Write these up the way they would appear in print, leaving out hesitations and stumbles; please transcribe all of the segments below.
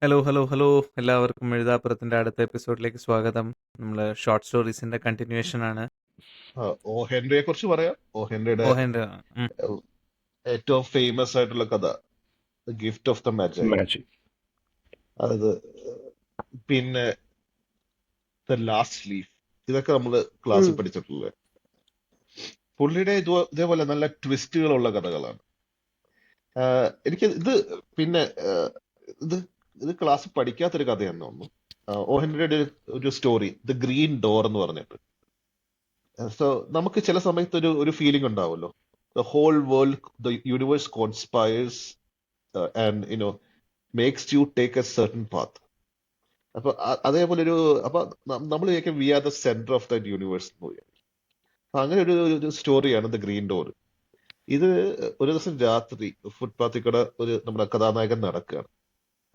Hello, hello, hello. എല്ലാവർക്കും എഴുതാപ്പുറത്തിന്റെ അടുത്ത എപ്പിസോഡിലേക്ക് സ്വാഗതം. നമ്മള് ഷോർട്ട് സ്റ്റോറീസിന്റെ കണ്ടിന്യൂഷൻ ആണ്. ഓ ഹെൻറിയെ കുറിച്ച് പറയാം. ഓ ഹെൻറിയുടെ ഓഹെന്റെ ഏഹ്, ഏറ്റവും ഫേമസ് ആയിട്ടുള്ള കഥ the gift of the magi. Magic. അത് പിന്നെ ദ ലാസ്റ്റ് ലീഫ്. ഇതൊക്കെ നമ്മൾ ക്ലാസ്സിൽ പഠിച്ചിട്ടുള്ളത്. പുള്ളിയുടെ ഇതേപോലെ നല്ല ട്വിസ്റ്റുകളുള്ള കഥകളാണ്. എനിക്ക് ഇത് പിന്നെ ഇത് ഇത് ക്ലാസ്സിൽ പഠിക്കാത്തൊരു കഥയെന്ന് തോന്നുന്നു. ഓ ഹെൻറിയുടെ ഒരു സ്റ്റോറി ദ ഗ്രീൻ ഡോർ എന്ന് പറഞ്ഞിട്ട്. സോ നമുക്ക് ചില സമയത്ത് ഒരു ഫീലിംഗ് ഉണ്ടാവുമല്ലോ, the whole world, the universe conspires and makes you take a certain path. അപ്പൊ അതേപോലെ അപ്പൊ നമ്മൾ വിചാരിക്കും we are the centre of the universe എന്ന് വിചാരിക്കും. അപ്പൊ അങ്ങനെ ഒരു സ്റ്റോറിയാണ് ദ ഗ്രീൻ ഡോർ. ഇത് ഒരു ദിവസം രാത്രി ഫുട്പാത്തിൽ കൂടെ നമ്മുടെ കഥാനായകൻ നടക്കുകയാണ്.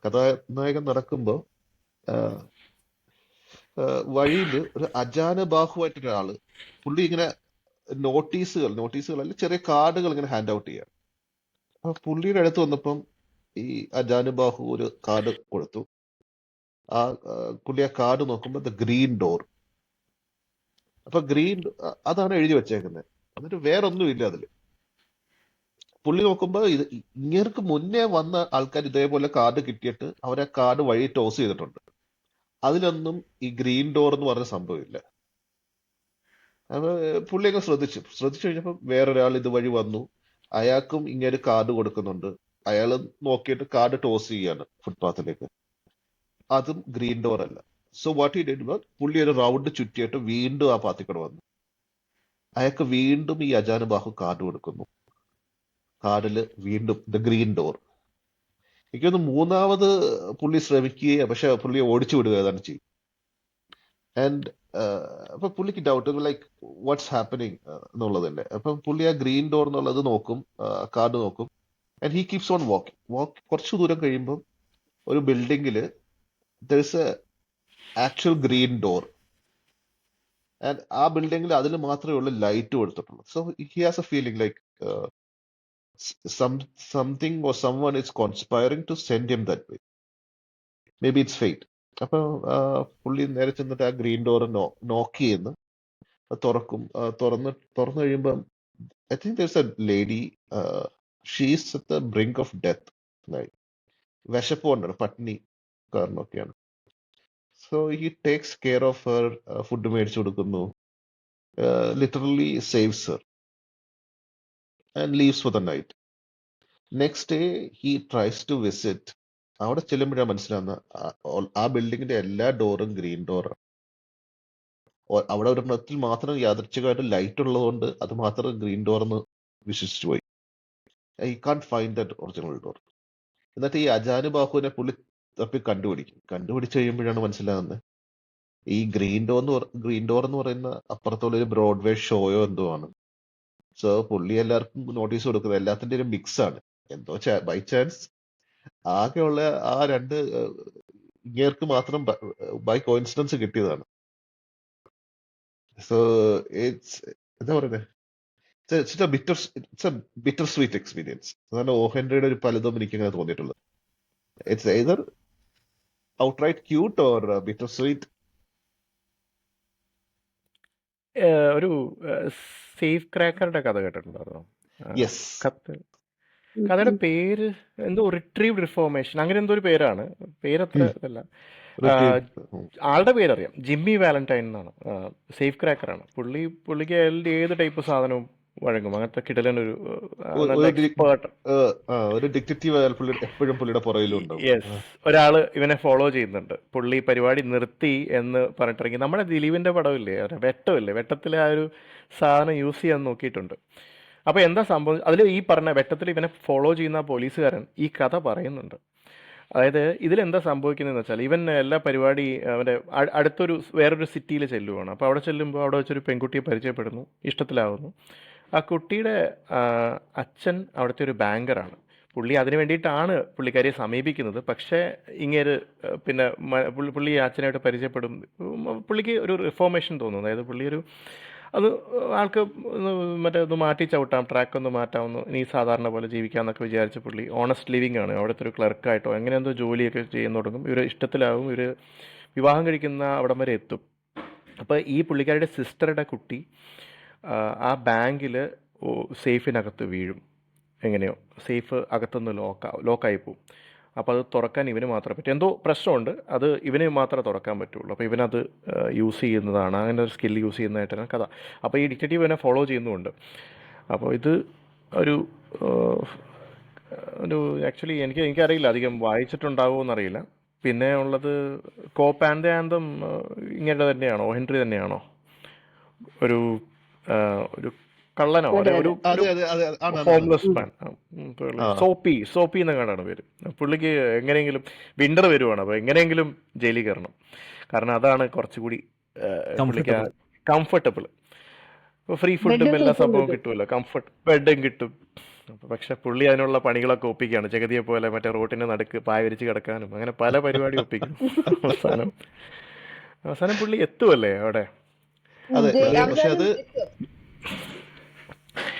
കഥാനായകൻ നടക്കുമ്പോ വഴിയിൽ ഒരു അജാനബാഹുവായിട്ടൊരാള്, പുള്ളി ഇങ്ങനെ നോട്ടീസുകൾ അല്ല, ചെറിയ കാർഡുകൾ ഇങ്ങനെ ഹാൻഡ് ഔട്ട് ചെയ്യാം. അപ്പൊ പുള്ളിയുടെ അടുത്ത് വന്നപ്പം ഈ അജാനുബാഹു ഒരു കാർഡ് കൊടുത്തു. പുള്ളി ആ കാർഡ് നോക്കുമ്പോൾ ദ ഗ്രീൻ ഡോർ. അപ്പൊ അതാണ് എഴുതി വെച്ചേക്കുന്നത്. എന്നിട്ട് വേറൊന്നും ഇല്ല അതില്. പുള്ളി നോക്കുമ്പോ ഇങ്ങേർക്ക് മുന്നേ വന്ന ആൾക്കാർ ഇതേപോലെ കാർഡ് കിട്ടിയിട്ട് അവരെ കാർഡ് വഴി ടോസ് ചെയ്തിട്ടുണ്ട്. അതിലൊന്നും ഈ ഗ്രീൻ ഡോർ എന്ന് പറഞ്ഞ സംഭവമില്ല. അപ്പൊ പുള്ളിയൊക്കെ ശ്രദ്ധിച്ചു കഴിഞ്ഞപ്പോ വേറൊരാൾ ഇതുവഴി വന്നു. അയാൾക്കും ഇങ്ങനെ കാർഡ് കൊടുക്കുന്നുണ്ട്. അയാൾ നോക്കിയിട്ട് കാർഡ് ടോസ് ചെയ്യാണ് ഫുട്പാത്തിലേക്ക്. അതും ഗ്രീൻ ഡോർ അല്ല. So what he did was, പുള്ളി ഒരു റൗണ്ട് ചുറ്റിയിട്ട് വീണ്ടും ആ പാത്തിക്കൂടെ വന്നു. അയാൾക്ക് വീണ്ടും ഈ അജാനുബാഹു കാർഡ് കൊടുക്കുന്നു. കാർഡില് വീണ്ടും ദ ഗ്രീൻ ഡോർ. എനിക്കൊന്ന് മൂന്നാമത് പുള്ളി ശ്രമിക്കുകയും പക്ഷെ പുള്ളിയെ ഓടിച്ചു വിടുക ഏതാണ് ചെയ്യും. ആൻഡ് അപ്പൊ പുള്ളിക്ക് ഡൗട്ട് ലൈക്ക് വാട്ട്സ് ഹാപ്പനിങ് എന്നുള്ളത് തന്നെ. അപ്പൊ പുള്ളി ആ ഗ്രീൻ ഡോർ എന്നുള്ളത് നോക്കും, കാർഡ് നോക്കും. ആൻഡ് ഹി കീപ്സ് ഓൺ വാക്ക്. കുറച്ചു ദൂരം കഴിയുമ്പോൾ ഒരു ബിൽഡിങ്ങില് there is a actual green door, and ആ ബിൽഡിങ്ങിൽ അതിൽ മാത്രമേ ഉള്ളൂ ലൈറ്റ് കൊടുത്തിട്ടുള്ളൂ. So he has a feeling like something or someone is conspiring to send him that way. Maybe it's fate. അപ്പൊ പുള്ളി നേരെ ചെന്നിട്ട് ആ ഗ്രീൻ ഡോർ നോക്ക് ചെയ്യുന്നു. തുറന്നു കഴിയുമ്പോൾ I think there's a lady, she's at the brink of death. വിശപ്പ് കൊണ്ടാണ്, പട്ടിണി കാരണമൊക്കെയാണ്. So he takes care of her, food മേടിച്ചു കൊടുക്കുന്നു, literally saves her and leaves for the night. Next day he tries to visit. അവിടെ ചെല്ലുമ്പോഴാണ് മനസ്സിലാവുന്ന ആ ബിൽഡിങ്ങിന്റെ എല്ലാ ഡോറും ഗ്രീൻ ഡോറാണ്. അവിടെ ഒരു മത്തിൽ മാത്രം യാദൃച്ഛികമായിട്ട് ലൈറ്റ് ഉള്ളതുകൊണ്ട് അത് മാത്രം ഗ്രീൻ ഡോർ എന്ന് വിശ്വസിച്ചു പോയി. I can't find that original door. എന്നിട്ട് ഈ അജാനുബാഹുവിനെ പുള്ളി തപ്പി കണ്ടുപിടിച്ച് കഴിയുമ്പോഴാണ് മനസ്സിലാകുന്നത് ഈ ഗ്രീൻ ഡോർ എന്ന് പറയുന്ന അപ്പുറത്തുള്ള ഒരു ബ്രോഡ്വേ ഷോയോ എന്തോ ആണ്. സോ പുള്ളി എല്ലാവർക്കും നോട്ടീസ് കൊടുക്കുന്നത് എല്ലാത്തിന്റെ ഒരു മിക്സ് ആണ്. എന്തോ ബൈ ചാൻസ് ആകെയുള്ള ആ രണ്ട് ഇങ്ങേർക്ക് മാത്രം ബൈ കോയിൻസിഡൻസ് കിട്ടിയതാണ്. സോ ഇറ്റ്സ് എന്താ പറയുന്നത്, it's A bitter sweet experience. അതാണ് ഓ ഹെൻറിയുടെ ഒരു പലതും എനിക്ക് ഇങ്ങനെ തോന്നിയിട്ടുള്ളത്. It's either outright cute or bitter sweet. ഒരു സേഫ് ക്രാക്കറുടെ കഥ കേട്ടിട്ടുണ്ടായിരുന്നോ? യെസ്. കഥയുടെ പേര് എന്തോ റിട്രീവ് റിഫോർമേഷൻ, അങ്ങനെ എന്തോ ഒരു പേരാണ്. പേരത്ര ഇതല്ല. ആളുടെ പേരറിയാം, ജിമ്മി വാലന്റൈൻ എന്നാണ്. സേഫ് ക്രാക്കറാണ് പുള്ളിക്ക് ഏത് ടൈപ്പ് സാധനവും വഴങ്ങും. അങ്ങനത്തെ കിടലനൊരു എക്സ്പേർട്ട്. ഒരു ഡിറ്റക്റ്റീവ് എപ്പോഴും പുള്ളിയുടെ പുറകിലുണ്ടാവും. യെസ്, ഒരാള് ഇവനെ ഫോളോ ചെയ്യുന്നുണ്ട്. പുള്ളി പരിപാടി നിർത്തി എന്ന് പറഞ്ഞിട്ടിറങ്ങി. നമ്മുടെ ദിലീപിന്റെ പടമില്ലേ, വെട്ടമില്ലേ, വെട്ടത്തിലെ ആ ഒരു സാധനം യൂസ് ചെയ്യാൻ നോക്കിയിട്ടുണ്ട്. അപ്പോൾ എന്താ സംഭവം, അതിൽ ഈ പറഞ്ഞ വെട്ടത്തിൽ ഇവനെ ഫോളോ ചെയ്യുന്ന പോലീസുകാരൻ ഈ കഥ പറയുന്നുണ്ട്. അതായത് ഇതിലെന്താ സംഭവിക്കുന്നതെന്ന് വെച്ചാൽ, ഇവൻ എല്ലാ പരിപാടി അവൻ്റെ വേറൊരു സിറ്റിയിൽ ചെല്ലുവാണ്. അപ്പോൾ അവിടെ ചെല്ലുമ്പോൾ അവിടെ വെച്ചൊരു പെൺകുട്ടിയെ പരിചയപ്പെടുന്നു, ഇഷ്ടത്തിലാവുന്നു. ആ കുട്ടിയുടെ അച്ഛൻ അവിടുത്തെ ഒരു ബാങ്കറാണ്. പുള്ളി അതിന് വേണ്ടിയിട്ടാണ് പുള്ളിക്കാരിയെ സമീപിക്കുന്നത്. പക്ഷേ ഇങ്ങേര് പിന്നെ പുള്ളി അച്ഛനായിട്ട് പരിചയപ്പെടും. പുള്ളിക്ക് ഒരു റിഫോർമേഷൻ തോന്നുന്നു. അതായത് പുള്ളി അത് ആൾക്ക് മറ്റേ ഒന്ന് മാറ്റി ചവിട്ടാം, ട്രാക്ക് ഒന്ന് മാറ്റാമെന്ന്, ഇനി സാധാരണ പോലെ ജീവിക്കാമെന്നൊക്കെ വിചാരിച്ച പുള്ളി ഓണസ്റ്റ് ലിവിങ് ആണ്. അവിടുത്തെ ഒരു ക്ലർക്കായിട്ടോ അങ്ങനെ എന്തോ ജോലിയൊക്കെ ചെയ്യാൻ തുടങ്ങും. ഇവർ ഇഷ്ടത്തിലാവും, ഇവർ വിവാഹം കഴിക്കുന്ന അവിടം വരെ എത്തും. അപ്പോൾ ഈ പുള്ളിക്കാരുടെ സിസ്റ്ററുടെ കുട്ടി ആ ബാങ്കിൽ സേഫിനകത്ത് വീഴും. എങ്ങനെയോ സേഫ് അകത്തുനിന്ന് ലോക്കായി പോവും. അപ്പോൾ അത് തുറക്കാൻ ഇവന് മാത്രമേ പറ്റൂ. എന്തോ പ്രശ്നമുണ്ട്, അത് ഇവന് മാത്രമേ തുറക്കാൻ പറ്റുള്ളൂ. അപ്പോൾ ഇവനത് യൂസ് ചെയ്യുന്നതാണ്, അങ്ങനെ ഒരു സ്കിൽ യൂസ് ചെയ്യുന്നതായിട്ടാണ് കഥ. അപ്പോൾ ഈ ഡിറ്റക്റ്റീവ് ഇവനെ ഫോളോ ചെയ്യുന്നുമുണ്ട്. അപ്പോൾ ഇത് ഒരു ഒരു ആക്ച്വലി എനിക്കറിയില്ല, അധികം വായിച്ചിട്ടുണ്ടാവുമോ എന്നറിയില്ല. പിന്നെ ഉള്ളത് കോപ്പ് ആൻഡ് ദ ആന്തം ഇങ്ങനെ തന്നെയാണോ, ഹെൻറി തന്നെയാണോ? ഒരു ഒരു കള്ളനോ, അതെ ഒരു അതെ അതെ അതെ അതെ ആണ് ഹോംലെസ് ഉം. മാൻ. ആ സോപ്പി എന്നങ്ങാണ്ടാണ് പേര്. പുള്ളിക്ക് എങ്ങനെയെങ്കിലും വിൻ്റർ വരുവാണ്, അപ്പോൾ എങ്ങനെയെങ്കിലും ജയിലിൽ കയറണം. കാരണം അതാണ് കുറച്ചുകൂടി പുള്ളിക്ക് കംഫർട്ടബിൾ. കംഫർട്ടബിൾ. ഇപ്പോൾ ഫ്രീ ഫുഡും ബെഡും എല്ലാ സീറ്റും സംഭവവും കിട്ടും. കിട്ടുമല്ലോ, കംഫർട്ട് ബെഡും കിട്ടും. അപ്പോൾ പക്ഷെ പുള്ളി അതിനുള്ള പണികളൊക്കെ ഒപ്പിക്കുകയാണ്. ജഗതിയെ പോലെ മറ്റേ റോട്ടിൻ്റെ നടുക്ക് പായ വിരിച്ച് കിടക്കാനും അങ്ങനെ പല പരിപാടി ഒപ്പിക്കും. അവസാനം അവസാനം പുള്ളി എത്തുമല്ലേ അവിടെ. അതെ പക്ഷെ അത് അവസാനം എത്തും.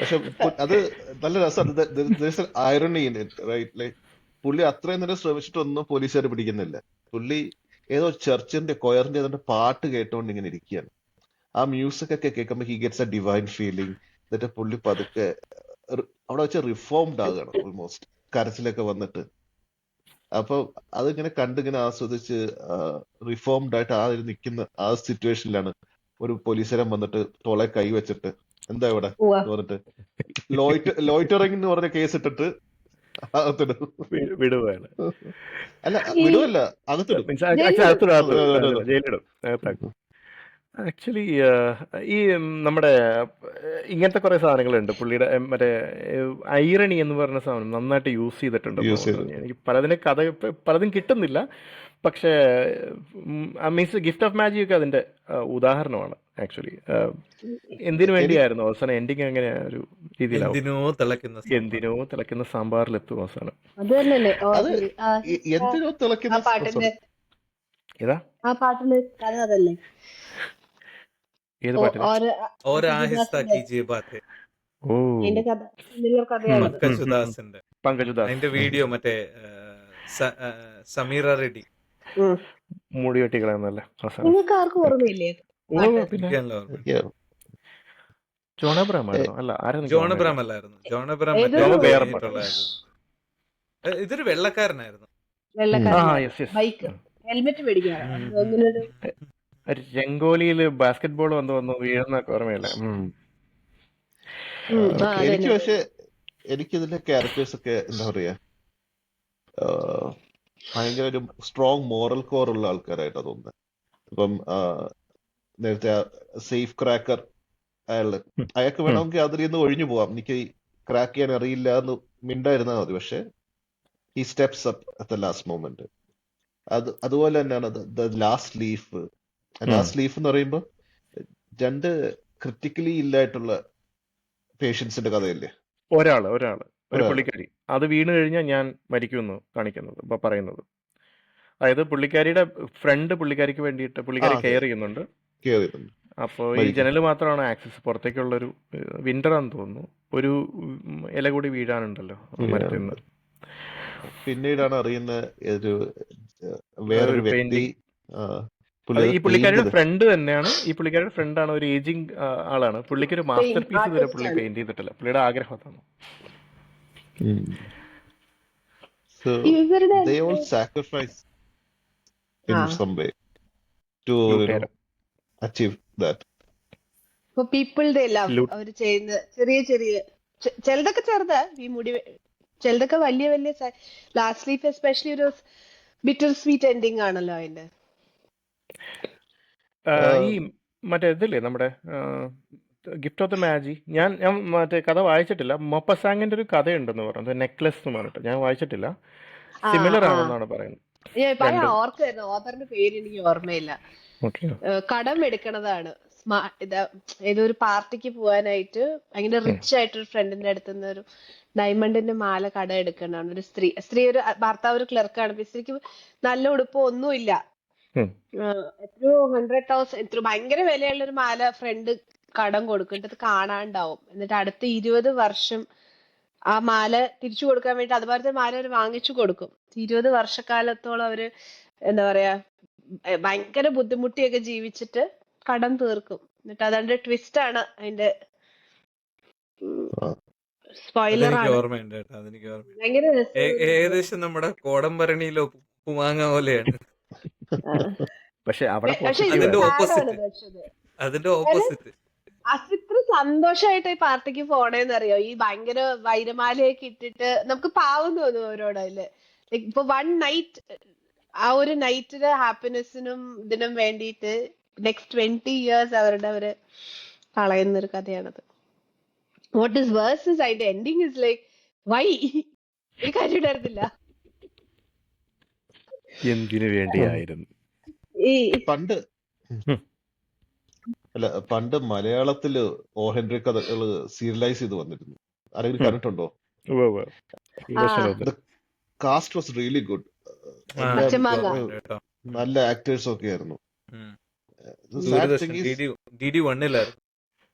പക്ഷെ അത് നല്ല രസമാണ്. Irony in it right. Like പുള്ളി അത്രയും നേരം ശ്രമിച്ചിട്ടൊന്നും പോലീസുകാർ പിടിക്കുന്നില്ല. പുള്ളി ഏതോ ചർച്ചിന്റെ കൊയറിന്റെ അതിന്റെ പാട്ട് കേട്ടോണ്ട് ഇങ്ങനെ ഇരിക്കുകയാണ്. ആ മ്യൂസിക് ഒക്കെ കേൾക്കുമ്പോൾ he gets A divine feeling. എന്നിട്ട് പുള്ളി പതുക്കെ അവിടെ വെച്ച് റിഫോംഡ് ആകുകയാണ് ഓൾമോസ്റ്റ്, കരച്ചിലൊക്കെ വന്നിട്ട്. അപ്പൊ അതിങ്ങനെ കണ്ടിങ്ങനെ ആസ്വദിച്ച് റിഫോംഡ് ആയിട്ട് ആ ഒരു നിൽക്കുന്ന ആ സിറ്റുവേഷനിലാണ് ഒരു പോലീസുകാരൻ വന്നിട്ട് തോളെ കൈ വെച്ചിട്ട് എന്താ ഇവിടെ ഉവ്വ. എന്ന് പറഞ്ഞിട്ട് ലോയിറ്ററിംഗ് എന്ന് പറഞ്ഞ കേസ് ഇട്ടിട്ട് അകത്തിടും. വിടുവാണ്. അല്ല ഈ വിടുവല്ല, അകത്തിടും. മീൻസ് ജയിലിൽ അകത്തിടും, ജയിലിടും, അകത്താക്കും. ആക്ച്വലി ഈ നമ്മുടെ ഇങ്ങനത്തെ കുറേ സാധനങ്ങളുണ്ട് പുള്ളിയുടെ. മറ്റേ ഐറണി എന്ന് പറഞ്ഞ സാധനം നന്നായിട്ട് യൂസ് ചെയ്തിട്ടുണ്ട് യൂസ് ചെയ്ത് തോന്നുന്നു. എനിക്ക് പലതിനെ കഥ പലതും കിട്ടുന്നില്ല. പക്ഷേ മീൻസ് ഗിഫ്റ്റ് ഓഫ് മാജിക് ഒക്കെ അതിൻ്റെ ഉദാഹരണമാണ് ആക്ച്വലി. എന്തിനു എനിക്ക് വേണ്ടിയായിരുന്നു അവസാനം എൻഡിങ് അങ്ങനെ ഒരു രീതിയിലാവും. എന്തിനോ തിളയ്ക്കുന്ന സാമ്പാർ. എന്തിനോ തിളയ്ക്കുന്ന സാമ്പാറിലെത്തും അവസാനം. അത് തന്നെയല്ലേ അത് എന്തിനോ ആ തിളക്കുന്ന പാട്ടിന്റെ ഏതാ ആ പാട്ടിന്റെ കഥ അതല്ലേ? ഏത് ഓ- പാട്ടില്? ഓരോ और आहिस्ता സുദാസിന്റെ कीजिए बातें. ഓ അതിന്റെ കഥ സിമിലർ കഥയാണത്. പങ്കജ് ഉദാസിന്റെ പങ്കജ് ഉദാസ് അതിന്റെ വീഡിയോ മറ്റേ സമീറ റെഡ്ഡി. ഉം. മുടി വെട്ടിക്കളയെന്നല്ലേ അവസാനം. നിങ്ങൾക്ക് ആർക്കും ഓർമ്മയില്ലേ ഓ പാട്ട്? പിന്നെ എനിക്കാണല്ലോ ഓർമ്മ. ജോൺ അബ്രഹാം ആയിരുന്നു അല്ല, ആരായിരുന്നു ജോൺ ജോൺ അബ്രഹാം അല്ലായിരുന്നു. ജോൺ അബ്രഹാം ഏതൊരു- മറ്റേ ജോൺ ബെയർമ. കഴിഞ്ഞിട്ടുള്ളതായിരുന്നു. ഇതൊരു വെള്ളക്കാരനായിരുന്നു. ആ വെള്ളക്കാരൻ യെസ് യെസ്. ബൈക്ക് ഹെൽമെറ്റ് മേടിക്കാറ്. അങ്ങനെ ഒരു രംഗോലിയില് ബാസ്കറ്റ് ബോൾ വന്ന് വീഴുന്നൊക്കെ ഓർമ്മയില്ല. ആ എനിക്ക് അതന്നെ. പക്ഷെ എനിക്കിതിലെ ക്യാരക്ടേഴ്സ് ഒക്കെ എന്താ പറയാ ഭയങ്കര ഒരു സ്ട്രോങ് മോറൽ കോർ ഉള്ള ആൾക്കാരായിട്ടാണ് തോന്നുന്നത്. ഇപ്പം നേരത്തെ സേഫ് ക്രാക്കർ അയാൾക്ക് വേണമെങ്കിൽ അതിൽ നിന്ന് ഒഴിഞ്ഞു പോവാം, എനിക്ക് ക്രാക്ക് ചെയ്യാൻ അറിയില്ല എന്ന് മിണ്ടായിരുന്നാൽ മതി. പക്ഷെ ഈ steps up at the last moment. അതുപോലെ തന്നെയാണ് ലാസ്റ്റ് ലീഫ്. ലാസ്റ്റ് ലീഫ് എന്ന് പറയുമ്പോൾ രണ്ട് ക്രിട്ടിക്കലി ഇല്ലായിട്ടുള്ള പേഷ്യൻസിന്റെ കഥയല്ലേ. ഒരാള് ഒരു ഒരാള്. പുള്ളിക്കാരി അത് വീണ് കഴിഞ്ഞാൽ ഞാൻ മരിക്കുമെന്ന് കാണിക്കുന്നത്, ഇപ്പൊ പറയുന്നത്. അതായത് പുള്ളിക്കാരിയുടെ ഫ്രണ്ട് പുള്ളിക്കാരിക്ക് വേണ്ടിയിട്ട് പുള്ളിക്കാരി അതെ. കെയർ ചെയ്യുന്നുണ്ട്. കേറിയിട്ടുണ്ട്. അപ്പോൾ ഈ മരിക്കും. ജനൽ മാത്രമാണ് ആക്സസ്, പുറത്തേക്കുള്ളൊരു വിന്ററാന്ന് തോന്നുന്നു. ഒരു ഇല കൂടി വീഴാനുണ്ടല്ലോ മരത്തിൽ നിന്ന്. പിന്നീടാണ് അറിയുന്ന ഒരു വേറൊരു ഒരു വ്യക്തി പെയിന്റിങ്. പുള്ളി അത് അത് ഈ പുള്ളിക്കാരിയുടെ പെയിന്റ് ഫ്രണ്ട് തന്നെയാണ്. ഈ പുള്ളിക്കാരുടെ ഫ്രണ്ടാണ്, ഒരു ഏജിങ് ആളാണ്. പുള്ളിക്ക് ഒരു മാസ്റ്റർ പീസ് ഇതുവരെ artist പുള്ളി ആണ്. പെയിന്റ് ചെയ്തിട്ടില്ല. പുള്ളിയുടെ ആഗ്രഹം അതാണ്. So ഇവരുടെ they all sacrifice in ആ some way to ലൂട്ടേര. achieve that. ഇപ്പൊ പീപ്പിളുടെ ലവ് ലൂ- അവര് ചെയ്യുന്ന ചെറിയ ചെറിയ ചിലതൊക്കെ ചെറുതാ ഈ മുടി ചിലതൊക്കെ വലിയ വലിയ ലാസ്റ്റ് ലീഫ് എസ്പെഷ്യലി ഒരു ബിറ്റർ സ്വീറ്റ് എൻഡിങ് ആണല്ലോ അതിന്റെ. ഈ മറ്റേ ഇതില്ലേ നമ്മുടെ ഗിഫ്റ്റ് ഓഫ് ദ മാജി, ഞാൻ മറ്റേ കഥ വായിച്ചിട്ടില്ല. മൊപ്പസാങ്ങിന്റെ ഒരു കഥയുണ്ടെന്ന് പറഞ്ഞു, നെക്ലസ് എന്ന് പറഞ്ഞിട്ട്. ഞാൻ വായിച്ചിട്ടില്ല. ആ, സിമിലർ ആ. ആണെന്നാണ് പറയുന്നത്. ഞാൻ രണ്ടും. ഓർക്കായിരുന്നു, ഓഥറിന്റെ പേര് എനിക്ക് ഓർമ്മയില്ല. ഓക്കെ. കടം എടുക്കണതാണ്. ഏതോ ഒരു പാർട്ടിക്ക് പോവാനായിട്ട് ഭയങ്കര റിച്ച് ആയിട്ടൊരു ഫ്രണ്ടിന്റെ അടുത്ത് നിന്ന് ഒരു ഡയമണ്ടിന്റെ മാല കടം എടുക്കണതാണ്. ഒരു സ്ത്രീ ഒരു ഭർത്താവ് ഒരു ക്ലർക്കാണ്. അപ്പൊ സ്ത്രീക്ക് നല്ല ഉടുപ്പോ ഒന്നുമില്ല. എത്രയോ 100,000 എത്ര ഭയങ്കര വിലയുള്ള ഒരു മാല ഫ്രണ്ട് കടം കൊടുക്കും, എന്നിട്ട് അത് കാണാണ്ടാവും. എന്നിട്ട് അടുത്ത 20 വർഷം ആ മാല തിരിച്ചു കൊടുക്കാൻ വേണ്ടി അതുപോലത്തെ മാല അവർ വാങ്ങിച്ചു കൊടുക്കും. 20 വർഷക്കാലത്തോളം അവര് എന്താ പറയാ ഭയങ്കര ബുദ്ധിമുട്ടിയൊക്കെ ജീവിച്ചിട്ട് കടം തീർക്കും. എന്നിട്ട് അതാണ്ട് ട്വിസ്റ്റ് ആണ് അതിന്റെ ആ. സ്പോയിലർ അതെനിക്ക് ആണ്. ഓർമ്മയുണ്ട് കേട്ടോ, അതെനിക്ക് ഓർമ്മയുണ്ട്. ഭയങ്കര രസമുള്ള ഏകദേശം നമ്മുടെ കോടംഭരണിയിലോ ഉപ്പുമാങ്ങ പോലെയാണ്. പക്ഷെ അവിടെ പക്ഷെ ഇത് അതിന്റെ പോസിറ്റീവ് സാഡ് ആണ് ഓപ്പോസിറ്റ്, പക്ഷേ അതിന്റെ ഓപ്പോസിറ്റ്. അത്ര സന്തോഷമായിട്ട് ഈ പാർട്ടിക്ക് പോണേന്ന് അറിയോ? ഈ ഭയങ്കര വൈരമാലയൊക്കെ ഇട്ടിട്ട് നമുക്ക് പാവം തോന്നും അവരോട്. അതില് ഇപ്പൊ 1 നൈറ്റ് ആ ഒരു നൈറ്റിന്റെ ഹാപ്പിനെസ്സിനും ഇതിനും വേണ്ടിയിട്ട് നെക്സ്റ്റ് 20 years അവര് കളയുന്ന ഒരു കഥയാണത്. വാട്ട് ഇസ് വേഴ്സ് ഇസ് അതിന്റെ എൻഡിങ് ഇസ് ലൈക്ക് വൈ ഒരു കാര്യം ഉണ്ടായിരുന്നില്ല. എന്തിനു വേണ്ടിയായിരുന്നു? ഈ പണ്ട് പണ്ട് മലയാളത്തില് ഓ ഹെൻറി കഥകള് സീരിയലൈസ് ചെയ്ത് വന്നിരുന്നു. ആരെങ്കിലും കണ്ടിട്ടുണ്ടോ? ഉവ്വ് ഉവ്വ്. ഈ ആ വർഷം വന്നു. The cast was really good. ആ എല്ലാം എനിക്ക് പച്ചമാങ്ങ ഓർമ്മയുണ്ട് കേട്ടോ. നല്ല ആക്ടേഴ്സ് ഒക്കെ ആയിരുന്നു. ഉം. Sad Doordarshan thing is DD 1-ലായിരുന്നു.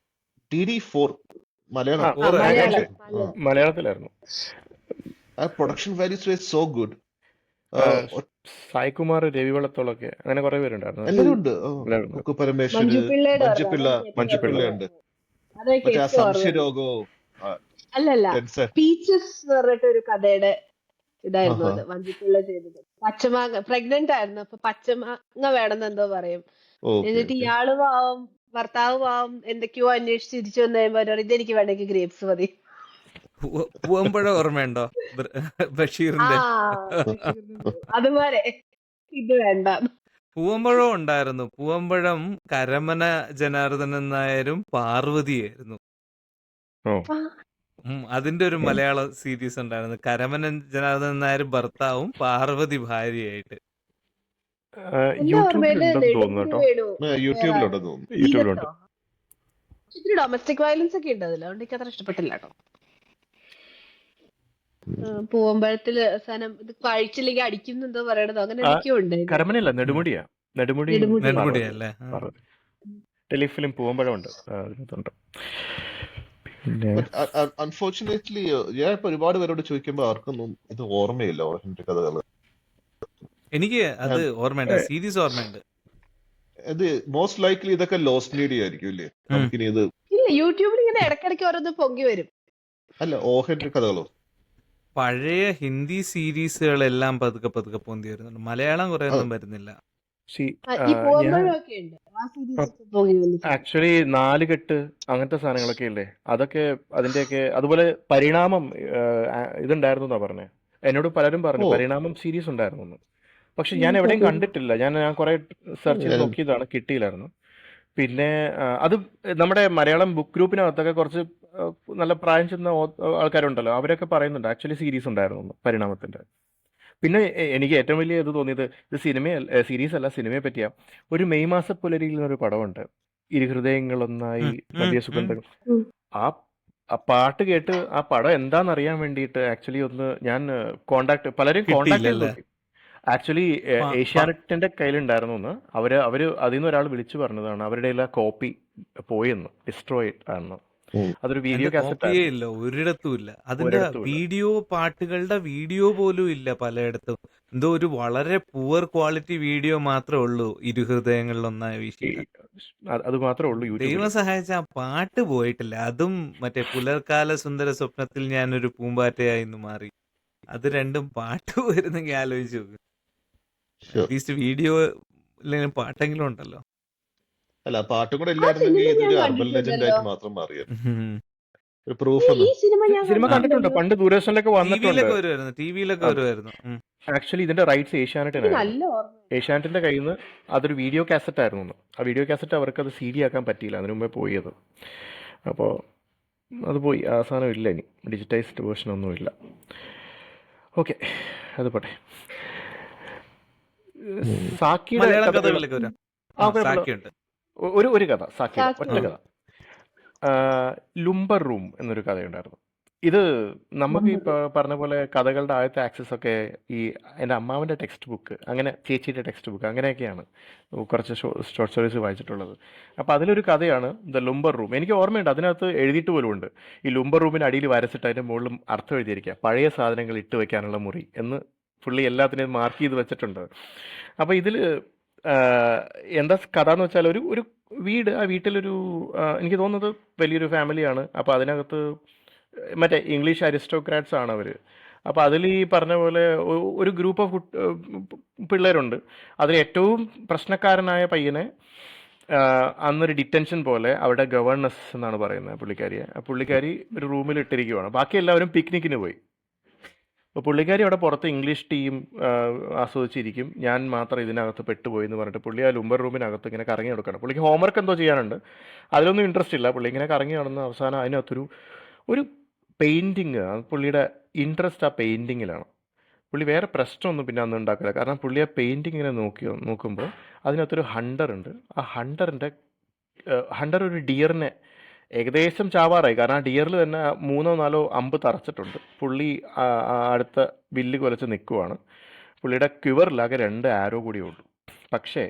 DD4 മലയാളം. ആ, ഫോർ മലയാളം ആക്ച്വലി മലയാളം മലയാളത്തിലായിരുന്നു. ആ production values were so good. ആ, സായ്കുമാർ, രവി വെള്ളത്തോളൊക്കെ അങ്ങനെ കുറെ പേരുണ്ടായിരുന്നു. എല്ലാരും ഉണ്ട്. എല്ലാവരും. കുക്കു പരമേശ്വര്, മഞ്ജു പിള്ളയുടെ മഞ്ജുപിള്ള, ഓർമ്മ മഞ്ജുപിള്ള. ഉണ്ട്. അതൊക്കെ മറ്റേ ആ ഏറ്റവും ഓർമ്മ. സംശയരോഗവും അല്ലല്ല, ടെൻസൺ. പീച്ചസ് എന്ന് പറഞ്ഞിട്ട് ഒരു കഥയുടെ ഇതായിരുന്നു ആഹാ. അത് മഞ്ജുപിള്ള ചെയ്തത്. പച്ചമാങ്ങ പ്രഗ്നന്റ് ആയിരുന്നു, അപ്പൊ പച്ചമാങ്ങ വേണമെന്ന് എന്തോ പറയും. ഓക്കെ എന്നിട്ട് ഓക്കെ. ഇയാള് പാവം, ഭർത്താവ് പാവം എന്തൊക്കെയോ അന്വേഷിച്ച് തിരിച്ചു വന്നു കഴിയുമ്പോ അവര് പറയും, ഇതെനിക്ക് വേണമെങ്കിൽ ഗ്രേപ്സ് മതി. പൂവമ്പഴ ഓർമ്മയുണ്ടോ ആ ബഷീറിന്റെ? അതുപോലെ ഇത് വേണ്ട. പൂവമ്പഴം ഉണ്ടായിരുന്നു. പൂവമ്പഴം കരമന ജനാർദ്ദനൻ നായരും പാർവതിയായിരുന്നു. ഓ, അതിന്റെ ഒരു മലയാള സീരീസ് ഉണ്ടായിരുന്നു. കരമന ജനാർദ്ദനൻ നായർ ഭർത്താവും പാർവതി ഭാര്യയായിട്ട്. എന്റെ ഓർമ്മയില് യൂട്യൂബിലുണ്ടെന്ന് തോന്നുന്നു നെടുമുടി കേട്ടോ. വേണു യൂട്യൂബിലുണ്ടെന്ന് തോന്നുന്നു. യൂട്യൂബിലുണ്ട്. തീരത്തോ ഇത്തിരി ഡൊമസ്റ്റിക് വയലൻസ് ഒക്കെ ഉണ്ട് അതിൽ, അതുകൊണ്ട് എനിക്ക് അത്ര ഇഷ്ടപ്പെട്ടില്ല കേട്ടോ. പൂവമ്പഴത്തില് അവസാനം ഇത് കഴിച്ചില്ലെങ്കിൽ അടിക്കുന്നെന്തോ പറയണതോ അങ്ങനെ ആ, എന്തൊക്കെയോ ഉണ്ട് ഇതില്. കരമനയല്ല, നെടുമുടിയാ. നെടുമുടി നെടുമുടി. നെന്മുടിയല്ലേ? പാർവതി. ടെലിഫിലിം പൂവമ്പഴമുണ്ട്, അതിനകത്തുണ്ട്. പിന്നെ അൺഫോർച്ചുനേറ്റ്ലി ഞാൻ ഇപ്പൊ ഒരുപാട് പേരോട് ചോദിക്കുമ്പോ ആർക്കൊന്നും ഇത് ഓർമ്മയില്ല ഓ ഹെൻറി കഥകള്. എനിക്ക് അത് ഓർമ്മയുണ്ട്, സീരീസ് ഓർമ്മയുണ്ട്. ഇത് മോസ്റ്റ് ലൈക്ലി ഇതൊക്കെ ലോസ്റ്റ് മീഡിയ ആയിരിക്കും ഇല്ലേ? നമുക്കിനി ഇത് ഇല്ല, യൂട്യൂബിൽ ഇങ്ങനെ ഇടയ്ക്കിടയ്ക്ക് ഓരോന്ന് പൊങ്ങി വരും. അല്ല ഓ ഹെൻറി കഥകളോ. പഴയ ഹിന്ദി സീരീസുകളെല്ലാം പതുക്കെ പതുക്കെ പൊന്തി വരുന്നുണ്ട്. മലയാളം കുറെ ഒന്നും വരുന്നില്ല. ഈ പൂവമ്പഴമൊക്കെ ഉണ്ട്, ആ സീരീസ് ഒക്കെ പൊങ്ങി വന്നിട്ടുണ്ട്. ആക്ച്വലി 4 കെട്ട് അങ്ങനത്തെ സാധനങ്ങളൊക്കെ ഇല്ലേ, അതൊക്കെ അതിന്റെയൊക്കെ അതുപോലെ പരിണാമം ഇതുണ്ടായിരുന്നു എന്നാ പറഞ്ഞേ. എന്നോട് പലരും പറഞ്ഞു ഓ. പരിണാമം സീരീസ് ഉണ്ടായിരുന്നു. പക്ഷെ ഞാൻ എവിടെയും കണ്ടിട്ടില്ല. ഞാൻ കുറെ സെർച്ച് ചെയ്ത് നോക്കിയതാണ്, കിട്ടിയില്ലായിരുന്നു. പിന്നെ അത് നമ്മുടെ മലയാളം ബുക്ക് ഗ്രൂപ്പിനകത്തൊക്കെ കുറച്ച് നല്ല പ്രായം ചെന്ന ആൾക്കാരുണ്ടല്ലോ, അവരൊക്കെ പറയുന്നുണ്ട് ആക്ച്വലി സീരീസ് ഉണ്ടായിരുന്നു പരിണാമത്തിന്റെ. പിന്നെ എനിക്ക് ഏറ്റവും വലിയ ഇത് തോന്നിയത്, ഇത് സീരീസ് അല്ല, സിനിമയെ പറ്റിയാ. ഒരു മെയ് മാസ പുലരിയിൽ നിന്നൊരു പടമുണ്ട്, ഇരുഹൃദയങ്ങളൊന്നായി മധ്യ സുഗന്ധങ്ങൾ. ഉം. ആ പാട്ട് കേട്ട് ആ പടം എന്താണെന്നറിയാൻ വേണ്ടിയിട്ട് ആക്ച്വലി ഒന്ന് ഞാൻ പലരും കോണ്ടാക്ട് ചെയ്ത് കിട്ടിയില്ലല്ലേ? നോക്കി. ആക്ച്വലി ഏഷ്യാനെറ്റിന്റെ കയ്യിലുണ്ടായിരുന്നു എന്ന്. അവര് അതിൽ നിന്ന് ഒരാൾ വിളിച്ചു പറഞ്ഞതാണ് അവരുടെ എല്ലാ കോപ്പി പോയെന്ന്, ഡിസ്ട്രോയ് ആണെന്ന്. അതൊരു വീഡിയോ കാസറ്റ് കോപ്പിയേ ഇല്ല, ഒരിടത്തും ഇല്ല. അതിന്റെ വീഡിയോ, പാട്ടുകളുടെ വീഡിയോ പോലും ഇല്ല പലയിടത്തും. എന്തോ ഒരു വളരെ പുവർ ക്വാളിറ്റി വീഡിയോ മാത്രമേ ഉള്ളൂ ഇരുഹൃദയങ്ങളിലൊന്നായ വീശിയില്ല. അത് മാത്രമേ ഉള്ളൂ യൂട്യൂബിൽ. ദൈവം സഹായിച്ച ആ പാട്ട് പോയിട്ടില്ല. അതും മറ്റേ പുലർക്കാല സുന്ദര സ്വപ്നത്തിൽ ഞാനൊരു പൂമ്പാറ്റയായി എന്ന് മാറി. അത് രണ്ടും പാട്ട് വരുന്നെങ്കിൽ ആലോചിച്ചു നോക്ക്. അറ്റ്ലീസ്റ്റ് വീഡിയോ പാട്ടെങ്കിലും ഉണ്ടല്ലോ. അല്ല പാട്ടും കൂടെ ഇല്ലായിരുന്നെങ്കിൽ സിനിമ ഇതൊരു ഞാൻ അർബൻ ലെജൻഡ് ആയിട്ട് കണ്ടിട്ടില്ലല്ലോ. മാത്രം മാറിയത്. ഒരു പ്രൂഫ് ഈ സിനിമ ഞാൻ സിനിമ കണ്ടിട്ടുണ്ട്, പണ്ട് ദൂരദർശനിലൊക്കെ വന്നിട്ടുണ്ട്. ടിവിയിലൊക്കെ വരുമായിരുന്നു. ആക്ച്വലി ഇതിന്റെ റൈറ്റ്സ് എനിക്ക് ഏഷ്യാനെറ്റിനായിരുന്നു. നല്ല ഓർമ്മ. ഏഷ്യാനെറ്റിന്റെ കയ്യിൽ നിന്ന് അതൊരു വീഡിയോ കാസറ്റ് ആയിരുന്നു. ആ വീഡിയോ കാസറ്റ് അവർക്ക് അത് CD ആക്കാൻ പറ്റിയില്ല, അതിനു മുമ്പേ പോയത്. അപ്പോൾ അത് പോയി, ആ സാധനം ഇല്ല ഇനി, ഡിജിറ്റൈസ്ഡ് വേർഷൻ ഒന്നുമില്ല. ഓക്കെ, അത് പോട്ടെ. സാക്കിയുടെ മലയാളം കഥകൾ കഥകളിലൊക്കെ വരാം. സാക്കിയുണ്ട്. ഒരു കഥ, സാക്കിയുടെ ഒറ്റ കഥ. ലുംബർ റൂം എന്നൊരു കഥയുണ്ടായിരുന്നു. ഇത് നമുക്ക് ഈ പറഞ്ഞ പോലെ കഥകളുടെ ആദ്യത്തെ ആക്സസ് ഒക്കെ ഈ എൻ്റെ അമ്മാവൻ്റെ ടെക്സ്റ്റ് ബുക്ക്, അങ്ങനെ ചേച്ചിയുടെ ടെക്സ്റ്റ് ബുക്ക്, അങ്ങനെയൊക്കെയാണ് കുറച്ച് ഷോർട്ട് സ്റ്റോറീസ് വായിച്ചിട്ടുള്ളത്. അപ്പോൾ അതിലൊരു കഥയാണ് ദ ലുംബർ റൂം. എനിക്ക് ഓർമ്മയുണ്ട്, അതിനകത്ത് എഴുതിയിട്ട് പോലും ഉണ്ട്, ഈ ലുംബർ റൂമിന് അടിയിൽ വരച്ചിട്ട് അതിൻ്റെ മുകളിലും അർത്ഥം എഴുതിയിരിക്കുക, പഴയ സാധനങ്ങൾ ഇട്ട് വെക്കാനുള്ള മുറി എന്ന് പുള്ളി എല്ലാത്തിനെയും മാർക്ക് ചെയ്ത് വെച്ചിട്ടുണ്ട്. അപ്പോൾ ഇതിൽ എന്താ കഥ എന്ന് വെച്ചാൽ ഒരു വീട്, ആ വീട്ടിലൊരു എനിക്ക് തോന്നുന്നത് വലിയൊരു ഫാമിലിയാണ്. അപ്പോൾ അതിനകത്ത് മറ്റേ ഇംഗ്ലീഷ് അരിസ്റ്റോക്രാറ്റ്സ് ആണ് അവർ. അപ്പോൾ അതിൽ ഈ പറഞ്ഞ പോലെ ഒരു ഗ്രൂപ്പ് ഓഫ് പിള്ളേരുണ്ട്. അതിൽ ഏറ്റവും പ്രശ്നക്കാരനായ പയ്യനെ അന്നൊരു ഡിറ്റൻഷൻ പോലെ അവിടെ ഗവർണസ് എന്നാണ് പറയുന്നത് പുള്ളിക്കാരിയെ. ആ പുള്ളിക്കാരി ഒരു റൂമിൽ ഇട്ടിരിക്കുവാണ്, ബാക്കി എല്ലാവരും പിക്നിക്കിന് പോയി. അപ്പോൾ പുള്ളിക്കാരി അവിടെ പുറത്ത് ഇംഗ്ലീഷ് ടീം ആസ്വദിച്ചിരിക്കും, ഞാൻ മാത്രം ഇതിനകത്ത് പെട്ടുപോയി എന്ന് പറഞ്ഞിട്ട് പുള്ളി ആ ലുംബർ റൂമിനകത്ത് ഇങ്ങനെ കറങ്ങി നടക്കണം. പുള്ളിക്ക് ഹോംവർക്ക് എന്തോ ചെയ്യാനുണ്ട്, അതിലൊന്നും ഇൻട്രസ്റ്റ് ഇല്ല. പുള്ളി ഇങ്ങനെ കറങ്ങി നടന്ന് അവസാനം ഒരു പെയിൻറ്റിങ്, പുള്ളിയുടെ ഇൻട്രസ്റ്റ് ആ പെയിൻറ്റിങ്ങിലാണ്. പുള്ളി വേറെ പ്രശ്നമൊന്നും പിന്നെ അന്ന് ഉണ്ടാക്കില്ല, കാരണം പുള്ളി ആ പെയിൻറ്റിങ് ഇങ്ങനെ നോക്കുമ്പോൾ അതിനകത്തൊരു ഹണ്ടർ ഉണ്ട്. ആ ഹണ്ടർ ഒരു ഡിയറിനെ ഏകദേശം ചാവാറായി, കാരണം ആ ഡിയറിൽ തന്നെ 3 or 4 അമ്പ് തറച്ചിട്ടുണ്ട്. പുള്ളി അടുത്ത വില്ല് കൊലച്ച് നിൽക്കുവാണ്. പുള്ളിയുടെ ക്യുവറിലാകെ 2 ആരോ കൂടിയേ ഉള്ളൂ. പക്ഷേ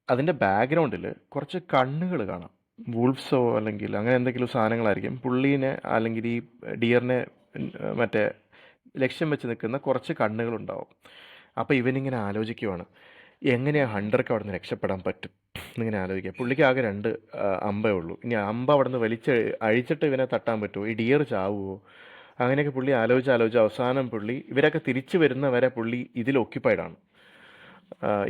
അതിൻ്റെ ബാക്ക്ഗ്രൗണ്ടിൽ കുറച്ച് കണ്ണുകൾ കാണാം. വൂൾഫ്സോ അല്ലെങ്കിൽ അങ്ങനെ എന്തെങ്കിലും സാധനങ്ങളായിരിക്കും. പുള്ളീനെ അല്ലെങ്കിൽ ഈ ഡിയറിനെ മറ്റേ ലക്ഷ്യം വെച്ച് നിൽക്കുന്ന കുറച്ച് കണ്ണുകളുണ്ടാവും. അപ്പോൾ ഇവനിങ്ങനെ ആലോചിക്കുവാണ്, എങ്ങനെയാണ് ഹണ്ടർക്ക് അവിടെ നിന്ന് രക്ഷപ്പെടാൻ പറ്റും എന്നിങ്ങനെ ആലോചിക്കുക. പുള്ളിക്ക് ആകെ 2 അമ്പേ ഉള്ളൂ. ഇനി അമ്പ അവിടെ നിന്ന് അഴിച്ചിട്ട് ഇവനെ തട്ടാൻ പറ്റുമോ, ഈ ഡിയർ ചാവുമോ, അങ്ങനെയൊക്കെ പുള്ളി ആലോചിച്ച് അവസാനം പുള്ളി ഇവരൊക്കെ തിരിച്ചു വരുന്നവരെ പുള്ളി ഇതിൽ ഒക്യുപ്പൈഡാണ്.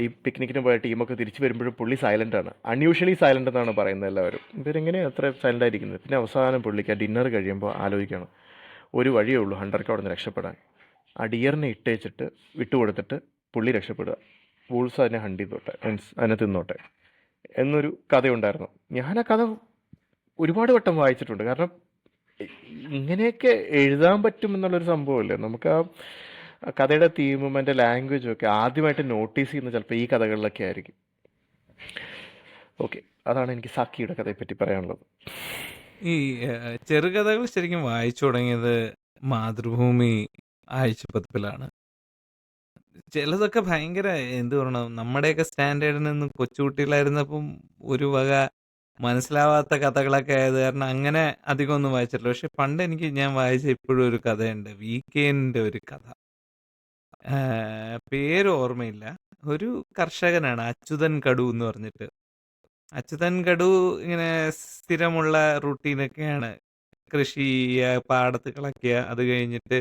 ഈ പിക്നിക്കിന് പോയ ടീമൊക്കെ തിരിച്ചു വരുമ്പോഴും പുള്ളി സൈലൻ്റ് ആണ്, അൺയൂഷ്വലി സൈലൻ്റ് എന്നാണ് പറയുന്നത് എല്ലാവരും. ഇവരെങ്ങനെയാണ് അത്ര സൈലൻ്റ് ആയിരിക്കുന്നത്? പിന്നെ അവസാനം പുള്ളിക്ക് ആ ഡിന്നർ കഴിയുമ്പോൾ ആലോചിക്കണം, ഒരു വഴിയേ ഉള്ളൂ ഹണ്ടർക്ക് അവിടെ നിന്ന് രക്ഷപ്പെടാൻ, ആ ഡിയറിനെ ഇട്ടേച്ചിട്ട് വിട്ടുകൊടുത്തിട്ട് പുള്ളി രക്ഷപ്പെടുക, വൂൾസ് അതിനെ ഹണ്ട് ചെയ്തോട്ടെ, മീൻസ് അതിനെ തിന്നോട്ടെ എന്നൊരു കഥയുണ്ടായിരുന്നു. ഞാൻ ആ കഥ ഒരുപാട് വട്ടം വായിച്ചിട്ടുണ്ട്, കാരണം ഇങ്ങനെയൊക്കെ എഴുതാൻ പറ്റും എന്നുള്ളൊരു സംഭവമല്ലേ. നമുക്ക് ആ കഥയുടെ തീമും അതിൻ്റെ ലാംഗ്വേജും ഒക്കെ ആദ്യമായിട്ട് നോട്ടീസ് ചെയ്യുന്നത് ചിലപ്പോൾ ഈ കഥകളിലൊക്കെ ആയിരിക്കും. ഓക്കെ, അതാണ് എനിക്ക് സാക്കിയുടെ കഥയെപ്പറ്റി പറയാനുള്ളത്. ഈ ചെറുകഥകൾ ശരിക്കും വായിച്ചു തുടങ്ങിയത് മാതൃഭൂമി ആഴ്ചപ്പതിപ്പിലാണ്. ചിലതൊക്കെ ഭയങ്കര എന്ത് പറയണം, നമ്മുടെയൊക്കെ സ്റ്റാൻഡേർഡിൽ നിന്ന് കൊച്ചുകുട്ടികളായിരുന്നപ്പം ഒരു വക മനസ്സിലാവാത്ത കഥകളൊക്കെ ആയത് കാരണം അങ്ങനെ അധികം ഒന്നും വായിച്ചിട്ടില്ല. പക്ഷെ പണ്ട് ഞാൻ വായിച്ച ഇപ്പോഴും ഒരു കഥയുണ്ട്, വീക്കെൻഡിന്റെ ഒരു കഥ. പേര് ഓർമ്മയില്ല. ഒരു കർഷകനാണ്, അച്യുതൻ കടു എന്ന് പറഞ്ഞിട്ട്. അച്യുതൻ കടു ഇങ്ങനെ സ്ഥിരമുള്ള റൂട്ടീനൊക്കെയാണ്, കൃഷി ചെയ്യുക, പാടത്ത് കിളയ്ക്കുക, അത് കഴിഞ്ഞിട്ട്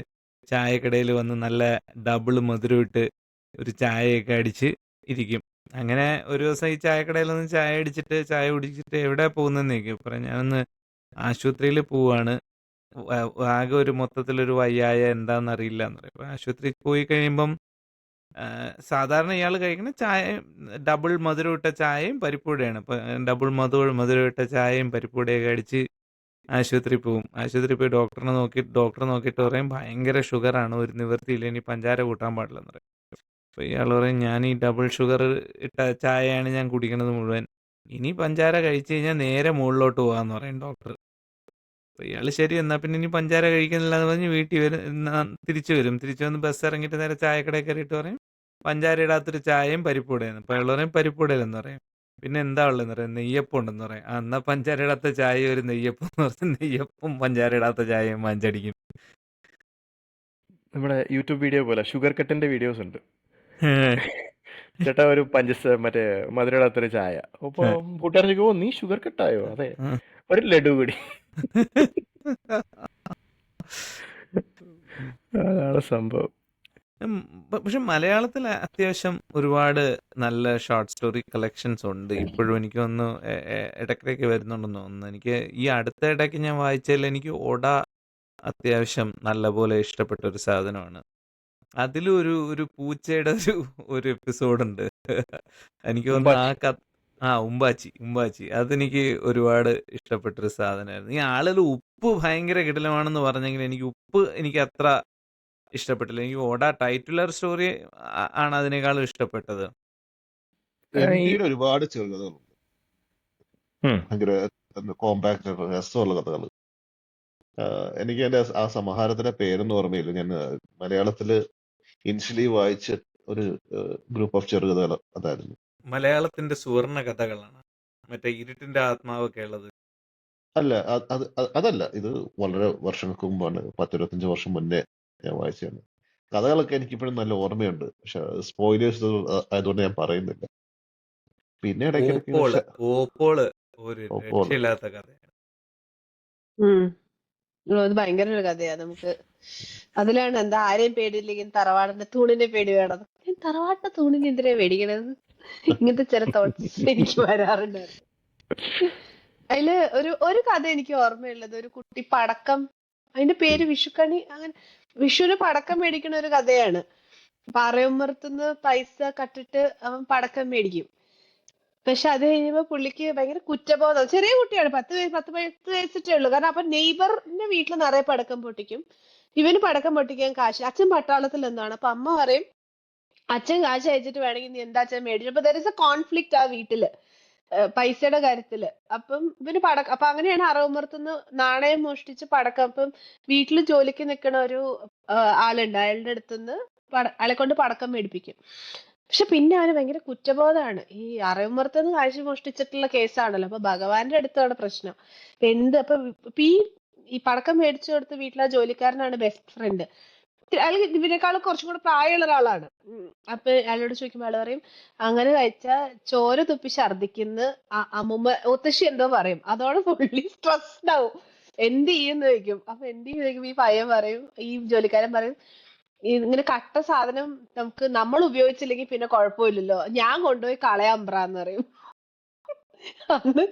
ചായക്കടയിൽ വന്ന് നല്ല ഡബിൾ മധുരം ഇട്ട് ഒരു ചായയൊക്കെ അടിച്ച് ഇരിക്കും. അങ്ങനെ ഒരു ദിവസം ഈ ചായക്കടയിൽ നിന്ന് ചായ അടിച്ചിട്ട് ചായ കുടിച്ചിട്ട് എവിടെ പോകുന്നതെന്നേക്ക് പറയാം, ഞാനൊന്ന് ആശുപത്രിയിൽ പോവാണ്, ആകെ ഒരു മൊത്തത്തിലൊരു വയ്യായ എന്താണെന്നറിയില്ല എന്ന് പറയും. അപ്പോൾ ആശുപത്രിയിൽ പോയി കഴിയുമ്പം സാധാരണ ഇയാൾ കഴിക്കുന്ന ചായ ഡബിൾ മധുരം ഇട്ട ചായയും പരിപ്പൂടയാണ്. ഇപ്പം ഡബിൾ മധുരം ഇട്ട ചായയും പരിപ്പൂടയൊക്കെ അടിച്ച് ആശുപത്രിയിൽ പോവും. ആശുപത്രിയിൽ പോയി ഡോക്ടർ നോക്കിയിട്ട് പറയും ഭയങ്കര ഷുഗറാണ്, ഒരു നിവൃത്തിയില്ല, ഇനി പഞ്ചാര കൂട്ടാൻ പാടില്ലെന്ന് പറയും. അപ്പോൾ ഇയാൾ പറയും ഞാൻ ഈ ഡബിൾ ഷുഗർ ഇട്ട ചായയാണ് ഞാൻ കുടിക്കണത് മുഴുവൻ, ഇനി പഞ്ചാര കഴിച്ചു കഴിഞ്ഞാൽ നേരെ മുകളിലോട്ട് പോകാമെന്ന് പറയും ഡോക്ടർ. അപ്പോൾ ഇയാൾ ശരി എന്നാൽ പിന്നെ ഇനി പഞ്ചാര കഴിക്കുന്നില്ല എന്ന് പറഞ്ഞ് വീട്ടിൽ തിരിച്ചു വന്ന് ബസ് ഇറങ്ങിയിട്ട് നേരെ ചായക്കടയിൽ കയറിയിട്ട് പറയും പഞ്ചാര ഇടാത്തൊരു ചായയും പരിപ്പൂടയെന്ന്. അപ്പോൾ അയാൾ പറയും പരിപ്പൂടയിലെന്ന് പറയും. പിന്നെ എന്താ ഉള്ളതെന്ന് പറയാം, നെയ്യപ്പം ഉണ്ടെന്ന് പറയാം. എന്നാൽ പഞ്ചാര ഇടാത്ത ചായ ഒരു നെയ്യപ്പം എന്ന് പറഞ്ഞ് നെയ്യപ്പം പഞ്ചാര ഇടാത്ത ചായയും വാങ്ങിച്ചടിക്കും. നമ്മുടെ യൂട്യൂബ് വീഡിയോ പോലെ ഷുഗർ കട്ടിന്റെ വീഡിയോസ് ഉണ്ട്. ചേട്ടാ ഒരു മറ്റേ മധുരം ഇടാത്തൊരു ചായ. അപ്പൊ കൂട്ടുകാരൻ ചോദിക്കുമോ നീ ഷുഗർ കട്ടായോ? അതെ, ഒരു ലഡു കൂടി. അതാണ് സംഭവം. പക്ഷെ മലയാളത്തിൽ അത്യാവശ്യം ഒരുപാട് നല്ല ഷോർട്ട് സ്റ്റോറി കളക്ഷൻസ് ഉണ്ട് ഇപ്പോഴും. എനിക്കൊന്ന് ഇടയ്ക്കിടയ്ക്ക് വരുന്നുണ്ടെന്ന് തോന്നുന്നു. എനിക്ക് ഈ അടുത്ത ഇടയ്ക്ക് ഞാൻ വായിച്ചതിൽ എനിക്ക് ഓട അത്യാവശ്യം നല്ലപോലെ ഇഷ്ടപ്പെട്ട ഒരു സാധനമാണ്. അതിലും ഒരു പൂച്ചയുടെ ഒരു എപ്പിസോഡുണ്ട്. എനിക്ക് തോന്നുന്നു ഉമ്പാച്ചി അതെനിക്ക് ഒരുപാട് ഇഷ്ടപ്പെട്ടൊരു സാധനമായിരുന്നു. ഈ ആളുകൾ ഉപ്പ് ഭയങ്കര കിടിലമാണെന്ന് പറഞ്ഞെങ്കിൽ എനിക്ക് അത്ര ഇഷ്ടപ്പെട്ടില്ല. എനിക്ക് ഓട ടൈറ്റുലർ സ്റ്റോറി ആണ് അതിനേക്കാളും ഇഷ്ടപ്പെട്ടത്. ഒരുപാട് ചെറുകഥകളുണ്ട്, ഭയങ്കര കോമ്പാക്ട് രസമുള്ള കഥകൾ. എനിക്ക് അതിന്റെ ആ സമാഹാരത്തിന്റെ പേരൊന്നും ഓർമ്മയില്ല. ഞാൻ മലയാളത്തില് ഇൻഷിലി വായിച്ച ഒരു ഗ്രൂപ്പ് ഓഫ് ചെറുകഥകൾ അതായിരുന്നു. മലയാളത്തിന്റെ സുവർണ കഥകളാണ് മറ്റേ ഇരുട്ടിന്റെ ആത്മാവൊക്കെ ഉള്ളത്. അല്ല അതല്ല, ഇത് വളരെ വർഷങ്ങൾക്ക് മുമ്പാണ്, 10-25 വർഷം മുന്നേ ഞാൻ വായിച്ചതാണ്. കഥകളൊക്കെ എനിക്കിപ്പോഴും നല്ല ഓർമ്മയുണ്ട്, പക്ഷെ സ്പോയിലേഴ്സ് ആയതുകൊണ്ട് ഞാൻ പറയുന്നില്ല. പിന്നെ ഇടയ്ക്കിടയ്ക്ക് ഇങ്ങനെ ഓപ്പോള് ഒരു ഓപ്പോള്. രക്ഷയില്ലാത്ത കഥയാണ്. അത് ഭയങ്കര ഒരു കഥയാ. നമുക്ക് അതിലാണ് എന്താ ആരെയും പേടിയില്ലെങ്കിൽ തറവാടിന്റെ തൂണിനെ പേടി വേണം. തറവാടിന്റെ തൂണിന് എന്തിനാ പേടിക്കണത്? ഇങ്ങനത്തെ ചില തോട്ട്സ് എനിക്ക് വരാറുണ്ടായിരുന്നു. അതില് ഒരു കഥ എനിക്ക് ഓർമ്മയുള്ളത്, ഒരു കുട്ടി പടക്കം, അതിന്റെ പേര് വിഷുക്കണി, അങ്ങനെ വിഷുവിന് പടക്കം മേടിക്കുന്ന ഒരു കഥയാണ്. പറയുമ്പുറത്തുനിന്ന് പൈസ കട്ടിട്ട് അവൻ പടക്കം മേടിക്കും. പക്ഷെ അത് കഴിയുമ്പോ പുള്ളിക്ക് ഭയങ്കര കുറ്റബോധം. ചെറിയ കുട്ടിയാണ്, 10 വയസ്സിട്ടേ ഉള്ളൂ. കാരണം അപ്പൊ നെയ്ബറിന്റെ വീട്ടിൽ നിറയെ പടക്കം പൊട്ടിക്കും, ഇവന് പടക്കം പൊട്ടിക്കാൻ കാശ്. അച്ഛൻ പട്ടാളത്തിൽ എന്താണ്, അപ്പൊ അമ്മ പറയും അച്ഛൻ കാശ് അയച്ചിട്ട് വേണമെങ്കിൽ നീ എന്താ അച്ഛൻ മേടിച്ചു. അപ്പൊ ദർ ഇസ് എ കോൺഫ്ലിക്റ്റ് ആ വീട്ടില്, പൈസയുടെ കാര്യത്തില്. അപ്പം ഇവന് അപ്പൊ അങ്ങനെയാണ് അറവുമ്പുറത്തുനിന്ന് നാണയം മോഷ്ടിച്ച് പടക്കം. അപ്പം വീട്ടില് ജോലിക്ക് നിൽക്കുന്ന ഒരു ആളുണ്ട്, അയാളുടെ അടുത്തുനിന്ന് അയാളെ കൊണ്ട് പടക്കം മേടിപ്പിക്കും. പക്ഷെ പിന്നെ അവന് ഭയങ്കര കുറ്റബോധമാണ്. ഈ അറവുമ്പുറത്തുനിന്ന് കാശ് മോഷ്ടിച്ചിട്ടുള്ള കേസാണല്ലോ, അപ്പൊ ഭഗവാന്റെ അടുത്താണ് പ്രശ്നം. അപ്പൊ ഈ പടക്കം മേടിച്ചു കൊടുത്ത് വീട്ടിലെ ജോലിക്കാരനാണ് ബെസ്റ്റ് ഫ്രണ്ട്. അയാൾ ഇവരെക്കാളും കുറച്ചും കൂടെ പ്രായമുള്ള ഒരാളാണ്. അപ്പൊ അയാളോട് ചോദിക്കുമ്പോൾ അയാൾ പറയും അങ്ങനെ കഴിച്ചാ ചോര തുപ്പി ഛർദിക്കുന്ന അമ്മുമ്മ മുത്തശ്ശി എന്തോ പറയും. അതോടെ ഫുള്ളി സ്ട്രെസ്ഡ് ആവും. എന്ത് ചെയ്യുമെന്ന് ചോദിക്കും. അപ്പൊ എന്ത് ചെയ്യും, ഈ പയ്യൻ പറയും, ഈ ജോലിക്കാരൻ പറയും, ഇങ്ങനെ കട്ട സാധനം നമ്മൾ ഉപയോഗിച്ചില്ലെങ്കിൽ പിന്നെ കുഴപ്പമില്ലല്ലോ, ഞാൻ കൊണ്ടുപോയി കളയാൻ പ്രാന്ന് പറയും. അന്ന്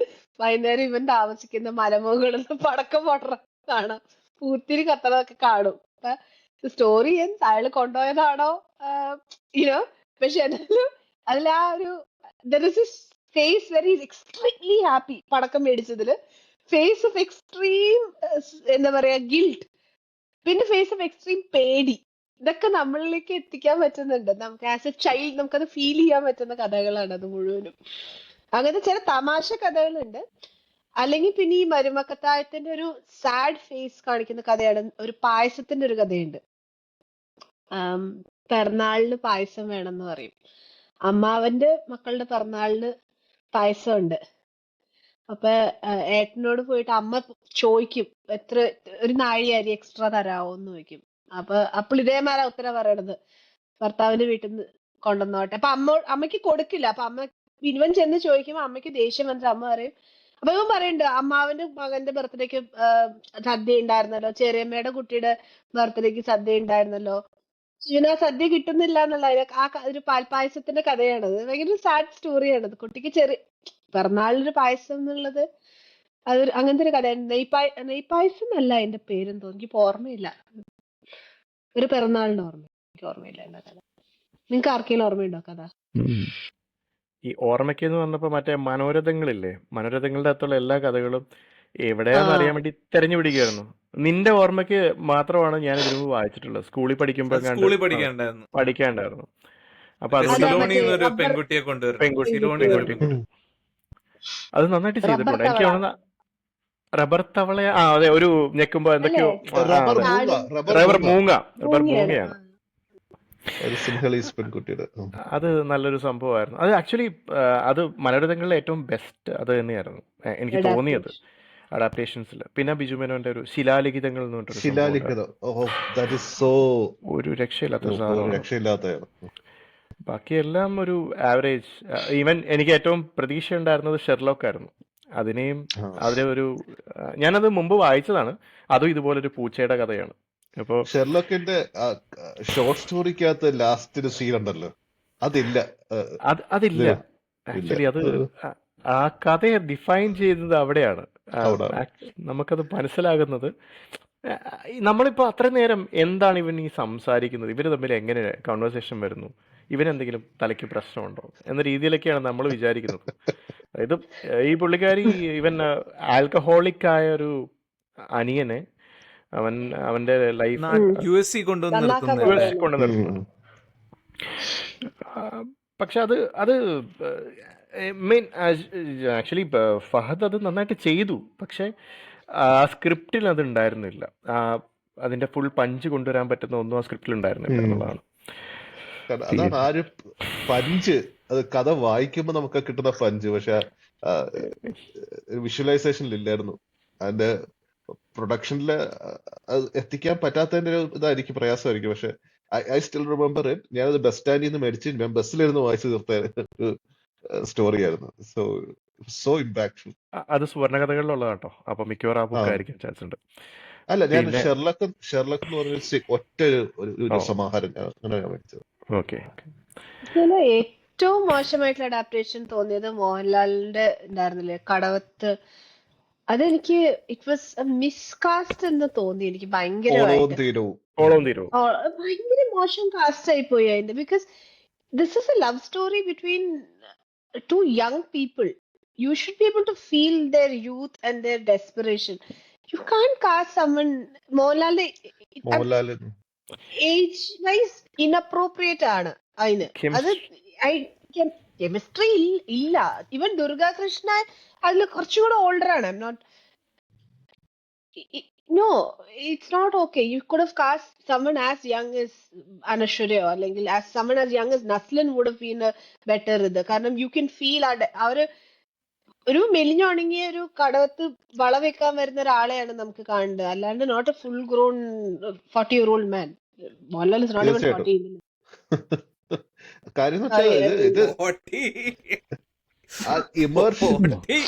വൈകുന്നേരം ഇവൻ താമസിക്കുന്ന മലമുകളിൽ പടക്കം പൊട്ടണ കാണാം, പൂത്തിരി കത്തണതൊക്കെ കാണും. അപ്പൊ സ്റ്റോറി അയാള് കൊണ്ടുപോയതാണോ യുനോ, പക്ഷെ എന്നാലും അതിൽ ആ ഒരു ഫേസ് വെരി എക്സ്ട്രീംലി ഹാപ്പി പടക്കം മേടിച്ചതില്, ഫേസ് ഓഫ് എക്സ്ട്രീം എന്താ പറയാ ഗിൽട്ട്, പിന്നെ ഫേസ് ഓഫ് എക്സ്ട്രീം പേടി. ഇതൊക്കെ നമ്മളിലേക്ക് എത്തിക്കാൻ പറ്റുന്നുണ്ട്. നമുക്ക് ആസ് എ ചൈൽഡ് നമുക്കത് ഫീൽ ചെയ്യാൻ പറ്റുന്ന കഥകളാണ് അത് മുഴുവനും. അങ്ങനത്തെ ചില തമാശ കഥകളുണ്ട്. അല്ലെങ്കിൽ പിന്നെ ഈ മരുമക്കത്തായത്തിന്റെ ഒരു സാഡ് ഫേസ് കാണിക്കുന്ന കഥയാണ്. ഒരു പായസത്തിന്റെ ഒരു കഥയുണ്ട്. പിറന്നാളിന് പായസം വേണമെന്ന് പറയും. അമ്മാവന്റെ മക്കളുടെ പിറന്നാളിന് പായസം ഉണ്ട്. അപ്പൊ ഏട്ടനോട് പോയിട്ട് അമ്മ ചോദിക്കും, ഒരു നാഴി അരി എക്സ്ട്രാ തരാവോന്ന് ചോദിക്കും. അപ്പോൾ ഇതേമാരാ ഉത്തരം പറയണത്, ഭർത്താവിന്റെ വീട്ടിൽ നിന്ന് കൊണ്ടുവന്നോട്ടെ. അപ്പൊ അമ്മയ്ക്ക് കൊടുക്കില്ല. അപ്പൊ ഇവൻ ചെന്ന് ചോദിക്കുമ്പോ അമ്മയ്ക്ക് ദേഷ്യം വന്നിട്ട് അമ്മ പറയും. അപ്പൊ ഇവൻ പറയുന്നുണ്ട്, അമ്മാവന്റെ മകന്റെ ബർത്ത്ഡേക്ക് സദ്യ ഉണ്ടായിരുന്നല്ലോ, ചെറിയമ്മയുടെ കുട്ടിയുടെ ബർത്ത്ഡേക്ക് സദ്യ ഉണ്ടായിരുന്നല്ലോ, ഇവന് ആ സദ്യ കിട്ടുന്നില്ല എന്നുള്ള ആ ഒരു പാൽപ്പായസത്തിന്റെ കഥയാണത്. ഭയങ്കര സാഡ് സ്റ്റോറിയാണത്. കുട്ടിക്ക് പിറന്നാളിനൊരു പായസം എന്നുള്ളത് അതൊരു അങ്ങനത്തെ ഒരു കഥയാണ്. നെയ്പായസം അല്ല അതിന്റെ പേരെന്തോ, എനിക്കിപ്പോ ഓർമ്മയില്ല. ഒരു പിറന്നാളിന്റെ എനിക്ക് ഓർമ്മയില്ല എന്താ കഥ. നിങ്ങക്ക് ആർക്കെങ്കിലും ഓർമ്മയുണ്ടോ കഥ? ഈ ഓർമ്മയ്ക്കെന്ന് പറഞ്ഞപ്പോ മറ്റേ മനോരഥങ്ങളില്ലേ, മനോരഥങ്ങളുടെ അകത്തുള്ള എല്ലാ കഥകളും എവിടെയാന്ന് അറിയാൻ വേണ്ടി തെരഞ്ഞു പിടിക്കുകയായിരുന്നു. നിന്റെ ഓർമ്മയ്ക്ക് മാത്രമാണ് ഞാൻ ഇതിനു മുമ്പ് വായിച്ചിട്ടുള്ളത്. സ്കൂളിൽ പഠിക്കുമ്പോ സ്കൂളിൽ പഠിക്കാണ്ടായിരുന്നു. പഠിക്കാണ്ടായിരുന്നു. അപ്പൊ മറ്റേ അതുകൊണ്ട് സിലോണിൽ നിന്ന് ഒരു പെൺകുട്ടിയെ കൊണ്ടുവരും. പെൺകുട്ടി അത് നന്നായിട്ട് ചെയ്തിട്ടുണ്ട്. എനിക്ക് തോന്നുന്ന റബ്ബർ തവള, അതെ, ഒരു ഞെക്കുമ്പോ എന്തൊക്കെയോ റബ്ബർ മൂങ്ങയാണ്. പെൺകുട്ടിയുടെ അത് നല്ലൊരു സംഭവമായിരുന്നു. അത് ആക്ച്വലി അത് മനോരഥങ്ങളിലെ ഏറ്റവും ബെസ്റ്റ് അത് തന്നെയായിരുന്നു എനിക്ക് തോന്നിയത് അഡാപ്റ്റേഷൻസിൽ. പിന്നെ ബിജു മേനോന്റെ ഒരു ശിലാലിഖിതങ്ങൾ എന്ന് പറഞ്ഞിട്ട് ഒരു രക്ഷയില്ലാത്ത. ബാക്കിയെല്ലാം ഒരു ആവറേജ്. ഈവൻ എനിക്ക് ഏറ്റവും പ്രതീക്ഷ ഉണ്ടായിരുന്നത് ഷെർലോക്ക് ആയിരുന്നു. അതിലെ ഒരു ഞാനത് മുമ്പ് വായിച്ചതാണ്. അതും ഇതുപോലൊരു പൂച്ചയുടെ കഥയാണ്. അപ്പോ ഷെർലോക്കിന്റെ ഷോർട്ട് സ്റ്റോറിക്കകത്ത് ലാസ്റ്റ് സീൻ ഉണ്ടല്ലോ, അതില്ല. ആക്ച്വലി അത് ആ കഥയെ ഡിഫൈൻ ചെയ്തത് അവിടെയാണ്. നമുക്കത് മനസ്സിലാകുന്നത് നമ്മളിപ്പോ അത്ര നേരം എന്താണ് ഇവൻ ഈ സംസാരിക്കുന്നത്, ഇവര് തമ്മിൽ എങ്ങനെ കൺവേഴ്സേഷൻ വരുന്നു, ഇവനെന്തെങ്കിലും തലയ്ക്ക് പ്രശ്നമുണ്ടോ എന്ന രീതിയിലൊക്കെയാണ് നമ്മൾ വിചാരിക്കുന്നത്. അതായത് ഈ പുള്ളിക്കാരി ഇവൻ ആൽക്കഹോളിക് ആയ ഒരു അനിയനെ അവന്റെ ലൈഫ് യുഎസ് കൊണ്ട് നിർത്തുന്നു. പക്ഷെ അത് മെയിൻ ആക്ച്വലി ഫഹദ് അത് നന്നായിട്ട് ചെയ്തു. പക്ഷെ ആ സ്ക്രിപ്റ്റിൽ അത് ഉണ്ടായിരുന്നില്ല. അതിന്റെ ഫുൾ പഞ്ച് കൊണ്ടുവരാൻ പറ്റുന്ന ഒന്നും ആ സ്ക്രിപ്റ്റിൽ ഉണ്ടായിരുന്നില്ല എന്നുള്ളതാണ്. കാരണം അതാണ് ആ ഒരു പഞ്ച്, അത് കഥ വായിക്കുമ്പോൾ നമുക്ക് കിട്ടുന്ന പഞ്ച്, പക്ഷെ വിഷ്വലൈസേഷനിൽ ഇല്ലായിരുന്നു. അതിന്റെ പ്രൊഡക്ഷനില് അത് എത്തിക്കാൻ പറ്റാത്തതിന്റെ ഒരു ഇതായിരിക്കും, പ്രയാസമായിരിക്കും. പക്ഷെ ഐ സ്റ്റിൽ റിമെമ്പർ ഇറ്റ്. ഞാനത് ബസ് സ്റ്റാൻഡിൽ നിന്ന് മേടിച്ച് ഞാൻ ബസ്സിലിരുന്ന് വായിച്ചു തീർത്ത ഒരു സ്റ്റോറി ആയിരുന്നു. So impactful. അത് സുവർണ്ണ കഥകളിലുള്ളതാണ് കേട്ടോ. അപ്പൊ മിക്കവാറും ആ ആ ബുക്ക് ആയിരിക്കും ചാൻസ് ഉണ്ട്. അല്ല, ഞാൻ പിന്നെ ഷെർലക്ക് എന്ന് പറഞ്ഞ ഒറ്റ ഒരു സമാഹാരം അങ്ങനെ ഞാൻ മേടിച്ചത്. ഓക്കെ ഇതില് ഏറ്റവും മോശമായിട്ടുള്ള അഡാപ്റ്റേഷൻ തോന്നിയത് മോഹൻലാലിന്റെ ഉണ്ടായിരുന്നില്ലേ, കടവത്ത്. അതെനിക്ക് ഇറ്റ് വാസ് മിസ്കാസ്റ്റ് എന്ന് തോന്നി എനിക്ക് ഓളവും ഭയങ്കരമായിട്ട്. തീരവും. ഓളം തീരവും ഭയങ്കര മോശം കാസ്റ്റ് ആയി പോയി അതിന്റെ. Because this is a love story between two young people. You should be able to feel their youth and their desperation. You can cast someone. മോഹൻലാലിന്റെ മോഹൻലാൽ ഏജ് വൈസ് ഇൻഅപ്രോപ്രിയേറ്റ് ആണ് അതിന്. അത് കെമിസ്ട്രി ഇല്ല. ഇവൻ ദുർഗാകൃഷ്ണ അതിൽ കുറച്ചുകൂടെ ഓൾഡർ ആണ്. I'm not, no, it's not okay. You could have cast someone as young as Anashwarya, അല്ലെങ്കിൽ as someone as young as Naslin would have been a better ഇത്. കാരണം you can feel അവര് ഒരു മെലിഞ്ഞുണങ്ങിയ ഒരു കടവത്ത് വള വെക്കാൻ വരുന്ന ഒരാളെയാണ് നമുക്ക് കാണേണ്ടത്, അല്ലാണ്ട് not a full grown 40-year-old man. Mohanlal is not even തീർച്ചയായിട്ടും 40. കാര്യം എന്ന് വെച്ചാൽ ഇത് ഇമേർഷൻ.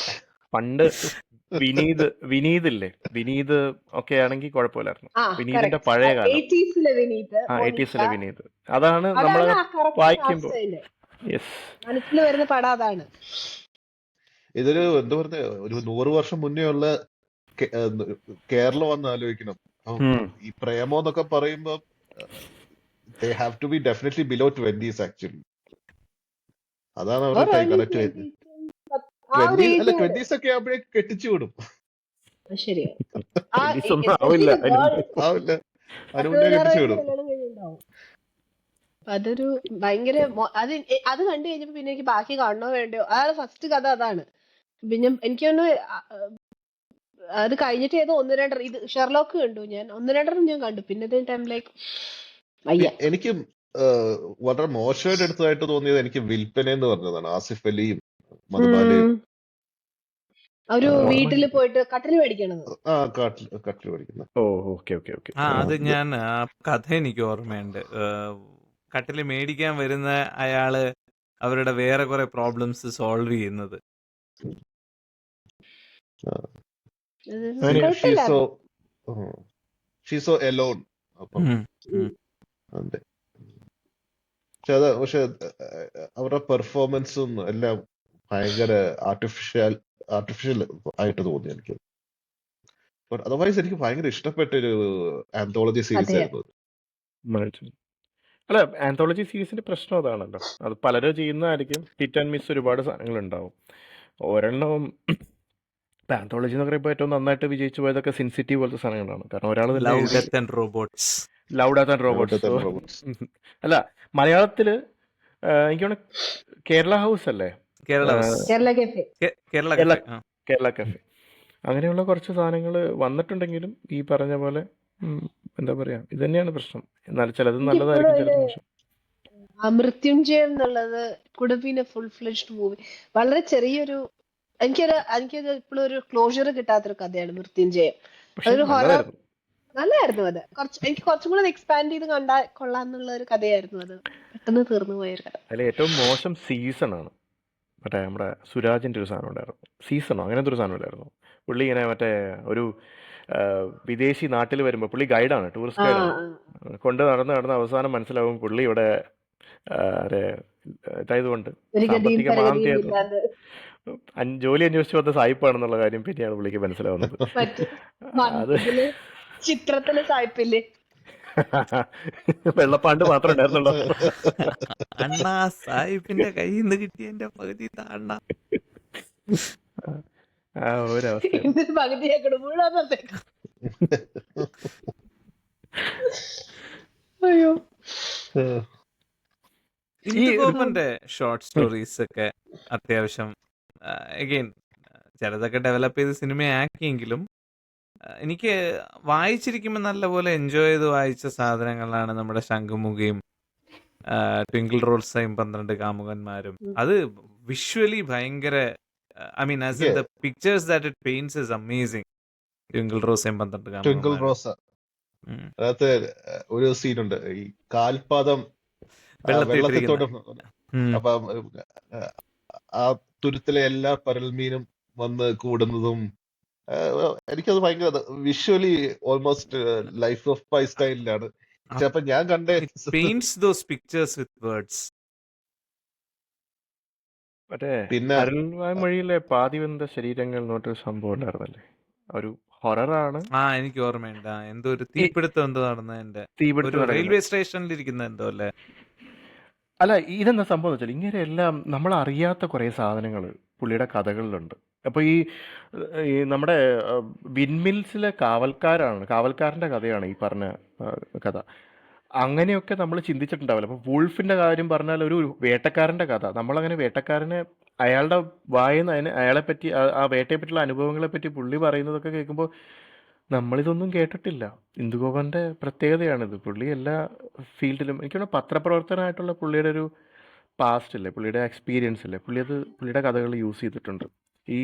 പണ്ട് വിനീത് ഇല്ലേ, വിനീത് ഒക്കെ ആണെങ്കിൽ കുഴപ്പമില്ലായിരുന്നു. വിനീതിന്റെ പഴയ കാലം 80s-ലെ വിനീത്, 80s-ലെ വിനീത്, അതാണ് നമ്മൾ വായിക്കുമ്പോൾ മനസ്സിൽ വരുന്ന പടം അതാണ്. ഇതൊരു എന്താ പറഞ്ഞ ഒരു 100 വർഷം മുന്നേ ഉള്ള കേരളം വന്ന് ആലോചിക്കണം. ഈ പ്രേമം എന്നൊക്കെ പറയുമ്പോ they have to be definitely below 20s actually. അതാണ് അവർ കണക്ട് ചെയ്യുന്നത്. 20s ഒക്കെ ആവുമ്പോഴേ കെട്ടിച്ചു വിടും. ശരിയാ, ആവില്ല, ആവില്ല, അതിന് മുന്നേ കെട്ടിച്ചു വിടും. അതൊരു ഭയങ്കര അത് കണ്ടു കഴിഞ്ഞപ്പോ പിന്നെ എനിക്ക് ബാക്കി കാണണോ വേണ്ടയോ, അതാണ് ഫസ്റ്റ് കഥ അതാണ്. പിന്നെ എനിക്കൊന്ന് അത് കഴിഞ്ഞിട്ട് ഏതോ 1-2 ഇത് ഷെർലോക്ക് കണ്ടു ഞാൻ, 1-2 ഞാൻ കണ്ടു. പിന്നെ ടൈം ലൈക്ക് എനിക്ക് വളരെ മോശമായിട്ട് എടുത്തതായിട്ട് തോന്നിയത് എനിക്ക് വിൽപ്പന എന്ന് പറഞ്ഞതാണ്. ആസിഫ് അലിയും മധുബാലയും ഒരു വീട്ടില് പോയിട്ട് കട്ടില് മേടിക്കണത്. കട്ടില് മേടിക്കുന്നത്. അത് ഞാൻ ആ കഥ എനിക്ക് ഓർമ്മയുണ്ട്. കട്ടില് മേടിക്കാൻ വരുന്ന അയാള് അവരുടെ വേറെ കുറെ പ്രോബ്ലംസ് സോൾവ് ചെയ്യുന്നത്. She's so alone. അപ്പം അതെ. പക്ഷെ അവരുടെ പെർഫോമൻസും എല്ലാം ഭയങ്കര ആർട്ടിഫിഷ്യൽ ആയിട്ട് തോന്നി എനിക്ക്. അതർവൈസ് എനിക്ക് ഭയങ്കര ഇഷ്ടപ്പെട്ട ഒരു ആന്തോളജി സീരീസ് ആയിരുന്നു അത്. അല്ല, ആന്തോളജി സീരീസിന്റെ പ്രശ്നം അതാണല്ലോ, അത് പലരും ചെയ്യുന്നതായിരിക്കും. ഹിറ്റ് ആൻഡ് മിസ് ഒരുപാട് സാധനങ്ങൾ ഉണ്ടാവും. ഒരെണ്ണം ആന്തോളജി എന്ന് പറയുമ്പോൾ ഏറ്റവും നന്നായിട്ട് വിജയിച്ചു പോയതൊക്കെ സെൻസിറ്റീവ് പോലത്തെ സാധനങ്ങളാണ്. കാരണം ഒരാൾ ലവ് ഡെത്ത് ആൻഡ് റോബോട്ട്സ്. അല്ല, മലയാളത്തില് എനിക്ക് തോന്നുന്നു കേരള ഹൗസ് അല്ലേ, കേരള കഫേ, അങ്ങനെയുള്ള കുറച്ച് സാധനങ്ങൾ വന്നിട്ടുണ്ടെങ്കിലും ഈ പറഞ്ഞ പോലെ എന്താ പറയാ, ഇത് തന്നെയാണ് പ്രശ്നം. എന്നാൽ ചിലത് നല്ലതായിരിക്കും, ചിലത് മോശം. മൃത്യുഞ്ജയം എന്നുള്ളത് could have been A full fledged movie. വളരെ ചെറിയൊരു എനിക്കത് ഇപ്പോഴും ഒരു ക്ലോഷർ കിട്ടാത്തൊരു കഥയാണ് മൃത്യുഞ്ജയം. അതൊരു ഹൊറർ നല്ലായിരുന്നു. അത് എനിക്ക് കുറച്ചും കൂടെ എക്സ്പാൻഡ് ചെയ്ത് കണ്ടാൽ കൊള്ളാന്നുള്ള ഒരു കഥയായിരുന്നു. അത് പെട്ടെന്ന് തീർന്നു പോയൊരു കഥ. അതിൽ ഏറ്റവും മോശം സീസണാണ്. മറ്റേ നമ്മുടെ സുരാജിന്റെ ഒരു സാധനം ഉണ്ടായിരുന്നു, സീസണോ അങ്ങനത്തെ ഒരു സാധനം ഉണ്ടായിരുന്നു. പുള്ളി ഇങ്ങനെ മറ്റേ ഒരു വിദേശി നാട്ടിൽ വരുമ്പോൾ, പുള്ളി ഗൈഡാണ്, ടൂറിസ്റ്റ് ഗൈഡാണ്, കൊണ്ട് നടന്ന് അവസാനം മനസ്സിലാവും പുള്ളി ഇവിടെ ഇതായതുകൊണ്ട് സാമ്പത്തിക മാന്ദ്യമായിരുന്നു, ജോലി അന്വേഷിച്ച് വന്ന സായിപ്പാണെന്നുള്ള കാര്യം പിന്നെയാണ് പുള്ളിക്ക് മനസ്സിലാവുന്നത്. അത് ചിത്രത്തില് സായിപ്പില്ലേ, വെള്ളപ്പാണ്ട് മാത്രമേ ഉണ്ടായിരുന്നുള്ളൂ. അണ്ണാ സായിപ്പിന്റെ കയ്യിൽ നിന്ന് കിട്ടിയ എന്റെ പകുതി താണ്ണ ഒരവസ്ഥ. പകുതിയാക്കണം മുഴുവൻ. അയ്യോ, ഇന്ദുഗോപന്റെ ഷോർട്ട് സ്റ്റോറീസ് ഒക്കെ അത്യാവശ്യം അഗെയിൻ ചിലതൊക്കെ ഡെവലപ്പ് ചെയ്ത് സിനിമയാക്കിയെങ്കിലും എനിക്ക് വായിച്ചിരിക്കുമ്പോൾ നല്ലപോലെ എൻജോയ് ചെയ്ത് വായിച്ച സാധനങ്ങളാണ് നമ്മുടെ ശംഖുമുഖിയും ട്വിങ്കിൾ റോൾസയും 12 കാമുകന്മാരും. അത് വിഷ്വലി ഭയങ്കര, ഐ മീൻ ആസ് ഇൻ എനിക്ക് the pictures that it paints is amazing. Twinkle റോസയും 12 ട്വിങ്കിൾ കാമുകന്മാരും. റോസ ഉം. അതിനകത്ത് ഒരു സീനുണ്ട്, ഈ കാൽപാദം വെള്ളത്തിലിട്ടിരിക്കുന്ന. വെള്ളത്തിത്തോട്ട് ഉം. അപ്പം ആ തുരുത്തിലെ എല്ലാ പരൽമീനും വന്ന് കൂടുന്നതും എനിക്കത് ഭയങ്കര visually almost Life of Pi സ്റ്റൈലിലാണ്. ചിലപ്പോ ഞാൻ കണ്ട It paints those pictures with words. മറ്റേ പിന്നെ അരുൾവായ്മൊഴിയിലെ പാതിവെന്ത ശരീരങ്ങൾ എന്ന് പറഞ്ഞൊരു സംഭവം ഉണ്ടായിരുന്നല്ലേ, ഒരു ഹൊററാണ്. എനിക്ക് ഓർമ്മയുണ്ട്. എന്തോ ഒരു തീപിടുത്തം എന്തോ നടന്നതിന്റെ, തീപിടുത്തം ഒരു നടക്കുന്നത്. റെയിൽവേ സ്റ്റേഷനിൽ ഇരിക്കുന്ന എന്തോ അല്ലേ? അല്ല, ഇതെന്താ സംഭവം എന്ന് വെച്ചാൽ ഇങ്ങനെ എല്ലാം നമ്മൾ അറിയാത്ത കുറേ സാധനങ്ങൾ പുള്ളിയുടെ കഥകളിലുണ്ട്. അപ്പോൾ ഈ നമ്മുടെ വിൻമിൽസിലെ കാവൽക്കാരൻ്റെ കഥയാണ് ഈ പറഞ്ഞ കഥ. അങ്ങനെയൊക്കെ നമ്മൾ ചിന്തിച്ചിട്ടുണ്ടാവില്ല. അപ്പോൾ വൂൾഫിൻ്റെ കാര്യം പറഞ്ഞാൽ ഒരു വേട്ടക്കാരൻ്റെ കഥ. നമ്മളങ്ങനെ വേട്ടക്കാരനെ അയാളുടെ വായന അയാളെപ്പറ്റി ആ വേട്ടയെ പറ്റിയുള്ള അനുഭവങ്ങളെ പറ്റി പുള്ളി പറയുന്നതൊക്കെ കേൾക്കുമ്പോൾ നമ്മളിതൊന്നും കേട്ടിട്ടില്ല. ഇന്ദുഗോപൻ്റെ പ്രത്യേകതയാണിത്. പുള്ളി എല്ലാ ഫീൽഡിലും എനിക്ക് തോന്നുന്നു പത്രപ്രവർത്തനമായിട്ടുള്ള പുള്ളിയുടെ ഒരു പാസ്റ്റ് ഇല്ലേ, പുള്ളിയുടെ എക്സ്പീരിയൻസ് ഇല്ലേ, പുള്ളിയുടെ കഥകൾ യൂസ് ചെയ്തിട്ടുണ്ട്. ഈ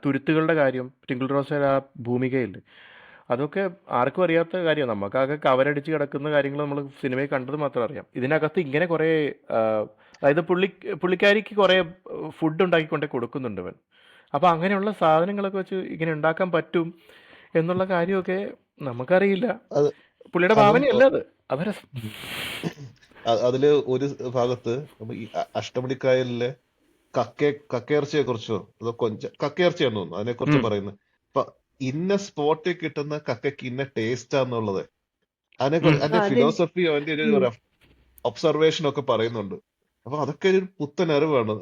തുരുത്തുകളുടെ കാര്യം, ട്വിങ്കിൾ റോസയുടെ ആ ഭൂമികയില്ലേ, അതൊക്കെ ആർക്കും അറിയാത്ത കാര്യമാണ്. നമുക്കാകെ കവരടിച്ച് കിടക്കുന്ന കാര്യങ്ങൾ നമ്മൾ സിനിമയിൽ കണ്ടത് മാത്രം അറിയാം. ഇതിനകത്ത് ഇങ്ങനെ കുറേ അതായത് പുള്ളിക്കാരിക്ക് കുറേ ഫുഡ് ഉണ്ടാക്കിക്കൊണ്ടേ കൊടുക്കുന്നുണ്ട് അവൻ. അപ്പോൾ അങ്ങനെയുള്ള സാധനങ്ങളൊക്കെ വെച്ച് ഇങ്ങനെ ഉണ്ടാക്കാൻ പറ്റും എന്നുള്ള കാര്യമൊക്കെ നമുക്കറിയില്ല. അത് പുള്ളിയുടെ അതും ഭാവനയല്ല അത്. അവരെ അതില് ഒരു ഭാഗത്ത് ഈ അഷ്ടമുടിക്കായലിലെ കക്കയിറച്ചിയെ കുറിച്ചോ അതോ കക്കയിറച്ചിയാന്ന് തോന്നുന്നു അതിനെ കുറിച്ച് പറയുന്നത്. അപ്പൊ ഇന്ന സ്പോട്ടിൽ കിട്ടുന്ന കക്കയ്ക്ക് ഇന്ന ടേസ്റ്റാന്നുള്ളത് അതിന്റെ ഫിലോസഫി അവന്റെ ഒരു ഒബ്സർവേഷൻ ഒക്കെ പറയുന്നുണ്ട്. അപ്പൊ അതൊക്കെ ഒരു പുത്തൻ അറിവാണ്.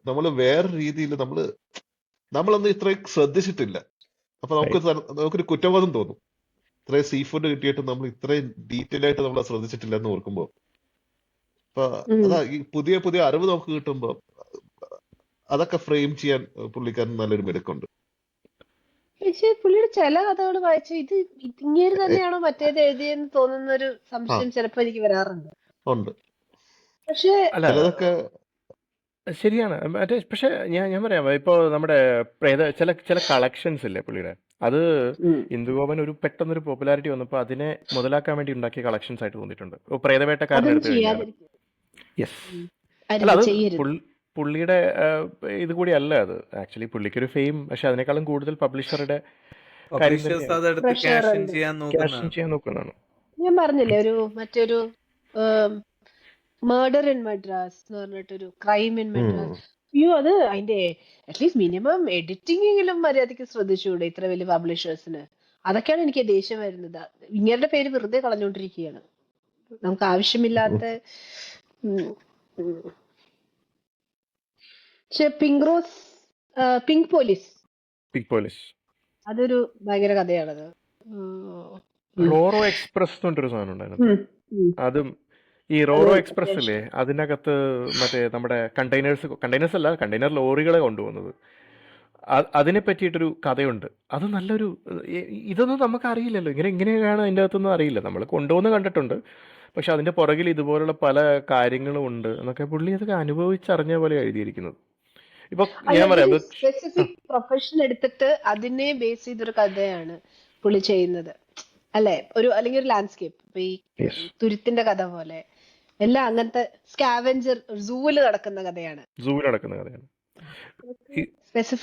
നമ്മള് വേറെ രീതിയിൽ നമ്മളൊന്നും ഇത്രയും ശ്രദ്ധിച്ചിട്ടില്ല. അപ്പൊ നമുക്കൊരു കുറ്റബോധം തോന്നും. ഇത്രയും സീ ഫുഡ് കിട്ടിയിട്ട് നമ്മൾ ഇത്രയും ഡീറ്റെയിൽ ആയിട്ട് നമ്മൾ ശ്രദ്ധിച്ചിട്ടില്ല എന്ന് ഓർക്കുമ്പോ. അപ്പൊ അതാ ഈ പുതിയ പുതിയ അറിവ് നമുക്ക് കിട്ടുമ്പോ അതൊക്കെ ഫ്രെയിം ചെയ്യാൻ പുള്ളിക്കാരൻ നല്ലൊരു മിടുക്കുണ്ട്. പക്ഷെ പുള്ളിയുടെ ചില കഥകൾ വായിച്ച ഇത് ഇങ്ങനെ തന്നെയാണോ മറ്റേത് എഴുതിയെന്ന് തോന്നുന്ന ഒരു സംശയം ചിലപ്പോ എനിക്ക് വരാറുണ്ട്. ഉണ്ട് പക്ഷെ അല്ല, ചിലതൊക്കെ ശരിയാണ്. മറ്റേ പക്ഷെ ഞാൻ പറയാം, ഇപ്പോൾ നമ്മുടെ ചില കളക്ഷൻസ് ഇല്ലേ പുള്ളിയുടെ, അത് ഇന്ദുഗോപൻ പെട്ടെന്നൊരു പോപ്പുലാരിറ്റി വന്നപ്പോൾ അതിനെ മുതലാക്കാൻ വേണ്ടി ഉണ്ടാക്കിയ കളക്ഷൻസ് ആയിട്ട് തോന്നിയിട്ടുണ്ട്. പ്രേതവേട്ടക്കാരൻ അതൊന്നും എടുത്തു കഴിഞ്ഞാൽ യെസ്, അല്ല അത് ചെയ്യരുത്. പുള്ളിയുടെ ഇത് കൂടി അല്ല അത്. ആക്ച്വലി പുള്ളിക്കൊരു ഫെയിം, പക്ഷെ അതിനേക്കാളും കൂടുതൽ പബ്ലിഷറുടെ കാര്യം പബ്ലിഷേഴ്സ് തന്നെയാണ്. അതെടുത്ത് Pressure ക്യാഷ് ഉണ്ട്. ചെയ്യാൻ ക്യാഷ് നോക്കുന്നതാണ്. ചെയ്യാൻ നോക്കുന്നതാണ്. ഞാൻ പറഞ്ഞില്ലേ മറ്റൊരു മേർഡർ ഇൻ മദ്രാസ് എന്ന് പറഞ്ഞിട്ടൊരു ക്രൈം ഇൻ മദ്രാസ്. അയ്യോ, അത് അതിന്റെ അറ്റ്ലീസ്റ്റ് മിനിമം എഡിറ്റിംഗെങ്കിലും മര്യാദക്ക് ശ്രദ്ധിച്ചുകൂടെ ഇത്ര വലിയ പബ്ലിഷേഴ്സിന്? അതൊക്കെയാണ് എനിക്ക് ദേഷ്യം വരുന്നത്. ഇങ്ങരുടെ പേര് വെറുതെ കളഞ്ഞുകൊണ്ടിരിക്കുകയാണ്, നമുക്ക് ആവശ്യമില്ലാത്ത. പക്ഷെ പിങ്ക് പോലീസ് അതൊരു ഭയങ്കര കഥയാണത്. റോറോ എക്സ്പ്രസ് എന്നൊരു സാധനം ഉണ്ടായിരുന്നു. അതും ഈ റോറോ എക്സ്പ്രസ് അല്ലേ, അതിനകത്ത് മറ്റേ നമ്മുടെ കണ്ടെയ്നേഴ്സ് അല്ല, കണ്ടെയ്നർ ലോറികളെ കൊണ്ടുപോകുന്നത്, അതിനെ പറ്റിയിട്ടൊരു കഥയുണ്ട്. അത് നല്ലൊരു ഇതൊന്നും നമുക്ക് അറിയില്ലല്ലോ, ഇങ്ങനെയാണ് അതിൻ്റെ അകത്തൊന്നും അറിയില്ല. നമ്മൾ കൊണ്ടുപോകുന്ന കണ്ടിട്ടുണ്ട്, പക്ഷെ അതിൻ്റെ പുറകിൽ ഇതുപോലുള്ള പല കാര്യങ്ങളും ഉണ്ട് എന്നൊക്കെ പുള്ളി അതൊക്കെ അനുഭവിച്ചറിഞ്ഞ പോലെ എഴുതിയിരിക്കുന്നത്. ഇപ്പൊ ഞാൻ പറയാം, സ്പെസിഫിക് പ്രൊഫഷൻ എടുത്തിട്ട് അതിനെ ബേസ് ചെയ്തൊരു കഥയാണ് പുള്ളി ചെയ്യുന്നത് അല്ലെ? അല്ലെങ്കിൽ ഒരു ലാൻഡ്സ്കേപ്പ്. ഇപ്പൊ ഈ തുരുത്തിന്റെ കഥ പോലെ എല്ലാം അങ്ങനത്തെ സ്കാവെഞ്ചർ സൂവിൽ നടക്കുന്ന കഥയാണ്.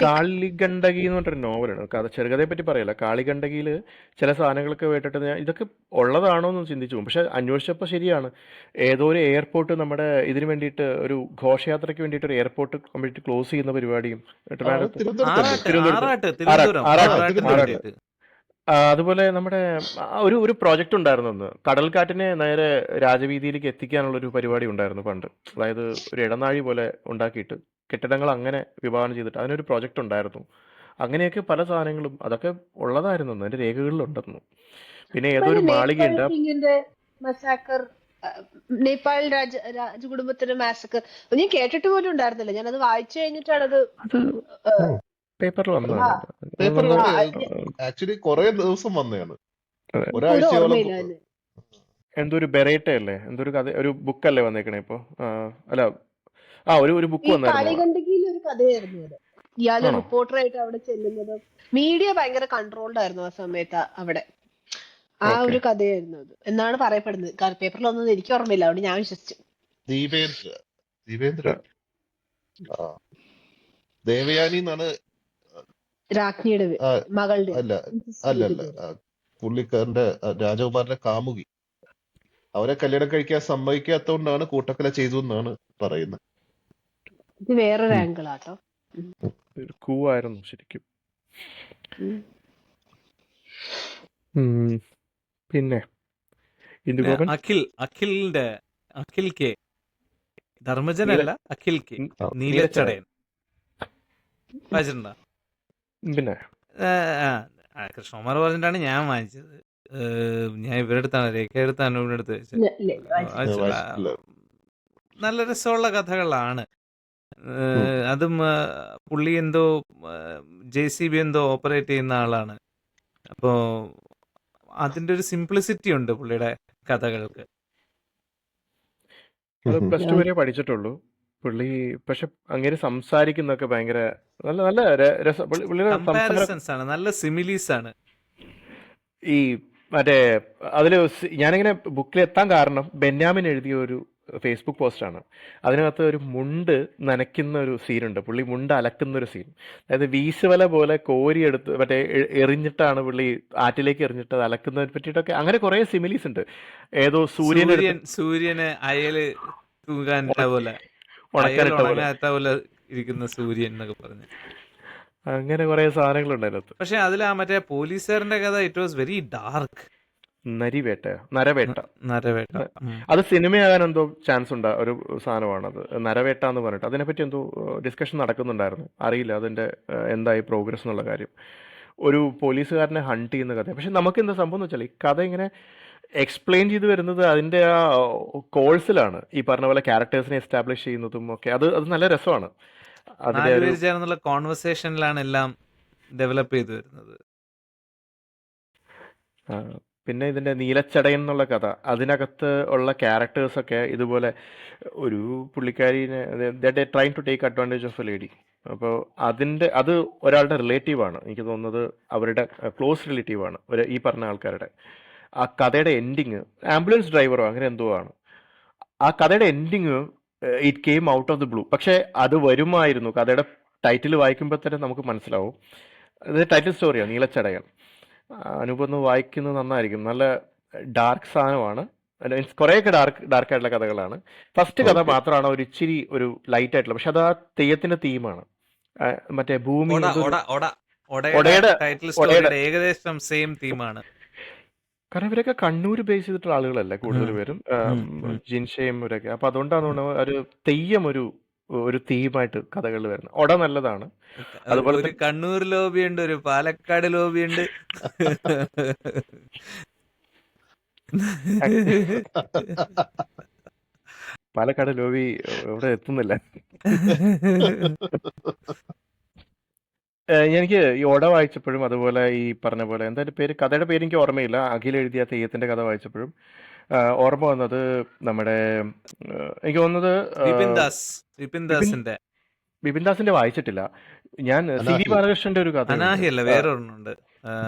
കാളിഗണ്ഡകി എന്ന് പറഞ്ഞൊരു നോവലാണ്. കഥ ചെറുകഥയെ പറ്റി പറയല്ല. കാളിഗണ്ഡകിയിൽ ചില സാധനങ്ങളൊക്കെ കേട്ടിട്ട് ഞാൻ ഇതൊക്കെ ഉള്ളതാണോ എന്ന് ചിന്തിച്ചു പോകും. പക്ഷെ അന്വേഷിച്ചപ്പോൾ ശരിയാണ്. ഏതോ ഒരു എയർപോർട്ട് നമ്മുടെ ഇതിന് വേണ്ടിയിട്ട് ഒരു ഘോഷയാത്രയ്ക്ക് വേണ്ടിയിട്ട് ഒരു എയർപോർട്ട് കംപ്ലീറ്റ് ക്ലോസ് ചെയ്യുന്ന പരിപാടിയും അതുപോലെ നമ്മുടെ ഒരു പ്രോജക്റ്റ് ഉണ്ടായിരുന്നു. കടൽക്കാറ്റിനെ നേരെ രാജവീതിയിലേക്ക് എത്തിക്കാനുള്ള ഒരു പരിപാടി ഉണ്ടായിരുന്നു പണ്ട്. അതായത് ഒരു ഇടനാഴി പോലെ ഉണ്ടാക്കിയിട്ട് കെട്ടിടങ്ങൾ അങ്ങനെ വിഭാവനം ചെയ്തിട്ട് അതിനൊരു പ്രോജക്റ്റ് ഉണ്ടായിരുന്നു. അങ്ങനെയൊക്കെ പല സാധനങ്ങളും അതൊക്കെ ഉള്ളതായിരുന്നു, അതിന്റെ രേഖകളിലുണ്ടെന്നു. പിന്നെ ഏതൊരു മാളികയുണ്ട്, നേപ്പാൾ രാജകുടുംബത്തിന്റെ മാസക്കർ ഞാൻ കേട്ടിട്ട് പോലും ഉണ്ടായിരുന്നില്ല. ഞാനത് വായിച്ചു കഴിഞ്ഞിട്ടാണ് അത് പേപ്പറിൽ ആ വന്നതാണ് അത് പേപ്പറിൽ നമ്മൾ ആ വന്ന് ആക്ച്വലി കുറെ ദിവസം വന്നതാണ്, അതെ. ഒരു ഒരാഴ്ചയോളം. ഓർമ്മയില്ല അതിന്. എന്തോ ഒരു ബെറേറ്റ അല്ലേ, എന്തോ ഒരു കഥ, ഒരു ബുക്കല്ലേ വന്നേക്കണേ ഇപ്പൊ? അല്ല, ഒരു ബുക്ക് ഈ വന്നായിരുന്നു. കാളികണ്ടികയിൽ ഒരു കഥയായിരുന്നു അത്. ഇയാള് ആണോ? റിപ്പോർട്ടറായിട്ട് അവിടെ ചെല്ലുന്നത്. മീഡിയ ഭയങ്കര കൺട്രോൾഡ് ആയിരുന്നു ആ സമയത്ത് അവിടെ. ആ ഓക്കെ. ഒരു കഥയായിരുന്നു അത് എന്നാണ് പറയപ്പെടുന്നത്. പേപ്പറിലൊന്നും എനിക്ക് ഓർമ്മയില്ല, അതുകൊണ്ട് ഞാൻ വിശ്വസിച്ചു. ദീപേന്ദ്രൻ ആ ദേവയാനി എന്നാണ്. രാജ്ഞിയുടെ ആ, മകളുടെ അല്ല princess അല്ല ന്റെ അല്ല പേര്. പുള്ളിക്കാരന്റെ രാജകുമാരന്റെ കാമുകി. അവരെ കല്യാണം കഴിക്കാൻ സമ്മതിക്കാത്തോണ്ടാണ് കൂട്ടക്കൊല ചെയ്തു എന്നാണ് പറയുന്നത്. ഇത് വേറൊരു ആംഗിൾ ആട്ടോ. ഒരു കൂ ആയിരുന്നു ശരിക്കും. ഉം. ഉം. പിന്നെ ഇന്ദുഗോപൻ അഖിൽ കെ ധർമ്മജനല്ല, അഖിൽ കെ നീലച്ചടയൻ. നീലച്ചടയൻ വായിച്ചിട്ടുണ്ടോ? പിന്നെ കൃഷ്ണകുമാർ പറഞ്ഞിട്ടാണ് ഞാൻ വാങ്ങിച്ചത്. ഞാൻ ഇവരുടെ അടുത്താണ്, രേഖയുടെ അടുത്താണ് ഇവിടെ അടുത്ത് ഇല്ല, വായിച്ചിട്ടില്ല. വായിച്ചില്ല. വായിച്ചിട്ടില്ല. നല്ല രസമുള്ള കഥകളാണ്. അതും പുള്ളി എന്തോ JCB എന്തോ ഓപ്പറേറ്റ് ചെയ്യുന്ന ആളാണ്. അപ്പോൾ അതിന്റെ ഒരു സിംപ്ലിസിറ്റി ഉണ്ട് പുള്ളിയുടെ കഥകൾക്ക്. അത് +2 വരെ പഠിച്ചിട്ടുള്ളൂ പുള്ളി. പക്ഷെ അങ്ങനെ സംസാരിക്കുന്നൊക്കെ ഭയങ്കര നല്ല നല്ല രസം. പുള്ളിയുടെ സംസാരം കമ്പാരിസൺസ് ആണ്, നല്ല സിമിലീസ് ആണ്. ഈ മറ്റേ അതിൽ ഞാനിങ്ങനെ ബുക്കിൽ എത്താൻ കാരണം ബെന്യാമിൻ എഴുതിയ ഒരു ഫേസ്ബുക്ക് പോസ്റ്റാണ്. അതിനകത്ത് ഒരു മുണ്ട് നനയ്ക്കുന്ന ഒരു സീനുണ്ട്, പുള്ളി മുണ്ട് അലക്കുന്ന ഒരു സീൻ. അതായത് വീശുവല പോലെ കോരിയെടുത്ത് മറ്റേ എറിഞ്ഞിട്ടാണ് പുള്ളി ആറ്റിലേക്ക് എറിഞ്ഞിട്ട് അത് അലക്കുന്നതിനെ പറ്റിയിട്ടൊക്കെ അങ്ങനെ കുറേ സിമിലീസ് ഉണ്ട്. ഏതോ സൂര്യന് അയല് തൂകാനിട്ട പോലെ, അയൽ ഉണക്കാനിട്ട പോലെ ഉണങ്ങാത്ത പോലെ ഇരിക്കുന്ന സൂര്യൻ എന്നൊക്കെ പറഞ്ഞു. അങ്ങനെ കുറേ സാധനങ്ങളുണ്ട് അതിനകത്ത്. പക്ഷെ അതിൽ ആ മറ്റേ പോലീസുകാരന്റെ കഥ ഇറ്റ് വാസ് വെരി ഡാർക്ക്. നരവേട്ട. അത് സിനിമയാകാൻ എന്തോ ചാൻസ് ഉണ്ട്, ഒരു സാധനമാണത് നരവേട്ട എന്ന് പറഞ്ഞിട്ട്. അതിനെപ്പറ്റി എന്തോ ഡിസ്കഷൻ നടക്കുന്നുണ്ടായിരുന്നു, അറിയില്ല അതിന്റെ എന്തായി പ്രോഗ്രസ് എന്നുള്ള കാര്യം. ഒരു പോലീസുകാരനെ ഹണ്ട് ചെയ്യുന്ന കഥ. പക്ഷെ നമുക്ക് എന്താ സംഭവം എന്ന് വെച്ചാൽ ഈ കഥ ഇങ്ങനെ എക്സ്പ്ലെയിൻ ചെയ്ത് വരുന്നത് അതിന്റെ ആ കോഴ്സിലാണ്. ഈ പറഞ്ഞ പോലെ ക്യാരക്ടേഴ്സിനെ എസ്റ്റാബ്ലിഷ് ചെയ്യുന്നതും ഒക്കെ അത് നല്ല രസമാണ്. അതിന്റെ ഒരു നാലുപേര് ചേർന്നുള്ള കോൺവെർസേഷനിലാണ് എല്ലാം ഡെവലപ്പ് ചെയ്തു വരുന്നത്. പിന്നെ ഇതിന്റെ നീലച്ചടയൻ എന്നുള്ള കഥ, അതിനകത്ത് ഉള്ള ക്യാരക്ടേഴ്സൊക്കെ ഇതുപോലെ ഒരു പുള്ളിക്കാരിനെ trying to take advantage of a lady. അപ്പോൾ അത് ഒരാളുടെ റിലേറ്റീവാണ്, എനിക്ക് തോന്നുന്നത് അവരുടെ ക്ലോസ് റിലേറ്റീവാണ് ഈ പറഞ്ഞ ആൾക്കാരുടെ. ആ കഥയുടെ എൻഡിങ് ആംബുലൻസ് ഡ്രൈവറോ അങ്ങനെ എന്തോ ആണ്. ആ കഥയുടെ ending it came out of the blue. പക്ഷെ അത് വരുമായിരുന്നു, കഥയുടെ ടൈറ്റിൽ വായിക്കുമ്പോൾ തന്നെ നമുക്ക് മനസ്സിലാവും. ഇത് ടൈറ്റിൽ സ്റ്റോറിയാണ് നീലച്ചടയൻ. അനുപൊന്ന് വായിക്കുന്നത് നന്നായിരിക്കും, നല്ല ഡാർക്ക് സാധനമാണ്. മീൻസ് കുറേയൊക്കെ ഡാർക്കായിട്ടുള്ള കഥകളാണ്. ഫസ്റ്റ് കഥ മാത്രമാണ് ഒരു ഇച്ചിരി ഒരു ലൈറ്റ് ആയിട്ടുള്ള, പക്ഷെ അത് ആ തെയ്യത്തിന്റെ തീമാണ്. മറ്റേ ഭൂമി ടൈറ്റിൽ സ്റ്റോറിയുടെ ഏകദേശം സെയിം തീമാണ്. കാരണം ഇവരൊക്കെ കണ്ണൂർ ബേസ് ചെയ്തിട്ടുള്ള ആളുകളല്ലേ കൂടുതൽ പേരും, ജിൻഷയും ഇവരൊക്കെ. അപ്പൊ അതുകൊണ്ടാണ് ഒരു തെയ്യം ഒരു തീമായിട്ട് കഥകളിൽ വരുന്നത്. ഒട നല്ലതാണ്. അതുപോലെ ഒരു കണ്ണൂർ ലോബി ഉണ്ട്, ഒരു പാലക്കാട് ലോബി ഉണ്ട്. പാലക്കാട് ലോബി ഇവിടെ എത്തുന്നില്ല. എനിക്ക് ഈ ഒട വായിച്ചപ്പോഴും അതുപോലെ ഈ പറഞ്ഞ പോലെ എന്തായാലും കഥയുടെ പേര് എനിക്ക് ഓർമ്മയില്ല, അഖിൽ എഴുതിയ തെയ്യത്തിന്റെ കഥ വായിച്ചപ്പോഴും ഓർമ്മ വന്നത് നമ്മുടെ എനിക്ക് തോന്നുന്നത് ബിപിൻ ദാസിന്റെ വായിച്ചിട്ടില്ല ഞാൻ. CB ബാലകൃഷ്ണന്റെ ഒരു കഥ, അനാഹിയല്ല വേറൊരെണ്ണുണ്ട്,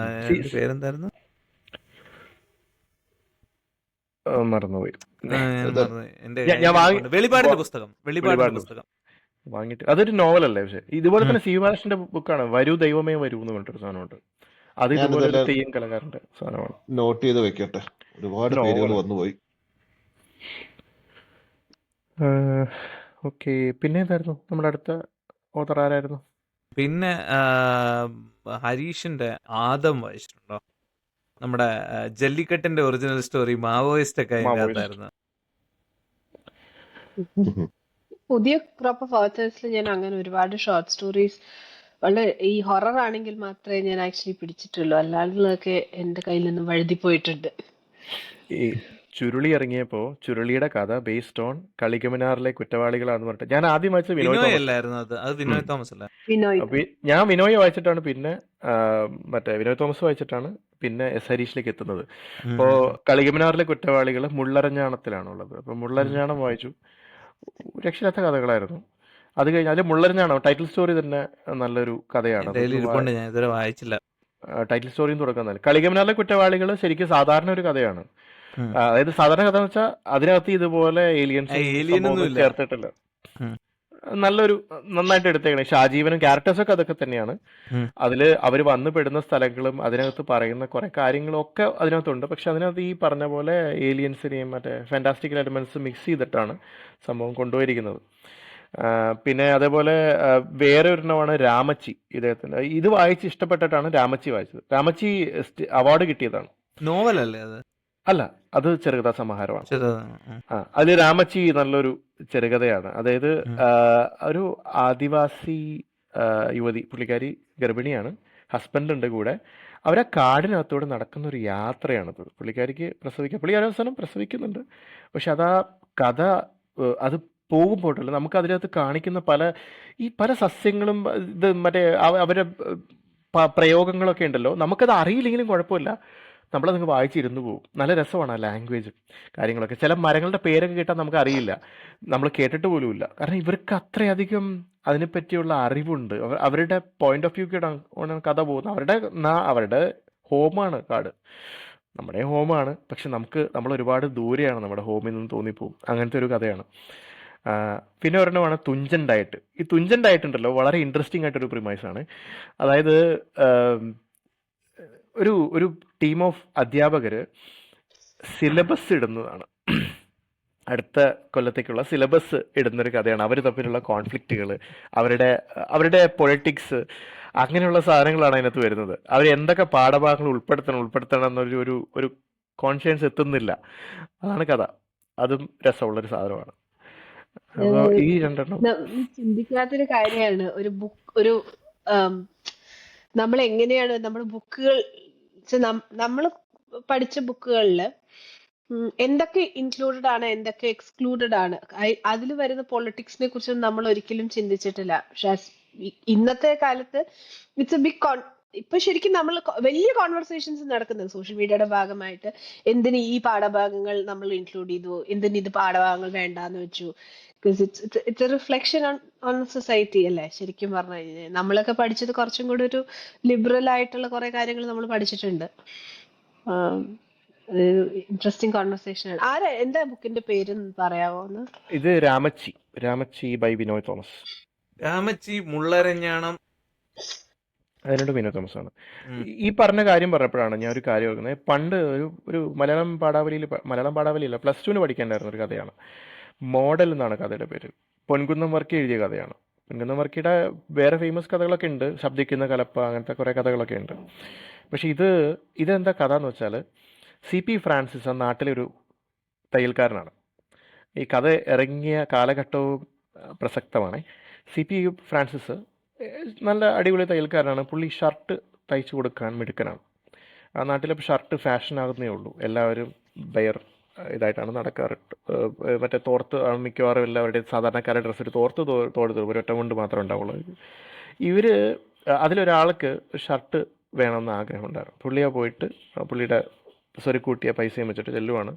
പേരെന്തായിരുന്നു മറന്നുപോയി. വെളിപാടിന്റെ പുസ്തകം വാങ്ങിയിട്ട് അതൊരു നോവലല്ലേ. പക്ഷെ ഇതുപോലെ തന്നെ CB ബാലകൃഷ്ണന്റെ ബുക്കാണ് വരൂ ദൈവമേ വരൂ എന്ന് പറഞ്ഞിട്ടൊരു സാധനമുണ്ട്. അത് ഇതുപോലെ ഒരു തെയ്യം കലാകാരന്റെ സാധനമാണ്. നോട്ട് ചെയ്ത് വെക്കട്ടെ, ഒരുപാട് പേരുകൾ വന്നുപോയി. ഓക്കെ, പിന്നെ എന്തായിരുന്നു നമ്മുടെ അടുത്ത ഓതർ ആരായിരുന്നു? പിന്നെ ഹരീഷിന്റെ ആദം വായിച്ചിട്ടുണ്ടോ? നമ്മുടെ ജല്ലിക്കെട്ടിന്റെ ഒറിജിനൽ സ്റ്റോറി മാവോയിസ്റ്റ് ഒക്കെ അതിനകത്തായിരുന്നു. പുതിയ ക്രോപ്പ് ഓഫ് ഓതേഴ്സിൽ ഞാൻ അങ്ങനെ ഒരുപാട് ഷോർട്ട് സ്റ്റോറീസ് വളരെ ഈ ഹൊറർ ആണെങ്കിൽ മാത്രമേ ഞാൻ ആക്ച്വലി പിടിച്ചിട്ടുള്ളൂ, അല്ലാണ്ടുള്ളതൊക്കെ എന്റെ കയ്യിൽ നിന്ന് വഴുതി പോയിട്ടുണ്ട്. ഈ ചുരുളി ഇറങ്ങിയപ്പോൾ ചുരുളിയുടെ കഥ ബേസ്ഡ് ഓൺ കളികമിനാറിലെ കുറ്റവാളികളാന്ന് പറഞ്ഞിട്ട് ഞാൻ ആദ്യം വായിച്ചത് വിനോയ് വിനോയ് തോമസ്. അല്ലായിരുന്നു അത് ഉം. വിനോയ് തോമസ് അല്ല. വിനോയ് അപ്പൊ ഞാൻ വിനോയ് വായിച്ചിട്ടാണ് പിന്നെ മറ്റേ വിനോയ് തോമസ് വായിച്ചിട്ടാണ് പിന്നെ എസ് ഹരീഷിലേക്ക് എത്തുന്നത്. ഉം, അപ്പോൾ ഉം, കളികമിനാറിലെ കുറ്റവാളികൾ മുള്ളരഞ്ഞാണത്തിലാണുള്ളത്. അപ്പൊ ഉം. മുള്ളരഞ്ഞാണം വായിച്ചു. രക്ഷയില്ലാത്ത കഥകളായിരുന്നു. അത് കഴിഞ്ഞ് അതിൽ മുള്ളരഞ്ഞാണം ടൈറ്റിൽ സ്റ്റോറി തന്നെ നല്ലൊരു കഥയാണ്. എന്റെ കയ്യിൽ അതൊന്ന് ഇരിപ്പുണ്ട്, ഞാൻ ഇതുവരെ വായിച്ചില്ല. ടൈറ്റിൽ സ്റ്റോറിയും തുടക്കം തന്നെ. കളികമിനാറിലെ കുറ്റവാളികൾ ശരിക്കും സാധാരണ ഒരു കഥയാണ്. ഉം. അതായത് സാധാരണ കഥ എന്ന് വെച്ചാൽ അതിനകത്ത് ഇതുപോലെ ഏലിയൻസും ഏലിയൻ സംഭവമൊന്നും ഒന്നും ഇല്ല. ചേർത്തിട്ടില്ല. ഉം, നല്ലൊരു നന്നായിട്ട് എടുത്തേക്കണേ. ഷാജീവനും ക്യാരക്ടേഴ്സൊക്കെ അതൊക്കെ തന്നെയാണ്. ഉം. അതില് അവർ വന്നു പെടുന്ന സ്ഥലങ്ങളും അതിനകത്ത് പറയുന്ന കുറെ കാര്യങ്ങളും ഒക്കെ അതിനകത്തുണ്ട്. പക്ഷെ അതിനകത്ത് ഈ പറഞ്ഞ പോലെ ഏലിയൻസിനെയും മറ്റേ ഫാന്റാസ്റ്റിക്കൽ എലമെന്റ്സ് മിക്സ് ചെയ്തിട്ടാണ് സംഭവം കൊണ്ടുപോയിരിക്കുന്നത്. പിന്നെ അതേപോലെ വേറെ ഒരെണ്ണമാണ് രാമച്ചി. ഇദ്ദേഹത്തിന്റെ ഇത് വായിച്ച് ഇഷ്ടപ്പെട്ടിട്ടാണ് രാമച്ചി വായിച്ചത്. രാമച്ചി അവാർഡ് കിട്ടിയതാണ്. നോവലല്ലേ അത്? അല്ല, അത് ചെറുകഥാ സമാഹാരമാണ്. ചെറുതാണ്. ഉം, അതിൽ രാമച്ചി നല്ലൊരു ചെറുകഥയാണ്. അതായത് ഉം. ഒരു ആദിവാസി യുവതി, പുള്ളിക്കാരി ഗർഭിണിയാണ്, ഹസ്ബൻഡ് ഉണ്ട് കൂടെ. അവരെ കാടിനകത്തൂടെ നടക്കുന്ന ഒരു യാത്രയാണത്. പുള്ളിക്കാരിക്ക് പുള്ളി അവസാനം പ്രസവിക്കുന്നുണ്ട്. പക്ഷെ അതാ കഥ അത് പോകുമ്പോഴല്ലോ നമുക്ക് അതിനകത്ത് കാണിക്കുന്ന പല സസ്യങ്ങളും ഇത് മറ്റേ അവരെ പ്രയോഗങ്ങളൊക്കെ ഉണ്ടല്ലോ. നമുക്കത് അറിയില്ലെങ്കിലും കുഴപ്പമില്ല, നമ്മളതങ്ങ് വായിച്ചിരുന്നു പോകും. നല്ല രസമാണ് ആ ലാംഗ്വേജും കാര്യങ്ങളൊക്കെ. ചില മരങ്ങളുടെ പേരൊക്കെ കേട്ടാൽ നമുക്ക് അറിയില്ല, നമ്മൾ കേട്ടിട്ട് പോലുമില്ല. കാരണം ഇവർക്ക് അത്രയധികം അതിനെപ്പറ്റിയുള്ള അറിവുണ്ട്. അവരുടെ പോയിന്റ് ഓഫ് വ്യൂ ആണ് കഥ പോകുന്നത്. അവരുടെ ഹോമാണ് കാട്, നമ്മുടെ ഹോമാണ്. പക്ഷെ നമ്മൾ ഒരുപാട് ദൂരെയാണ് നമ്മുടെ ഹോമിൽ നിന്ന് തോന്നിപ്പോവും. അങ്ങനത്തെ ഒരു കഥയാണ്. പിന്നെ ഒരെണ്ണമാണ് തുഞ്ചൻ ഡയറ്റ്. ഈ തുഞ്ചൻ ഡയറ്റ് ഉണ്ടല്ലോ, വളരെ ഇൻട്രസ്റ്റിംഗ് ആയിട്ടൊരു പ്രിമൈസാണ്. അതായത് ഒരു ടീം ഓഫ് അധ്യാപകർ സിലബസ് ഇടുന്നതാണ്. അടുത്ത കൊല്ലത്തേക്കുള്ള സിലബസ് ഇടുന്നൊരു കഥയാണ്. അവർ തമ്മിലുള്ള കോൺഫ്ലിക്റ്റുകൾ, അവരുടെ പൊളിറ്റിക്സ്, അങ്ങനെയുള്ള സാധനങ്ങളാണ് അതിനകത്ത് വരുന്നത്. അവർ എന്തൊക്കെ പാഠഭാഗങ്ങൾ ഉൾപ്പെടുത്തണം എന്നൊരു ഒരു കോൺഷ്യൻസ് എത്തുന്നില്ല. അതാണ് കഥ. അതും രസമുള്ളൊരു സാധനമാണ്. അപ്പോൾ ഈ രണ്ടെണ്ണം ചിന്തിക്കാത്തൊരു കാര്യമാണ് ഒരു നമ്മൾ എങ്ങനെയാണ് നമ്മുടെ ബുക്കുകൾ, നമ്മൾ പഠിച്ച ബുക്കുകളില് എന്തൊക്കെ ഇൻക്ലൂഡഡ് ആണ്, എന്തൊക്കെ എക്സ്ക്ലൂഡഡ് ആണ്, അതിൽ വരുന്ന പൊളിറ്റിക്സിനെ കുറിച്ചൊന്നും നമ്മൾ ഒരിക്കലും ചിന്തിച്ചിട്ടില്ല. പക്ഷെ ഇന്നത്തെ കാലത്ത് ഇറ്റ്സ് എ ബിഗ് ഇപ്പൊ ശരിക്കും നമ്മൾ വലിയ കോൺവെർസേഷൻസ് നടക്കുന്നത് സോഷ്യൽ മീഡിയയുടെ ഭാഗമായിട്ട്. എന്തിന് ഈ പാഠഭാഗങ്ങൾ നമ്മൾ ഇൻക്ലൂഡ് ചെയ്തു, എന്തിന് ഇത് പാഠഭാഗങ്ങൾ വേണ്ടാന്ന് വെച്ചു. It's A reflection on society അല്ലേ ശരിക്കും പറഞ്ഞു കഴിഞ്ഞാൽ. നമ്മളൊക്കെ പഠിച്ചത് കുറച്ചും കൂടി ഒരു ലിബറൽ ആയിട്ടുള്ള കുറെ കാര്യങ്ങൾ നമ്മൾ പഠിച്ചിട്ടുണ്ട്. ഇൻട്രസ്റ്റിംഗ് കോൺവെർസേഷൻ ആണ്. എന്താ ബുക്കിന്റെ പേര് പറയാമോ ഒന്ന്? ഇത് രാമച്ചി ബൈ വിനോയ് തോമസ്. രാമച്ചി, മുള്ളരഞ്ഞാണം, അതിനോട് വിനോദ് തോമസ് ആണ്. ഈ പറഞ്ഞ കാര്യം പറഞ്ഞപ്പോഴാണ് ഞാൻ ഒരു കാര്യം ഓർക്കുന്നത്. പണ്ട് ഒരു മലയാളം പാഠാവലിയില്ല, +2 പഠിക്കേണ്ടായിരുന്ന ഒരു കഥയാണ്. മോഡൽ എന്നാണ് കഥയുടെ പേര്. പൊൻകുന്നം വർക്കി എഴുതിയ കഥയാണ്. പൊൻകുന്നം വർക്കിയുടെ വേറെ ഫേമസ് കഥകളൊക്കെ ഉണ്ട്, ശബ്ദിക്കുന്ന കലപ്പ, അങ്ങനത്തെ കുറേ കഥകളൊക്കെ ഉണ്ട്. പക്ഷെ ഇതെന്താ കഥ എന്ന് വെച്ചാൽ, CP ഫ്രാൻസിസ് എന്ന നാട്ടിലെ ഒരു തയ്യൽക്കാരനാണ്. ഈ കഥ ഇറങ്ങിയ കാലഘട്ടവും പ്രസക്തമാണ്. CP ഫ്രാൻസിസ് നല്ല അടിപൊളി തയ്യൽക്കാരനാണ്. പുള്ളി ഷർട്ട് തയ്ച്ചു കൊടുക്കാൻ മിടുക്കനാണ്. ആ നാട്ടിലെ ഷർട്ട് ഫാഷൻ ആകുന്നേ ഉള്ളൂ. എല്ലാവരും ഇതായിട്ടാണ് നടക്കാറ്. മറ്റേ തോർത്ത് മിക്കവാറും എല്ലാവരുടെയും സാധാരണക്കാരുടെ ഡ്രസ്സിൽ തോർത്ത് ഒരൊറ്റ കൊണ്ട് മാത്രമേ ഉണ്ടാവുള്ളൂ. അതിലൊരാൾക്ക് ഷർട്ട് വേണമെന്ന് ആഗ്രഹമുണ്ടായിരുന്നു. പുള്ളിയെ പോയിട്ട് പുള്ളിയുടെ സ്വരുക്കൂട്ടിയ പൈസയും വെച്ചിട്ട് ചെല്ലുവാണ്,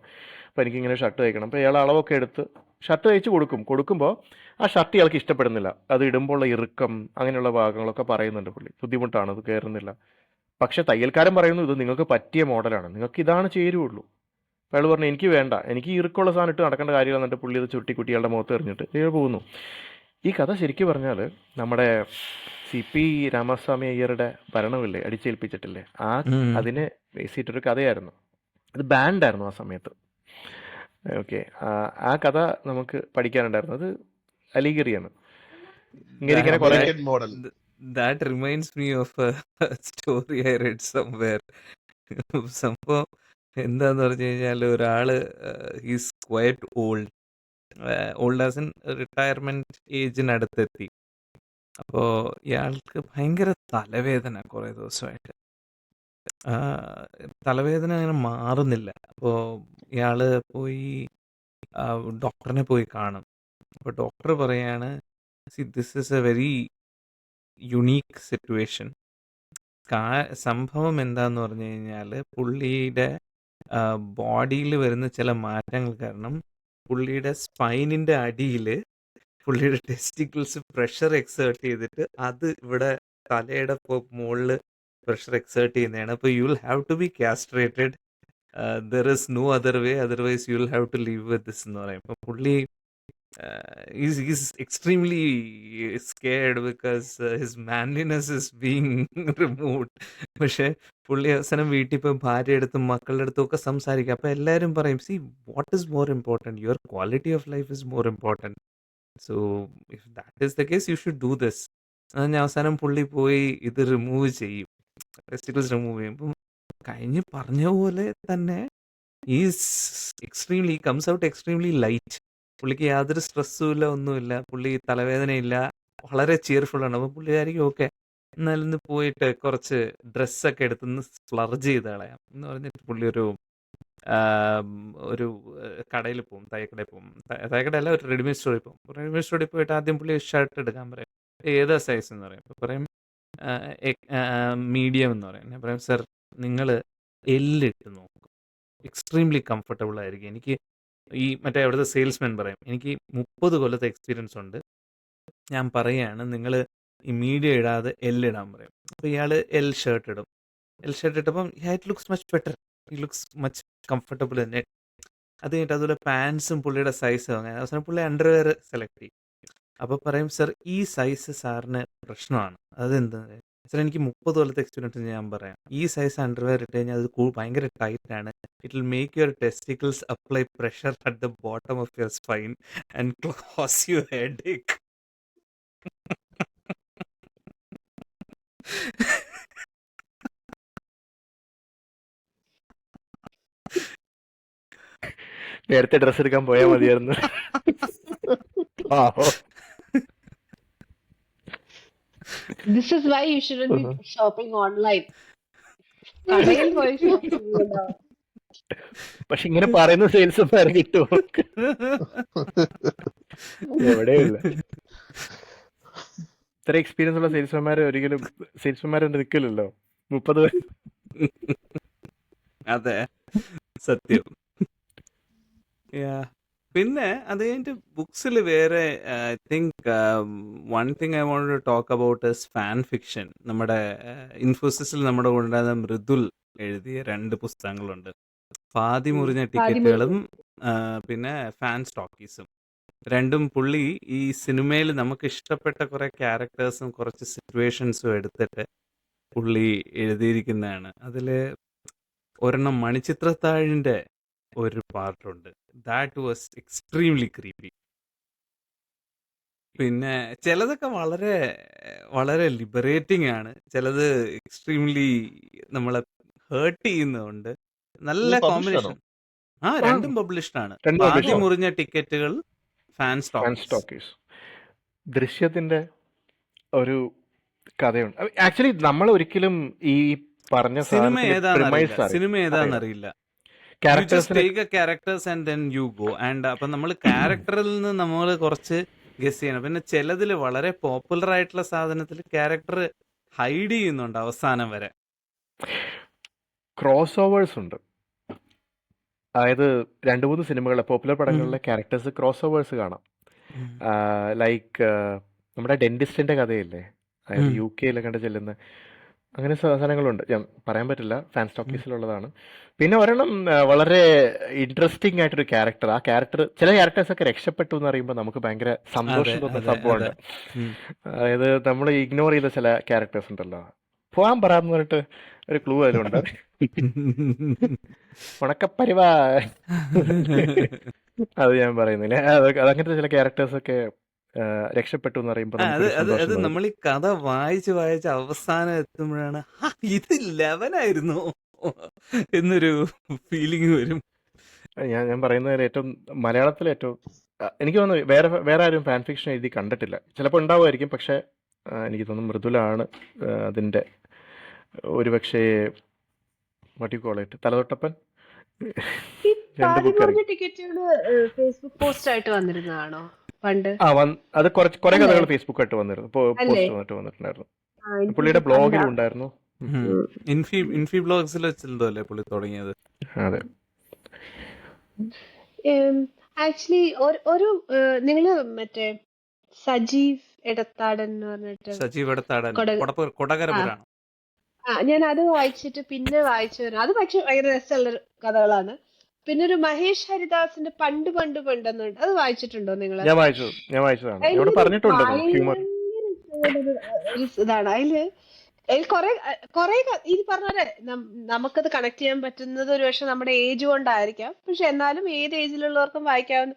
അപ്പോൾ എനിക്കിങ്ങനെ ഷർട്ട് തയ്ക്കണം. അപ്പോൾ ഇയാൾ അളവൊക്കെ എടുത്ത് ഷർട്ട് തയ്ച്ച് കൊടുക്കുമ്പോൾ ആ ഷർട്ട് ഇയാൾക്ക് ഇഷ്ടപ്പെടുന്നില്ല. അത് ഇടുമ്പോഴുള്ള ഇറുക്കം, അങ്ങനെയുള്ള ഭാഗങ്ങളൊക്കെ പറയുന്നുണ്ട് പുള്ളി. ബുദ്ധിമുട്ടാണ്, അത് കയറുന്നില്ല. പക്ഷെ തയ്യൽക്കാരൻ പറയുന്നു ഇത് നിങ്ങൾക്ക് പറ്റിയ മോഡലാണ്, നിങ്ങൾക്ക് ഇതാണ് ചേരുള്ളൂ. അപ്പോൾ അയാൾ പറഞ്ഞു എനിക്ക് വേണ്ട, എനിക്ക് ഇറുക്കമുള്ള സാധനം ഇട്ട് നടക്കേണ്ട കാര്യമില്ല. എന്നിട്ട് പുള്ളി അത് ചുട്ടി കുട്ടികളുടെ മുഖത്ത് എറിഞ്ഞിട്ട് ഇയാൾ പോകുന്നു. ഈ കഥ ശരിക്കും പറഞ്ഞാൽ നമ്മുടെ CP രാമസ്വാമി അയ്യരുടെ ഭരണമില്ലേ, അടിച്ചേൽപ്പിച്ചിട്ടില്ലേ, അതിനെ ബേസ് ചെയ്തിട്ടൊരു കഥയായിരുന്നു. അത് ബാൻഡായിരുന്നു ആ സമയത്ത്. ഓക്കെ, ആ കഥ നമുക്ക് പഠിക്കാനുണ്ടായിരുന്നു. അത് അലിഗറിയാണ്. ഇങ്ങനെ കുറെ model. That reminds me of a story I read somewhere. സംഭവം എന്താന്ന് പറഞ്ഞു കഴിഞ്ഞാൽ, ഒരാള് is quite old as in retirement ഏജിനടുത്തെത്തി. അപ്പോൾ ഇയാൾക്ക് ഭയങ്കര തലവേദന കുറേ ദിവസമായിട്ട്. തലവേദന അങ്ങനെ മാറുന്നില്ല. അപ്പോൾ ഇയാള് പോയി ഡോക്ടറിനെ പോയി കാണും. അപ്പോൾ ഡോക്ടർ പറയാണ്, this is A very unique situation. സംഭവം എന്താന്ന് പറഞ്ഞു കഴിഞ്ഞാൽ പുള്ളിയുടെ ബോഡിയിൽ വരുന്ന ചില മാറ്റങ്ങൾ കാരണം പുള്ളിയുടെ സ്പൈനിന്റെ അടിയിൽ പുള്ളിയുടെ ടെസ്റ്റിക്കിൾസ് പ്രഷർ എക്സേർട്ട് ചെയ്തിട്ട് അത് ഇവിടെ തലയുടെ മുകളിൽ പ്രഷർ എക്സേർട്ട് ചെയ്യുന്നതാണ്. അപ്പോൾ you will have to be castrated, there is no other way, otherwise you will have to live with this എന്ന് പറയും. അപ്പോൾ പുള്ളി he's extremely scared because his manliness is being removed. പക്ഷെ പുള്ളി അവസാനം വീട്ടിൽ പോയി ഭാര്യ അടുത്തും മക്കളുടെ അടുത്തും ഒക്കെ സംസാരിക്കുക. അപ്പോൾ എല്ലാവരും പറയും, see what is more important, your quality of life is more important. So if that is the case you should do this. അതിന് അവസാനം പുള്ളി പോയി ഇത് റിമൂവ് ചെയ്യും, ടെസ്റ്റിക്കിൾസ് റിമൂവ് ചെയ്യും. അപ്പം കഴിഞ്ഞ് പറഞ്ഞ പോലെ തന്നെ is extremely comes out extremely light. പുള്ളിക്ക് യാതൊരു സ്ട്രെസ്സും ഇല്ല, ഒന്നുമില്ല, പുള്ളി തലവേദനയില്ല, വളരെ ചിയർഫുൾ ആണ്. അപ്പോൾ പുള്ളിക്കാരിക്കും ഓക്കെ എന്നാലും ഇന്ന് പോയിട്ട് കുറച്ച് ഡ്രസ്സൊക്കെ എടുത്തുനിന്ന് സ്പ്ലർജ് ചെയ്ത് കളയാം എന്ന് പറഞ്ഞിട്ട് പുള്ളി ഒരു കടയിൽ പോകും, തയ്യക്കടയിൽ പോകും. തയ്യക്കടയല്ല, ഒരു റെഡിമെയ്ഡ് സ്റ്റോറിൽ പോകും. റെഡിമെയ്ഡ് സ്റ്റോറിൽ പോയിട്ട് ആദ്യം പുള്ളി ഷർട്ട് എടുക്കാൻ പറയും. ഏതാ സൈസ് എന്ന് പറയും. അപ്പോൾ പറയും മീഡിയം എന്ന് പറയും. ഞാൻ പറയും, സർ നിങ്ങൾ എല്ലിട്ട് നോക്കും, എക്സ്ട്രീംലി കംഫർട്ടബിൾ ആയിരിക്കും. എനിക്ക് ഈ മറ്റേ അവിടുത്തെ സെയിൽസ്മാൻ പറയും, എനിക്ക് 30 കൊല്ലത്തെ എക്സ്പീരിയൻസ് ഉണ്ട്, ഞാൻ പറയുകയാണ് നിങ്ങൾ ഈ മീഡിയം ഇടാതെ എല്ലിടാൻ പറയും. അപ്പോൾ ഇയാൾ എൽ ഷർട്ട് ഇടും. എൽ ഷർട്ട് ഇട്ടപ്പം it looks much better, it looks much comfortable തന്നെ. അത് കഴിഞ്ഞിട്ട് അതുപോലെ പാൻസും പുള്ളിയുടെ സൈസും അങ്ങനെ. അവസാനം പുള്ളി അണ്ടർവെയർ സെലക്ട് ചെയ്യും. അപ്പോൾ പറയും, സർ ഈ സൈസ് സാറിന് പ്രശ്നമാണ്. അതെന്താ സർ, എനിക്ക് 30 കൊല്ലത്തെ എക്സ്പീരിയൻസ് ഞാൻ പറയാം, ഈ സൈസ് അണ്ടർവെയർ ഇട്ട് കഴിഞ്ഞാൽ അത് ഭയങ്കര ടൈറ്റ് ആണ്. It will make your testicles apply pressure at the bottom of your spine and cause you headache. നേരത്തെ ഡ്രസ് എടുക്കാൻ പോയാൽ മതിയായിരുന്നു. This is why you shouldn't be shopping online. കടയിൽ പോയി ഷോപ്പിംഗ് ചെയ്യണം. പക്ഷെ ഇങ്ങനെ പറയുന്ന സെയിൽസ്മാരെ കിട്ടുമോ? എവിടെയില്ല. ഇത്ര എക്സ്പീരിയൻസ് ഉള്ള സെയിൽസ്മാരെ ഒരിക്കലും സെയിൽസ്മാരെ നിൽക്കില്ലല്ലോ 30 വരെ. അതെ, സത്യം. പിന്നെ അത് കഴിഞ്ഞിട്ട് ബുക്സിൽ വേറെ I think one thing I want to talk about is fan fiction. നമ്മുടെ ഇൻഫോസിസിൽ നമ്മുടെ കൊണ്ടുവന്ന മൃദുൽ എഴുതിയ 2 പുസ്തകങ്ങളുണ്ട്. പാതി മുറിഞ്ഞ ടിക്കറ്റുകളും പിന്നെ ഫാൻ സ്റ്റോക്കീസും. രണ്ടും പുള്ളി ഈ സിനിമയിൽ നമുക്ക് ഇഷ്ടപ്പെട്ട കുറെ ക്യാരക്ടേഴ്സും കുറച്ച് സിറ്റുവേഷൻസും എടുത്തിട്ട് പുള്ളി എഴുതിയിരിക്കുന്നതാണ്. അതിൽ ഒരെണ്ണം മണിച്ചിത്രത്താഴിൻ്റെ ഒരു പാർട്ടുണ്ട്. That was extremely creepy. പിന്നെ ചിലതൊക്കെ വളരെ വളരെ ലിബറേറ്റിംഗ് ആണ്, ചിലത് എക്സ്ട്രീംലി നമ്മളെ ഹേർട്ട് ചെയ്യുന്നുണ്ട്. നല്ല കോമ്പിനേഷൻ. രണ്ടും പബ്ലിഷ്ഡ് ആണ്. പാതി മുറിഞ്ഞ ടിക്കറ്റുകൾ, ഫാൻ സ്റ്റോക്കീസ്. ദൃശ്യത്തിന്റെ ഒരു കഥയുണ്ട്. ആക്ച്വലി നമ്മൾ ഒരിക്കലും ഈ പറഞ്ഞ സിനിമ ഏതാന്നറിയില്ല. Characters and then you go and അപ്പം നമ്മൾ ക്യാരക്ടറിൽ നിന്ന് നമ്മൾ കുറച്ച് ഗസ് ചെയ്യണം. പിന്നെ ചിലതിൽ വളരെ പോപ്പുലർ ആയിട്ടുള്ള സാധനത്തിൽ ക്യാരക്ടർ ഹൈഡ് ചെയ്യുന്നുണ്ട് അവസാനം വരെ. ക്രോസ് ഓവേഴ്സ് ഉണ്ട്. അതായത് 2-3 സിനിമകളിലെ പോപ്പുലർ പടങ്ങളിലെ ക്യാരക്ടേഴ്സ് ക്രോസ് ഓവേഴ്സ് കാണാം. ലൈക്ക് നമ്മുടെ ഡെന്റിസ്റ്റിന്റെ കഥയില്ലേ, അതായത് UK കണ്ട് ചെല്ലുന്ന അങ്ങനെ സാധനങ്ങളുണ്ട്. ഞാൻ പറയാൻ പറ്റില്ല, ഫാൻ സ്റ്റോക്കീസിലുള്ളതാണ്. പിന്നെ ഒരെണ്ണം വളരെ ഇൻട്രസ്റ്റിംഗ് ആയിട്ടൊരു ക്യാരക്ടർ. ആ ക്യാരക്ടർ, ചില ക്യാരക്ടേഴ്സ് ഒക്കെ രക്ഷപ്പെട്ടു എന്ന് അറിയുമ്പോൾ നമുക്ക് ഭയങ്കര സന്തോഷം തോന്നുന്ന സംഭവമുണ്ട്. അതായത് നമ്മൾ ഇഗ്നോർ ചെയ്ത ചില ക്യാരക്ടേഴ്സ് ഉണ്ടല്ലോ, പോകാൻ പറയാന്ന് പറഞ്ഞിട്ട് ഒരു ക്ലൂ അതിലുണ്ട്. ഉണക്കപ്പരിവാ അത് ഞാൻ പറയുന്നില്ല. അതങ്ങനത്തെ ചില ക്യാരക്ടേഴ്സ് ഒക്കെ രക്ഷപ്പെട്ടു എന്ന് പറയുമ്പോൾ അത് നമ്മൾ ഈ കഥ വായിച്ച് അവസാനം എത്തുമ്പോഴാണ് ഇത് ലെവനായിരുന്നു എന്നൊരു ഫീലിംഗ് വരും. ഞാൻ പറയുന്നത് ഏറ്റവും മലയാളത്തിലെ ഏറ്റവും എനിക്ക് തോന്നുന്നു വേറെ ആരും ഫാൻ ഫിക്ഷൻ എഴുതി കണ്ടിട്ടില്ല. ചിലപ്പോൾ ഉണ്ടാവുമായിരിക്കും, പക്ഷെ എനിക്ക് തോന്നുന്നു മൃദുലാണ് അതിൻ്റെ ഒരുപക്ഷെ തലതൊട്ടപ്പൻ രണ്ട് ബുക്ക് ഇറങ്ങി. താജ്മഹലിന്റെ ടിക്കറ്റുകൾ ഫേസ്ബുക്ക് പോസ്റ്റ് ആയിട്ട് വന്നിരുന്നതാണോ പണ്ട്? അത് കുറെ അല്ലേ കഥകൾ ഫേസ്ബുക്കായിട്ട് വന്നിരുന്നു, അല്ലേ? വന്നിട്ടുണ്ടായിരുന്നു. പുള്ളിയുടെ എനിക്കിത് ബ്ലോഗിലും ഉണ്ടായിരുന്നു. ഇൻഫി ബ്ലോഗ്സിൽ വെച്ചെന്തോ അല്ലേ പുള്ളി തുടങ്ങിയത്. അതെ. ആക്ച്വലി ഒരു നിങ്ങള് മറ്റേ സജീവ് എടത്താടൻ എന്ന് പറഞ്ഞിട്ട് സജീവ് എടത്താടൻ ആ കൊടകരപുരാണം. ഞാൻ അത് വായിച്ചിട്ട് പിന്നെ വായിച്ചു വരാം. അത് പക്ഷെ ഭയങ്കര രസമുള്ള കഥകളാണ്. പിന്നെ ഒരു മഹേഷ് ഹരിദാസിന്റെ പണ്ട് പണ്ട് പണ്ടെന്നുണ്ട്, അത് വായിച്ചിട്ടുണ്ടോ നിങ്ങള്? ഞാൻ വായിച്ചതാണ്. ഇവിടെ അതിലൊരു പറഞ്ഞിട്ടുണ്ട് ഹ്യൂമർ. ഭയങ്കര രസമുള്ളൊരു ഒരു ഇതാണ് അതില്. കൊറേ ഇത് പറഞ്ഞ പോലെ നമുക്കത് കണക്ട് ചെയ്യാൻ പറ്റുന്നത് ഒരു പക്ഷെ നമ്മുടെ ഏജ് കൊണ്ടായിരിക്കാം. പക്ഷെ എന്നാലും ഏത് ഏജിലുള്ളവർക്കും വായിക്കാവുന്ന.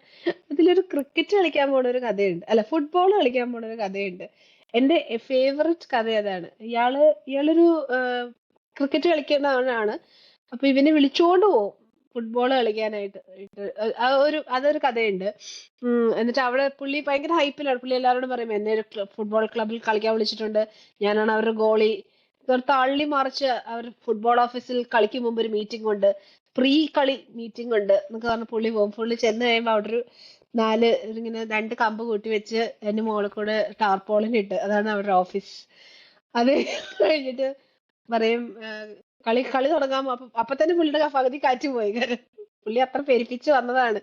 അതിലൊരു ക്രിക്കറ്റ് കളിക്കാൻ പോണ ഒരു കഥയുണ്ട്, അല്ല ഫുട്ബോൾ കളിക്കാൻ പോണ ഒരു കഥയുണ്ട്. എന്റെ ഫേവററ്റ് കഥ അതാണ്. ഇയാളൊരു ക്രിക്കറ്റ് കളിക്കുന്നവനാണ്. അപ്പൊ ഇവനെ വിളിച്ചോണ്ട് പോവും ഫുട്ബോൾ കളിക്കാനായിട്ട്. അതൊരു കഥയുണ്ട്. എന്നിട്ട് അവിടെ പുള്ളി ഭയങ്കര ഹൈപ്പിലാണ്. പുള്ളി എല്ലാവരോടും പറയും എന്നെ ഒരു ഫുട്ബോൾ ക്ലബിൽ കളിക്കാൻ വിളിച്ചിട്ടുണ്ട്, ഞാനാണ് അവരുടെ ഗോളി. തള്ളി മറിച്ച് അവർ ഫുട്ബോൾ ഓഫീസിൽ കളിക്കും മുമ്പ് ഒരു മീറ്റിംഗ് ഉണ്ട്, പ്രീ കളി മീറ്റിംഗ് ഉണ്ട് എന്നൊക്കെ പറഞ്ഞ് പുള്ളി പോകും. പുള്ളി ചെന്ന് കഴിയുമ്പോൾ അവിടെ ഒരു ഇങ്ങനെ 2 കമ്പ് കൂട്ടി വെച്ച് എന്റെ മോളിൽ കൂടെ ടാർപോളിനിട്ട്, അതാണ് അവരുടെ ഓഫീസ്. അത് കഴിഞ്ഞിട്ട് പറയും കളി തുടങ്ങാൻ. അപ്പൊ തന്നെ പുള്ളിയുടെ പകുതി കാറ്റ് പോയി, കാരണം പുള്ളി അത്ര പെരുപ്പിച്ച് വന്നതാണ്.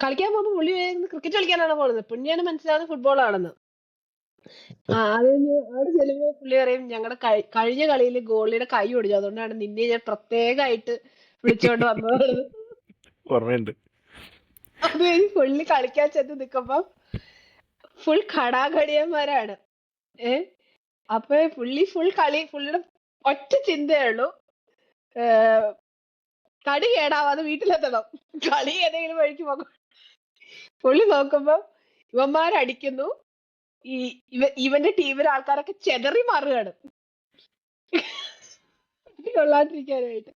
കളിക്കാൻ പോകുമ്പോ പുള്ളി ക്രിക്കറ്റ് കളിക്കാനാണ് പോകുന്നത്, പുള്ളിയാണ് മനസ്സിലാവുന്നത് ഫുട്ബോൾ ആണെന്ന്. അത് കഴിഞ്ഞ് അവിടെ ചെല്ലുമ്പോ പുള്ളി പറയും ഞങ്ങളുടെ കഴിഞ്ഞ കളിയിൽ ഗോളിയുടെ കൈ ഒടിച്ചു, അതുകൊണ്ടാണ് നിന്നെ ഞാൻ പ്രത്യേകമായിട്ട് വിളിച്ചോണ്ട് വന്നത്. ഓർമ്മയുണ്ട്. അത് കഴിഞ്ഞ് പുള്ളി കളിക്കാൻ ചെന്ന് നിക്കുമ്പോ ഫുൾ ഘടാഘടിയന്മാരാണ്. അപ്പൊ പുള്ളിയുടെ ഒറ്റ ചിന്തയുള്ളൂ, കടി കേടാവാതെ വീട്ടിലെത്തണം, കളി ഏതെങ്കിലും വഴിക്ക് പോകാം. പുള്ളി നോക്കുമ്പോ ഇവന്മാരടിക്കുന്നു, ഇവന്റെ ടീമിലെ ആൾക്കാരൊക്കെ ചെതറി മാറുകയാണ് കൊള്ളാണ്ടിരിക്കാനായിട്ട്.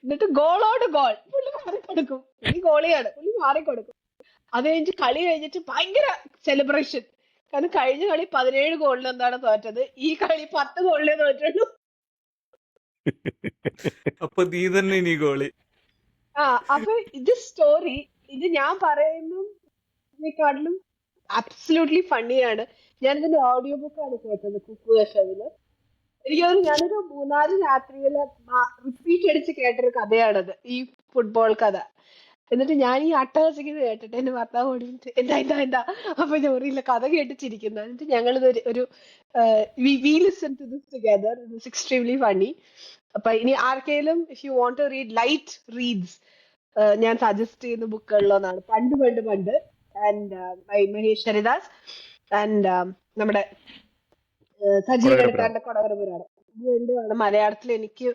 എന്നിട്ട് ഗോളോട് ഗോൾ പുള്ളി മാറിക്കൊടുക്കും. പുള്ളി ഗോളിയാണ്, പുള്ളി മാറിക്കൊടുക്കും. അത് കഴിഞ്ഞിട്ട് കളി കഴിഞ്ഞിട്ട് ഭയങ്കര സെലിബ്രേഷൻ. കാരണം കഴിഞ്ഞ കളി 17 ഗോളിന് എന്താണ് തോറ്റത്, ഈ കളി 10 ഗോളിനെ തോറ്റുള്ളൂ. അപ്പൊ നീ തന്നെ ഇനി ഗോളി. അപ്പൊ ഇത് സ്റ്റോറി, ഇത് ഞാൻ പറയുന്നതിനെക്കാട്ടിലും അബ്സല്യൂട്ട്ലി ഫണ്ണിയാണ്. ഞാനിതിന്റെ ഓഡിയോ ബുക്കാണ് കേട്ടത് കുക്കു എഫ്എമ്മില്. എനിക്ക് തോന്നുന്നു ഞാനൊരു 3-4 രാത്രിയില് റിപ്പീറ്റ് അടിച്ച് കേട്ടൊരു കഥയാണത്, ഈ ഫുട്ബോൾ കഥ. എന്നിട്ട് ഞാൻ ഈ അട്ടഹസിക്കുന്നത് കേട്ടിട്ട് എന്റെ ഭർത്താവ് ഓടിയിട്ട് എന്താ അപ്പൊ ഞാൻ അറിയില്ല കഥ കേട്ട് ചിരിക്കുന്നു. എന്നിട്ട് ഞങ്ങളിത് ഒരു we listen to this together. It's extremely funny. അപ്പൊ ഇനി ആർക്കെങ്കിലും if you want to read light reads, ഞാൻ സജസ്റ്റ് ചെയ്യുന്ന ബുക്കുകളിലൊന്നാണ് പണ്ട് പണ്ട് പണ്ട് and by Mahesh Haridas and നമ്മുടെ സജീവ് എടുത്താന്റെ കൊടകരപുരാണം. ഇത് രണ്ടുമാണ് മലയാളത്തിൽ എനിക്ക്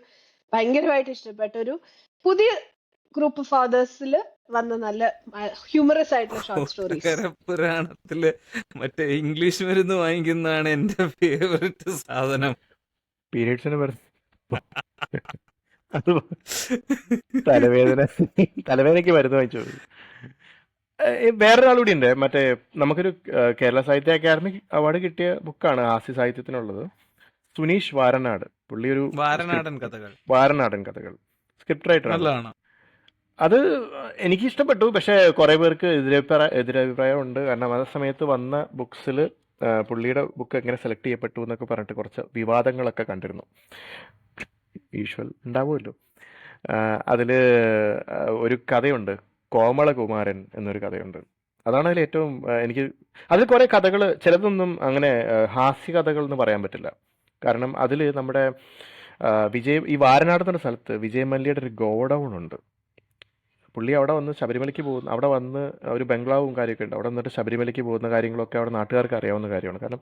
ഭയങ്കരമായിട്ട് ഇഷ്ടപ്പെട്ട ഒരു പുതിയ ഗ്രൂപ്പ് ഓഫ് ഫാദേഴ്സിൽ വന്ന നല്ല ഹ്യൂമറസ് ആയിട്ടുള്ള ഷോർട്ട് സ്റ്റോറീസ്. കൊടകരപുരാണത്തില് മറ്റേ ഇംഗ്ലീഷ് മരുന്ന് വാങ്ങിക്കുന്നതാണ് എന്റെ ഫേവററ്റ് സാധനം. പീരീഡ്സിന് അത് തലവേദനയ്ക്ക് മരുന്ന് വാങ്ങിച്ചു. വേറൊരാൾ കൂടി ഉണ്ട്, മറ്റേ നമുക്കൊരു കേരള സാഹിത്യ അക്കാദമി അവാർഡ് കിട്ടിയ ബുക്കാണ് ഹാസ്യ സാഹിത്യത്തിനുള്ളത്, സുനീഷ് വാരനാട്. പുള്ളി ഒരു വാരനാടൻ കഥകൾ സ്ക്രിപ്റ്റ് റൈറ്ററാണ്. അത് എനിക്ക് ഇഷ്ടപ്പെട്ടു, പക്ഷെ കുറെ പേർക്ക് എതിരഭിപ്രായം ഉണ്ട്. കാരണം ആ സമയത്ത് വന്ന ബുക്സിൽ പുള്ളിയുടെ ബുക്ക് എങ്ങനെ സെലക്ട് ചെയ്യപ്പെട്ടു എന്നൊക്കെ പറഞ്ഞിട്ട് കുറച്ച് വിവാദങ്ങളൊക്കെ കണ്ടിരുന്നു. യൂഷ്വൽ ഉണ്ടാവുമല്ലോ. അതിൽ ഒരു കഥയുണ്ട്, കോമളകുമാരൻ എന്നൊരു കഥയുണ്ട്. അതാണ് അതിൽ ഏറ്റവും അതിൽ കുറേ കഥകൾ, ചിലതൊന്നും അങ്ങനെ ഹാസ്യ കഥകൾ എന്ന് പറയാൻ പറ്റില്ല. കാരണം അതിൽ നമ്മുടെ ഈ വാരനാട് എന്ന സ്ഥലത്ത് വിജയ് മല്യയുടെ ഒരു ഗോഡൗൺ ഉണ്ട്. പുള്ളി അവിടെ വന്ന് ശബരിമലയ്ക്ക് പോകുന്ന, അവിടെ വന്ന് ഒരു ബംഗ്ലാവും കാര്യമൊക്കെ ഉണ്ട്. അവിടെ വന്നിട്ട് ശബരിമലയ്ക്ക് പോകുന്ന കാര്യങ്ങളൊക്കെ അവിടെ നാട്ടുകാർക്ക് അറിയാവുന്ന കാര്യമാണ്. കാരണം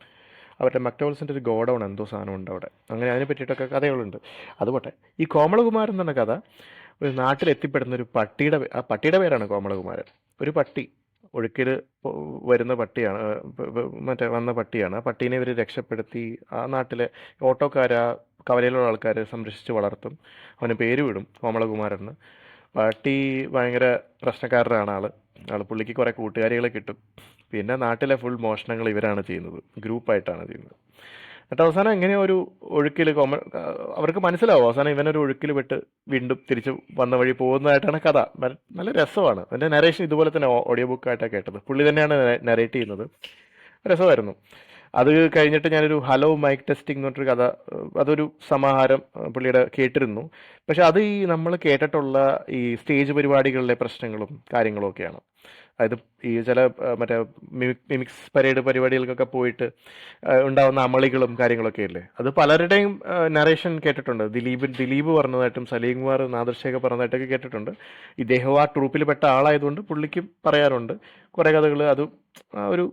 അവരുടെ മക്ടോൾസിൻ്റെ ഒരു ഗോഡൗൺ എന്തോ സാധനമുണ്ട് അവിടെ. അങ്ങനെ അതിനെ പറ്റിയിട്ടൊക്കെ കഥകളുണ്ട്. അതുപോട്ടെ, ഈ കോമളകുമാരൻ എന്ന കഥ ഒരു നാട്ടിലെത്തിപ്പെടുന്ന ഒരു പട്ടിയുടെ പേരാണ് കോമളകുമാരൻ. ഒരു പട്ടി ഒഴുക്കിൽ വരുന്ന പട്ടിയാണ്, വന്ന പട്ടിയാണ്. ആ പട്ടീനെ ഇവർ രക്ഷപ്പെടുത്തി ആ നാട്ടിലെ കവലയിലുള്ള ആൾക്കാർ സംരക്ഷിച്ച് വളർത്തും. അവന് പേര് വിടും കോമളകുമാരന്. പട്ടി ഭയങ്കര പ്രശ്നക്കാരനാണ് ആൾ. പുള്ളിക്ക് കുറേ കൂട്ടുകാരികളെ കിട്ടും. പിന്നെ നാട്ടിലെ ഫുൾ മോഷണങ്ങൾ ഇവരാണ് ചെയ്യുന്നത്, ഗ്രൂപ്പായിട്ടാണ് ചെയ്യുന്നത്. എന്നിട്ട് അവസാനം എങ്ങനെയോ ഒരു ഒഴുക്കിൽ അവർക്ക് മനസ്സിലാവും അവസാനം ഇവനൊരു ഒഴുക്കിൽ പെട്ട് വീണ്ടും തിരിച്ച് വന്ന വഴി പോകുന്നതായിട്ടാണ് കഥ. നല്ല രസമാണ്. എൻ്റെ നരേഷൻ ഇതുപോലെ തന്നെ ഓഡിയോ ബുക്കായിട്ടാണ് കേട്ടത്. പുള്ളി തന്നെയാണ് നരേറ്റ് ചെയ്യുന്നത്. രസമായിരുന്നു. അത് കഴിഞ്ഞിട്ട് ഞാനൊരു ഹലോ മൈക്ക് ടെസ്റ്റിംഗ് എന്ന് പറഞ്ഞൊരു കഥ, അതൊരു സമാഹാരം പുള്ളിയുടെ കേട്ടിരുന്നു. പക്ഷെ അത് ഈ നമ്മൾ കേട്ടിട്ടുള്ള ഈ സ്റ്റേജ് പരിപാടികളിലെ പ്രശ്നങ്ങളും കാര്യങ്ങളും ഒക്കെയാണ്. അതായത് ഈ ചില മറ്റേ മിമിക്സ് പരേഡ് പരിപാടികൾക്കൊക്കെ പോയിട്ട് ഉണ്ടാവുന്ന അമളികളും കാര്യങ്ങളൊക്കെ ഇല്ലേ, അത് പലരുടെയും നറേഷൻ കേട്ടിട്ടുണ്ട്. ദിലീപ് പറഞ്ഞതായിട്ടും സലീം കുമാർ നാദർശേഖർ പറഞ്ഞതായിട്ടൊക്കെ കേട്ടിട്ടുണ്ട്. ഇദ്ദേഹം ആ ട്രൂപ്പിൽ പെട്ട ആളായതുകൊണ്ട് പുള്ളിക്ക് പറയാറുണ്ട് കുറേ കഥകൾ. അത് ഒരു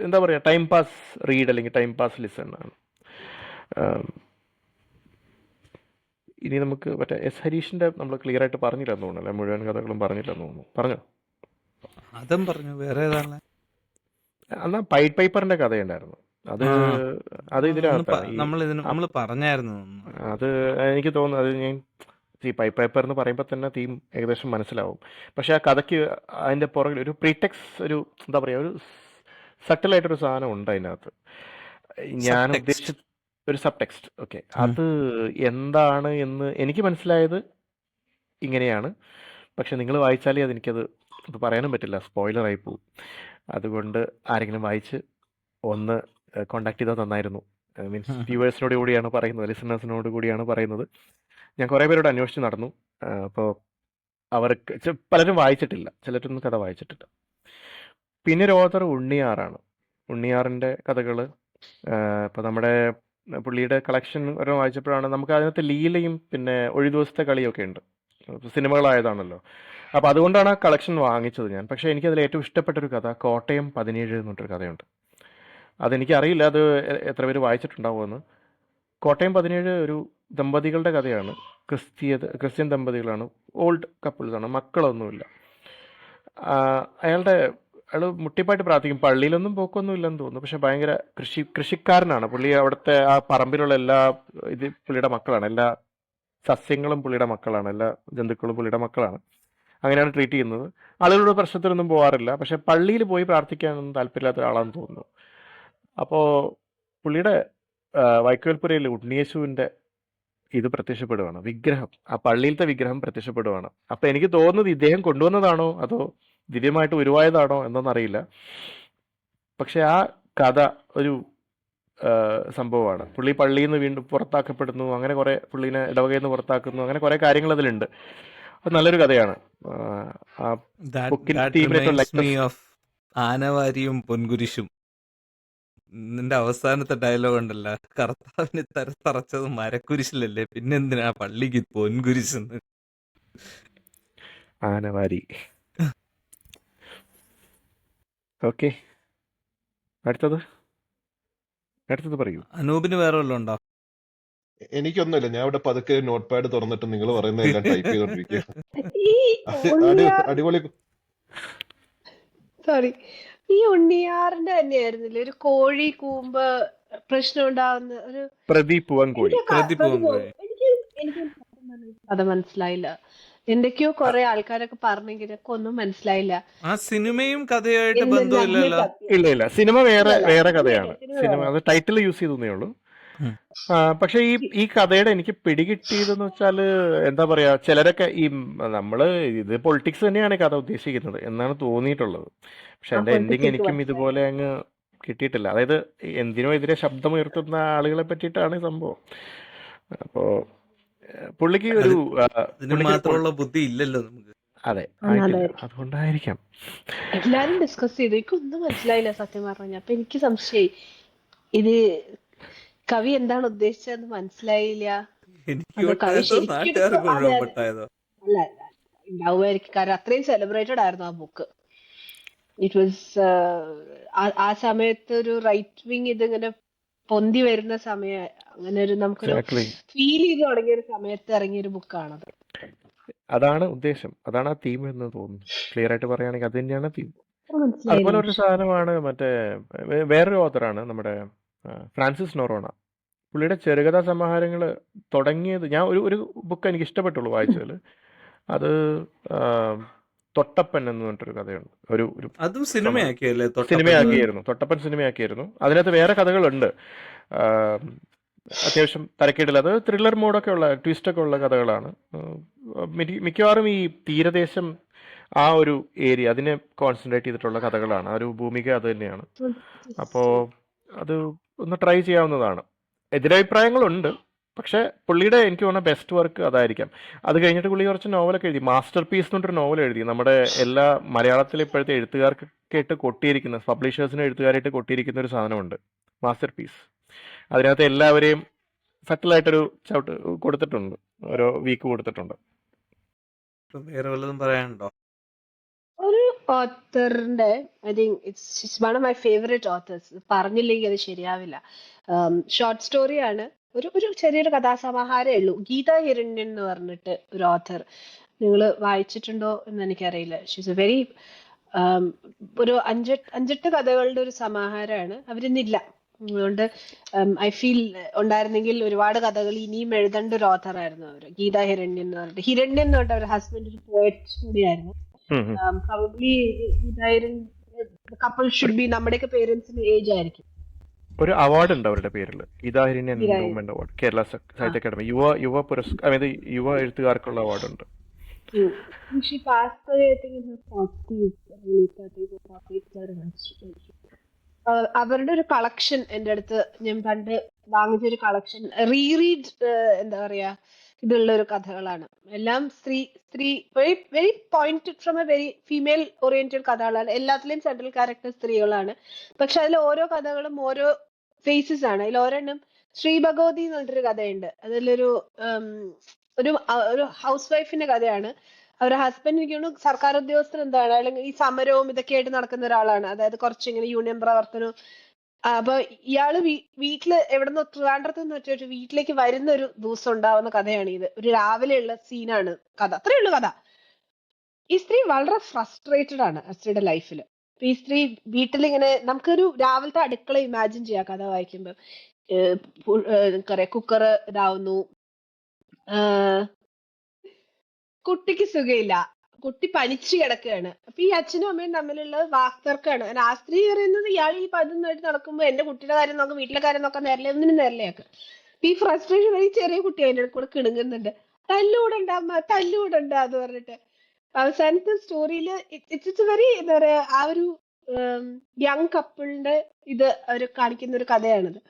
എന്താ പറയുക, ടൈം പാസ് റീഡ് അല്ലെങ്കിൽ ടൈം പാസ് ലിസൺ ആണ്. ഇനി നമുക്ക് മറ്റേ എസ് ഹരീഷിൻ്റെ നമ്മൾ ക്ലിയർ ആയിട്ട് പറഞ്ഞില്ലെന്ന് തോന്നുന്നു, അല്ലെ? മുഴുവൻ കഥകളും പറഞ്ഞില്ലെന്ന് തോന്നുന്നു. പറഞ്ഞോ? അതും പറഞ്ഞു. വേറെ ഏതാണ്? എന്നാ പൈറ്റ് പൈപ്പറിന്റെ കഥയുണ്ടായിരുന്നു. അത് അത് ഇതിനകത്താണ്. നമ്മൾ പറഞ്ഞായിരുന്നു. അത് എനിക്ക് തോന്നുന്നു, അത് ഞാൻ ഈ പൈപ്പ് പേപ്പർ എന്ന് പറയുമ്പോൾ തന്നെ തീം ഏകദേശം മനസ്സിലാവും. പക്ഷെ ആ കഥയ്ക്ക് അതിൻ്റെ പുറകിൽ ഒരു പ്രീടെക്സ്, ഒരു എന്താ പറയുക, ഒരു സട്ടിലായിട്ടൊരു സാധനം ഉണ്ട് അതിനകത്ത്. ഞാൻ ഉദ്ദേശിച്ച ഒരു സബ് ടെക്സ്റ്റ്. ഓക്കെ, അത് എന്താണ് എന്ന് എനിക്ക് മനസ്സിലായത് ഇങ്ങനെയാണ്. പക്ഷെ നിങ്ങൾ വായിച്ചാലേ അതെനിക്കത് പറയാനും പറ്റില്ല, സ്പോയിലറായി പോവും. അതുകൊണ്ട് ആരെങ്കിലും വായിച്ച് ഒന്ന് കോണ്ടാക്ട് ചെയ്താൽ നന്നായിരുന്നു. മീൻസ് വ്യൂവേഴ്സിനോട് കൂടിയാണ് പറയുന്നത്, ലിസണേഴ്സിനോട് കൂടിയാണ് പറയുന്നത്. ഞാൻ കുറേ പേരോട് അന്വേഷിച്ച് നടന്നു. അപ്പോൾ അവർക്ക് പലരും വായിച്ചിട്ടില്ല, ചിലരൊന്നും കഥ വായിച്ചിട്ടില്ല. പിന്നെ ഒരു ഓഥർ ഉണ്ണിയാറാണ്. ഉണ്ണിയാറിൻ്റെ കഥകൾ ഇപ്പോൾ നമ്മുടെ പുള്ളിയുടെ കളക്ഷൻ ഒരെണ്ണം വായിച്ചപ്പോഴാണ് നമുക്ക് അതിനകത്ത് ലീലയും പിന്നെ ഒരു ദിവസത്തെ കളിയൊക്കെ ഉണ്ട്, സിനിമകളായതാണല്ലോ. അപ്പോൾ അതുകൊണ്ടാണ് ആ കളക്ഷൻ വാങ്ങിച്ചത് ഞാൻ. പക്ഷേ എനിക്കതിൽ ഏറ്റവും ഇഷ്ടപ്പെട്ടൊരു കഥ കോട്ടയം 17 എന്നിട്ടൊരു കഥയുണ്ട്. അതെനിക്കറിയില്ല അത് എത്ര പേര് വായിച്ചിട്ടുണ്ടാവുമെന്ന്. കോട്ടയം 17 ഒരു ദമ്പതികളുടെ കഥയാണ്. ക്രിസ്ത്യൻ ദമ്പതികളാണ്, ഓൾഡ് കപ്പിൾസാണ്, മക്കളൊന്നുമില്ല. അയാൾ മുട്ടിപ്പായിട്ട് പ്രാർത്ഥിക്കും. പള്ളിയിലൊന്നും പോക്കൊന്നും ഇല്ലെന്ന് തോന്നുന്നു, പക്ഷെ ഭയങ്കര കൃഷിക്കാരനാണ് പുള്ളി. അവിടുത്തെ ആ പറമ്പിലുള്ള എല്ലാ പുള്ളിയുടെ മക്കളാണ്. എല്ലാ സസ്യങ്ങളും പുള്ളിയുടെ മക്കളാണ്, എല്ലാ ജന്തുക്കളും പുള്ളിയുടെ മക്കളാണ്. അങ്ങനെയാണ് ട്രീറ്റ് ചെയ്യുന്നത്. ആളുകളുടെ പ്രശ്നത്തിനൊന്നും പോകാറില്ല, പക്ഷെ പള്ളിയിൽ പോയി പ്രാർത്ഥിക്കാനൊന്നും താല്പര്യമില്ലാത്ത ഒരാളാണെന്ന് തോന്നുന്നു. അപ്പോൾ പുള്ളിയുടെ വൈക്കോൽപ്പുരയിൽ ഉണ്ണിയേശുവിൻ്റെ ഇത് പ്രത്യക്ഷപ്പെടുവാണ്, വിഗ്രഹം, ആ പള്ളിയിലത്തെ വിഗ്രഹം പ്രത്യക്ഷപ്പെടുവാണ്. അപ്പം എനിക്ക് തോന്നുന്നത് ഇദ്ദേഹം കൊണ്ടുവന്നതാണോ അതോ ദിവ്യമായിട്ട് ഉരുവായതാണോ എന്നൊന്നറിയില്ല. പക്ഷെ ആ കഥ ഒരു സംഭവമാണ്. പുള്ളി പള്ളിയിൽ നിന്ന് വീണ്ടും പുറത്താക്കപ്പെടുന്നു, അങ്ങനെ കുറേ പുള്ളീനെ ഇടവകയിൽ നിന്ന് പുറത്താക്കുന്നു, അങ്ങനെ കുറേ കാര്യങ്ങൾ അതിലുണ്ട്. അത് നല്ലൊരു കഥയാണ്. ആനവാരിയും പൊൻകുരിശും. നിന്റെ അവസാനത്തെ ഡയലോഗ് ഉണ്ടല്ലോ, കർത്താവിന് തറച്ചത് മരക്കുരിശിലല്ലേ, പിന്നെന്തിനാ പള്ളിക്ക് പൊൻകുരിശെന്ന്. ആനവാരി. ഓക്കെ, അടുത്തത് പറയൂ. അനൂപിന് വേറെ വല്ലതും ഉണ്ടോ? എനിക്കൊന്നുമില്ല. ഞാൻ ഇവിടെ പതുക്കെ നോട്ട് പാഡ് തുറന്നിട്ട് നിങ്ങൾ പറയുന്നതെല്ലാം ടൈപ്പ് ചെയ്തോണ്ടിരിക്കുകയാണ്. അടിപൊളി. സോറി, ഈ ഉണ്ണിയാറിന്റെ തന്നെയായിരുന്നില്ലേ ഒരു കോഴി കൂമ്പ് പ്രശ്നം ഉണ്ടാവുന്ന ഒരു പ്രദീപ് പൂവൻകോഴി. എനിക്ക് അത് മനസ്സിലായില്ല. എന്തൊക്കെയോ കുറെ ആൾക്കാരൊക്കെ പറഞ്ഞെങ്കിലും ഒന്നും മനസ്സിലായില്ല. ആ സിനിമയും കഥയായിട്ട് ബന്ധമില്ലല്ലോ. ഇല്ല, സിനിമ വേറെ കഥയാണ്. സിനിമ അത് ടൈറ്റിൽ യൂസ് ചെയ്തേ ഉള്ളൂ. പക്ഷെ ഈ കഥയുടെ എനിക്ക് പിടികിട്ടിയതെന്ന് വെച്ചാല് എന്താ പറയാ, ചിലരൊക്കെ ഈ നമ്മള് ഇത് പൊളിറ്റിക്സ് തന്നെയാണ് കഥ ഉദ്ദേശിക്കുന്നത് എന്നാണ് തോന്നിയിട്ടുള്ളത്. പക്ഷെ എന്റെ എൻഡിങ് എനിക്കും ഇതുപോലെ അങ്ങ് കിട്ടിയിട്ടില്ല. അതായത് എന്തിനോ എതിരെ ശബ്ദമുയർത്തുന്ന ആളുകളെ പറ്റിയിട്ടാണ് സംഭവം. അപ്പോ പുള്ളിക്ക് ഒരു മാത്രമുള്ള ബുദ്ധി ഇല്ലല്ലോ നമുക്ക്. അതെ, അതുകൊണ്ടായിരിക്കാം എല്ലാരും ഡിസ്കസ് ചെയ്തു. എനിക്കൊന്നും മനസ്സിലായില്ല സത്യം പറഞ്ഞ. അപ്പൊ എനിക്ക് സംശയമായി, ഇത് കവി എന്താണ് ഉദ്ദേശിച്ചതെന്ന് മനസ്സിലായില്ല. ഉണ്ടാവുമായിരിക്കും, കാരണം അത്രയും സെലിബ്രേറ്റഡ് ആയിരുന്നു ആ ബുക്ക്. ഇറ്റ് വാസ് ആ സമയത്ത് ഒരു റൈറ്റ് വിങ് ഇതിങ്ങനെ പൊന്തി വരുന്ന സമയം, അങ്ങനെ ഒരു നമുക്കൊരു ഫീൽ ചെയ്ത് തുടങ്ങിയ ഒരു സമയത്ത് ഇറങ്ങിയ ഒരു ബുക്കാണത്. അതാണ് ഉദ്ദേശം, അതാണ് ആ തീം എന്ന് തോന്നുന്നു. ക്ലിയർ ആയിട്ട് പറയുകയാണെങ്കിൽ അത് തന്നെയാണ് തീം. അതുപോലെ ഒരു സാധനമാണ് മറ്റേ വേറൊരു ഓഥറാണ് നമ്മുടെ ഫ്രാൻസിസ് നൊറോണ. പുള്ളിയുടെ ചെറുകഥാ സമാഹാരങ്ങൾ തുടങ്ങിയത്, ഞാൻ ഒരു ബുക്ക് എനിക്ക് ഇഷ്ടപ്പെട്ടുള്ളൂ വായിച്ചതിൽ. അത് തൊട്ടപ്പൻ എന്ന് പറഞ്ഞിട്ടൊരു കഥയുണ്ട്. ഒരു ഒരു അതും സമയം സിനിമയാക്കിയല്ലേ തൊട്ടപ്പൻ? സിനിമയാക്കിയായിരുന്നു. തൊട്ടപ്പൻ സിനിമയാക്കിയായിരുന്നു. അതിനകത്ത് വേറെ കഥകളുണ്ട്. ആം, അത്യാവശ്യം തരക്കേടില്ല. അത് ത്രില്ലർ മോഡൊക്കെ ഉള്ള ട്വിസ്റ്റൊക്കെ ഉള്ള കഥകളാണ്. മിക്കവാറും ഈ തീരദേശം ആ ഒരു ഏരിയ അതിനെ കോൺസെൻട്രേറ്റ് ചെയ്തിട്ടുള്ള കഥകളാണ്. ആ ഒരു ഭൂമിക അത് തന്നെയാണ്. അപ്പോൾ അത് ഒന്ന് ട്രൈ ചെയ്യാവുന്നതാണ്. എതിരഭിപ്രായങ്ങളുണ്ട്, പക്ഷേ പുള്ളിയുടെ എനിക്ക് തോന്നുന്ന ബെസ്റ്റ് വർക്ക് അതായിരിക്കാം. അത് കഴിഞ്ഞിട്ട് പുള്ളി കുറച്ച് നോവലൊക്കെ എഴുതി. മാസ്റ്റർ പീസ് എന്ന് പറഞ്ഞൊരു നോവൽ എഴുതി. നമ്മുടെ എല്ലാ മലയാളത്തിലെ ഇപ്പോഴത്തെ എഴുത്തുകാർക്കൊക്കെ ഇട്ട് കൊട്ടിയിരിക്കുന്ന, പബ്ലിഷേഴ്സിന് എഴുത്തുകാരായിട്ട് കൊട്ടിയിരിക്കുന്ന ഒരു സാധനമുണ്ട്, മാസ്റ്റർ പീസ്. അതിനകത്ത് എല്ലാവരെയും ഫെറ്റലായിട്ടൊരു ചവിട്ട് കൊടുത്തിട്ടുണ്ട്, ഓരോ വീക്ക് കൊടുത്തിട്ടുണ്ട്. വേറെ വല്ലതും പറയാനുണ്ടോ? ഒരു ഓത്തറിന്റെ I think it's one of my favourite authors. പറഞ്ഞില്ലെങ്കിൽ അത് ശരിയാവില്ല. ഷോർട്ട് സ്റ്റോറിയാണ്, ഒരു ചെറിയൊരു കഥാസമാഹാരമേ ഉള്ളൂ. ഗീതാ ഹിരണ്യൻ എന്ന് പറഞ്ഞിട്ട് ഒരു ഓഥർ. നിങ്ങൾ വായിച്ചിട്ടുണ്ടോ എന്ന് എനിക്കറിയില്ല. ഷീസ് എ വെരി ഒരു അഞ്ചെട്ട് കഥകളുടെ ഒരു സമാഹാരമാണ്. അവരിന്നില്ല, അതുകൊണ്ട് ഐ ഫീൽ ഉണ്ടായിരുന്നെങ്കിൽ ഒരുപാട് കഥകൾ ഇനിയും എഴുതേണ്ട ഒരു ഓഥർ ആയിരുന്നു അവര്. ഗീതാ ഹിരണ്യൻ എന്ന് പറഞ്ഞിട്ട്, ഹിരണ്യൻ എന്ന് പറഞ്ഞിട്ട് അവരുടെ ഹസ്ബൻഡ് ഒരു പോയറ്റ് കൂടിയായിരുന്നു. പ്രോബബ്ലി കപ്പിൾ ഷുഡ് ബി നമ്മുടെയൊക്കെ പേരൻസിന് ഏജ് ആയിരിക്കും. ഒരു അവാർഡ് ഉണ്ട് അവരുടെ പേരിൽ, ഗീതാഹിരണ്യൻ എൻഡോമെന്റ് അവാർഡ്, കേരള സാഹിത്യ അക്കാദമി യുവ പുരസ്കാരം, അതായത് യുവ എഴുത്തുകാർക്കുള്ള അവാർഡ് ഉണ്ട്. She passed away, I think, in her 40s, early 30s or 40s very much. അവരുടെ ഒരു കളക്ഷൻ എൻ്റെ അടുത്ത്, ഞാൻ പണ്ട് വാങ്ങിച്ചൊരു കളക്ഷൻ, റീറീഡ് എന്താ പറയാ, ഇതുള്ള ഒരു കഥകളാണ്. എല്ലാം സ്ത്രീ very very pointed from A very female oriented കഥകളാണ്. എല്ലാത്തിലെയും സെൻട്രൽ ക്യാരക്ടർ സ്ത്രീകളാണ്. പക്ഷെ അതിൽ ഓരോ കഥകളും ഓരോ ഫേസസ് ആണ്. അതിൽ ഒരെണ്ണം ശ്രീ ഭഗവതി എന്ന് പറഞ്ഞിട്ടൊരു കഥയുണ്ട്. അതിലൊരു ഒരു ഹൗസ് വൈഫിന്റെ കഥയാണ്. അവരുടെ ഹസ്ബൻഡ് എനിക്ക് സർക്കാർ ഉദ്യോഗസ്ഥർ എന്താണ്, അല്ലെങ്കിൽ ഈ സമരവും ഇതൊക്കെ ആയിട്ട് നടക്കുന്ന ഒരാളാണ്. അതായത് കുറച്ചിങ്ങനെ യൂണിയൻ പ്രവർത്തനവും. അപ്പൊ ഇയാള് വീട്ടില് എവിടെന്ന് ട്രിവാൻഡ്രത്ത് നിന്ന് വെച്ചിട്ട് വീട്ടിലേക്ക് വരുന്ന ഒരു ദിവസം ഉണ്ടാവുന്ന കഥയാണ് ഇത്. ഒരു രാവിലെയുള്ള സീനാണ് കഥ, അത്രേ ഉള്ളൂ കഥ. ഈ സ്ത്രീ വളരെ ഫ്രസ്ട്രേറ്റഡ് ആണ് ആ സ്ത്രീയുടെ ലൈഫിൽ. ഈ സ്ത്രീ വീട്ടിലിങ്ങനെ, നമുക്കൊരു രാവിലത്തെ അടുക്കള ഇമാജിൻ ചെയ്യാം കഥ വായിക്കുമ്പോ. കുക്കർ ഇതാവുന്നു, കുട്ടിക്ക് സുഖമില്ല, കുട്ടി പനിച്ചു കിടക്കുകയാണ്. അപ്പൊ ഈ അച്ഛനും അമ്മയും തമ്മിലുള്ള വാക്തർക്കാണ്. ആ സ്ത്രീ പറയുന്നത് ഇയാൾ ഈ പതിനായിട്ട് നടക്കുമ്പോ എന്റെ കുട്ടിയുടെ കാര്യം നോക്കാം, വീട്ടിലെ കാര്യം നോക്കാൻ നേരല്ലേ, ഒന്നിനും നേരലേയാക്ക്. ഈ ഫ്രസ്ട്രേഷൻ ഈ ചെറിയ കുട്ടി അതിന്റെ കൂടെ കിണുങ്ങുന്നുണ്ട്. തല്ലുകൂടണ്ട അമ്മ, തല്ലുകൂടണ്ട എന്ന് പറഞ്ഞിട്ട്. അവസാനത്തെ സ്റ്റോറിയില് ഇറ്റ്സ് വെരി എന്താ പറയാ, ആ ഒരു യങ് കപ്പിളിന്റെ ഇത് അവർ കാണിക്കുന്ന ഒരു കഥയാണിത്.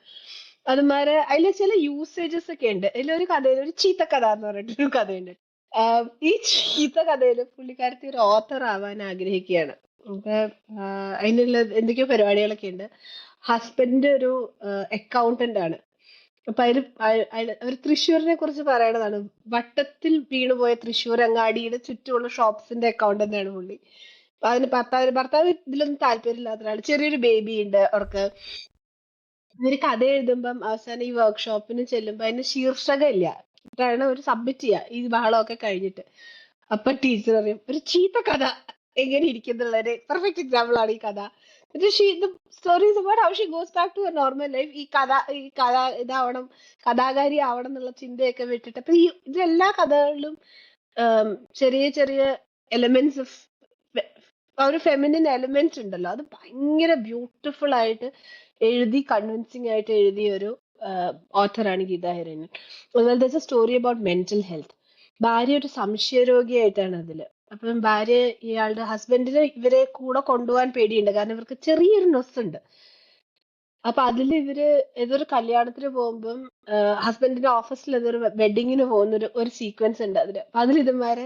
അതുമാരെ അതിലെ ചില യൂസേജസ് ഒക്കെ ഉണ്ട്. അതിലൊരു കഥയിൽ ഒരു ചീത്ത കഥ എന്ന് പറഞ്ഞിട്ടൊരു കഥയുണ്ട്. ഈ ചീത്ത കഥയില് പുള്ളിക്കാരത്തി ഒരു ഓത്തർ ആവാൻ ആഗ്രഹിക്കുകയാണ്. അപ്പൊ അതിനുള്ള എന്തൊക്കെയോ പരിപാടികളൊക്കെ ഉണ്ട്. ഹസ്ബൻഡ് ഒരു അക്കൗണ്ടന്റ് ആണ്. അപ്പൊ അവർ തൃശ്ശൂരിനെ കുറിച്ച് പറയണതാണ്. വട്ടത്തിൽ വീണുപോയ തൃശ്ശൂർ അങ്ങാടിയുടെ ചുറ്റുമുള്ള ഷോപ്സിന്റെ അക്കൗണ്ടന്റ് ആണ് പുള്ളി. അതിന് ഭർത്താവ് ഇതിലൊന്നും താല്പര്യമില്ലാത്തതാണ്. ചെറിയൊരു ബേബി ഉണ്ട് അവർക്ക്. ഇവര് കഥ എഴുതുമ്പം അവസാനം ഈ വർക്ക്ഷോപ്പിന് ചെല്ലുമ്പോ അതിന് ശീർഷകം ഇല്ല, ാണ് ഒരു സബ്മിറ്റ് ചെയ്യുക ഈ ബഹളമൊക്കെ കഴിഞ്ഞിട്ട്. അപ്പൊ ടീച്ചർ പറയും ഒരു ചീത്ത കഥ എങ്ങനെ ഇരിക്കുന്നുള്ളൊരു പെർഫെക്റ്റ് എക്സാമ്പിൾ ആണ് ഈ കഥ. Story is about how she goes back to her normal life. ഈ കഥ ഇതാവണം, കഥാകാരി ആവണം എന്നുള്ള ചിന്തയൊക്കെ വിട്ടിട്ട്. അപ്പൊ ഇതെല്ലാ കഥകളിലും ചെറിയ ചെറിയ എലമെന്റ്സ് ഓഫ് ഒരു ഫെമിനിൻ എലമെന്റ് ഉണ്ടല്ലോ, അത് ഭയങ്കര ബ്യൂട്ടിഫുൾ ആയിട്ട് എഴുതി, കൺവിൻസിങ് ആയിട്ട് എഴുതിയ ഒരു ഓഥറാണ് ഗീതാ ഹിരണ്യൻ. അതുപോലെ ദർസ് A story about mental health. ഭാര്യ ഒരു സംശയരോഗിയായിട്ടാണ് അതില്. അപ്പം ഭാര്യ ഇയാളുടെ ഹസ്ബൻഡിന് ഇവരെ കൂടെ കൊണ്ടുപോകാൻ പേടിയുണ്ട്, കാരണം ഇവർക്ക് ചെറിയൊരു നൊസ് ഉണ്ട്. അപ്പൊ അതില് ഇവര് ഏതൊരു കല്യാണത്തിന് പോകുമ്പം ഹസ്ബൻഡിന്റെ ഓഫീസിൽ ഏതൊരു വെഡിങ്ങിന് പോകുന്ന ഒരു സീക്വൻസ് ഉണ്ട് അതില്. അപ്പൊ അതിൽ ഇതുമാരെ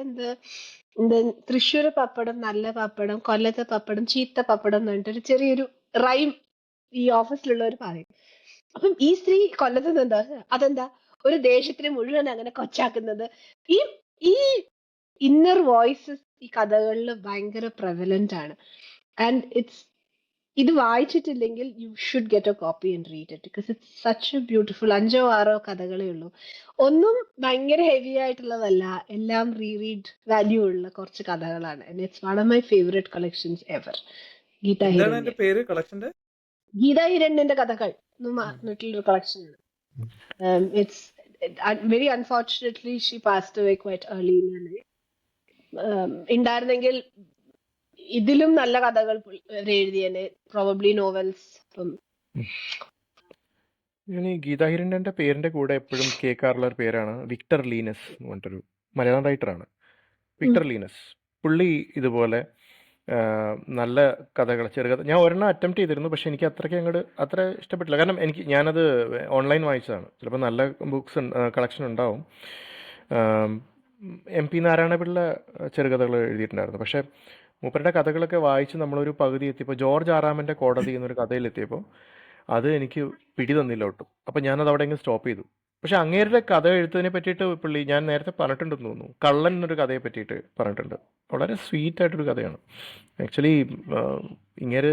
തൃശ്ശൂര് പപ്പടം നല്ല പപ്പടം, കൊല്ലത്തെ പപ്പടം ചീത്ത പപ്പടം എന്ന് പറഞ്ഞിട്ട് ഒരു ചെറിയൊരു റൈം ഈ ഓഫീസിലുള്ളവർ പറയും. അപ്പം ഈ സ്ത്രീ കൊല്ലത്ത് എന്താ, അതെന്താ ഒരു ദേശത്തിന് മുഴുവൻ അങ്ങനെ കൊച്ചാക്കുന്നത്? ഈ ഇന്നർ വോയിസസ് ഈ കഥകളിൽ ഭയങ്കര പ്രവലന്റ് ആണ്. ആൻഡ് ഇത് വായിച്ചിട്ടില്ലെങ്കിൽ you should get a copy and read it, because it's such a beautiful. 5-6 കഥകളേ ഉള്ളൂ. ഒന്നും ഭയങ്കര ഹെവി ആയിട്ടുള്ളതല്ല, എല്ലാം റീഡ് വാല്യൂ ഉള്ള കുറച്ച് കഥകളാണ്. And it's one of my favourite collections ever. Geetha Hiranyan. പേര് കളക്ഷന്റെ ഗീതാ ഹിരണ്യന്റെ കഥകൾ എന്ന് പറഞ്ഞിട്ടുള്ളൊരു കളക്ഷൻ ആണ്. It's very unfortunately she passed away quite early in her life. ഉണ്ടായിരുന്നെങ്കിൽ ഇതിലും നല്ല കഥകൾ എഴുതിയേനെ, പ്രോബബ്ലി നോവൽസ്. അപ്പം ഈ ഗീതാഹിരണ്യൻ്റെ പേരിൻ്റെ കൂടെ എപ്പോഴും കേൾക്കാറുള്ള ഒരു പേരാണ് വിക്ടർ ലീനസ് എന്ന് പറഞ്ഞിട്ടൊരു മലയാളം റൈറ്ററാണ്. വിക്ടർ ലീനസ് പുള്ളി ഇതുപോലെ നല്ല കഥകൾ, ചെറുകഥ ഞാൻ ഒരെണ്ണം അറ്റംപ്റ്റ് ചെയ്തിരുന്നു. പക്ഷേ എനിക്ക് അത്ര ഇഷ്ടപ്പെട്ടില്ല. കാരണം ഞാനത് ഓൺലൈൻ വായിച്ചതാണ്. ചിലപ്പോൾ നല്ല ബുക്സ് കളക്ഷൻ ഉണ്ടാവും. MP നാരായണപിള്ള ചെറുകഥകൾ എഴുതിയിട്ടുണ്ടായിരുന്നു. പക്ഷേ മൂപ്പരുടെ കഥകളൊക്കെ വായിച്ച് നമ്മളൊരു പകുതി എത്തിയപ്പോൾ ജോർജ് ആറാമൻ്റെ കോടതി എന്നൊരു കഥയിലെത്തിയപ്പോൾ അത് എനിക്ക് പിടി തന്നില്ല ഒട്ടും. അപ്പം ഞാനത് അവിടെ എങ്ങനെ സ്റ്റോപ്പ് ചെയ്തു. പക്ഷെ അങ്ങേരുടെ കഥ എഴുത്തതിനെ പറ്റിയിട്ട് പുള്ളി, ഞാൻ നേരത്തെ പറഞ്ഞിട്ടുണ്ടെന്ന് തോന്നുന്നു, കള്ളൻ എന്നൊരു കഥയെ പറ്റിയിട്ട് പറഞ്ഞിട്ടുണ്ട്. വളരെ സ്വീറ്റ് ആയിട്ടൊരു കഥയാണ്. ആക്ച്വലി ഇങ്ങേര്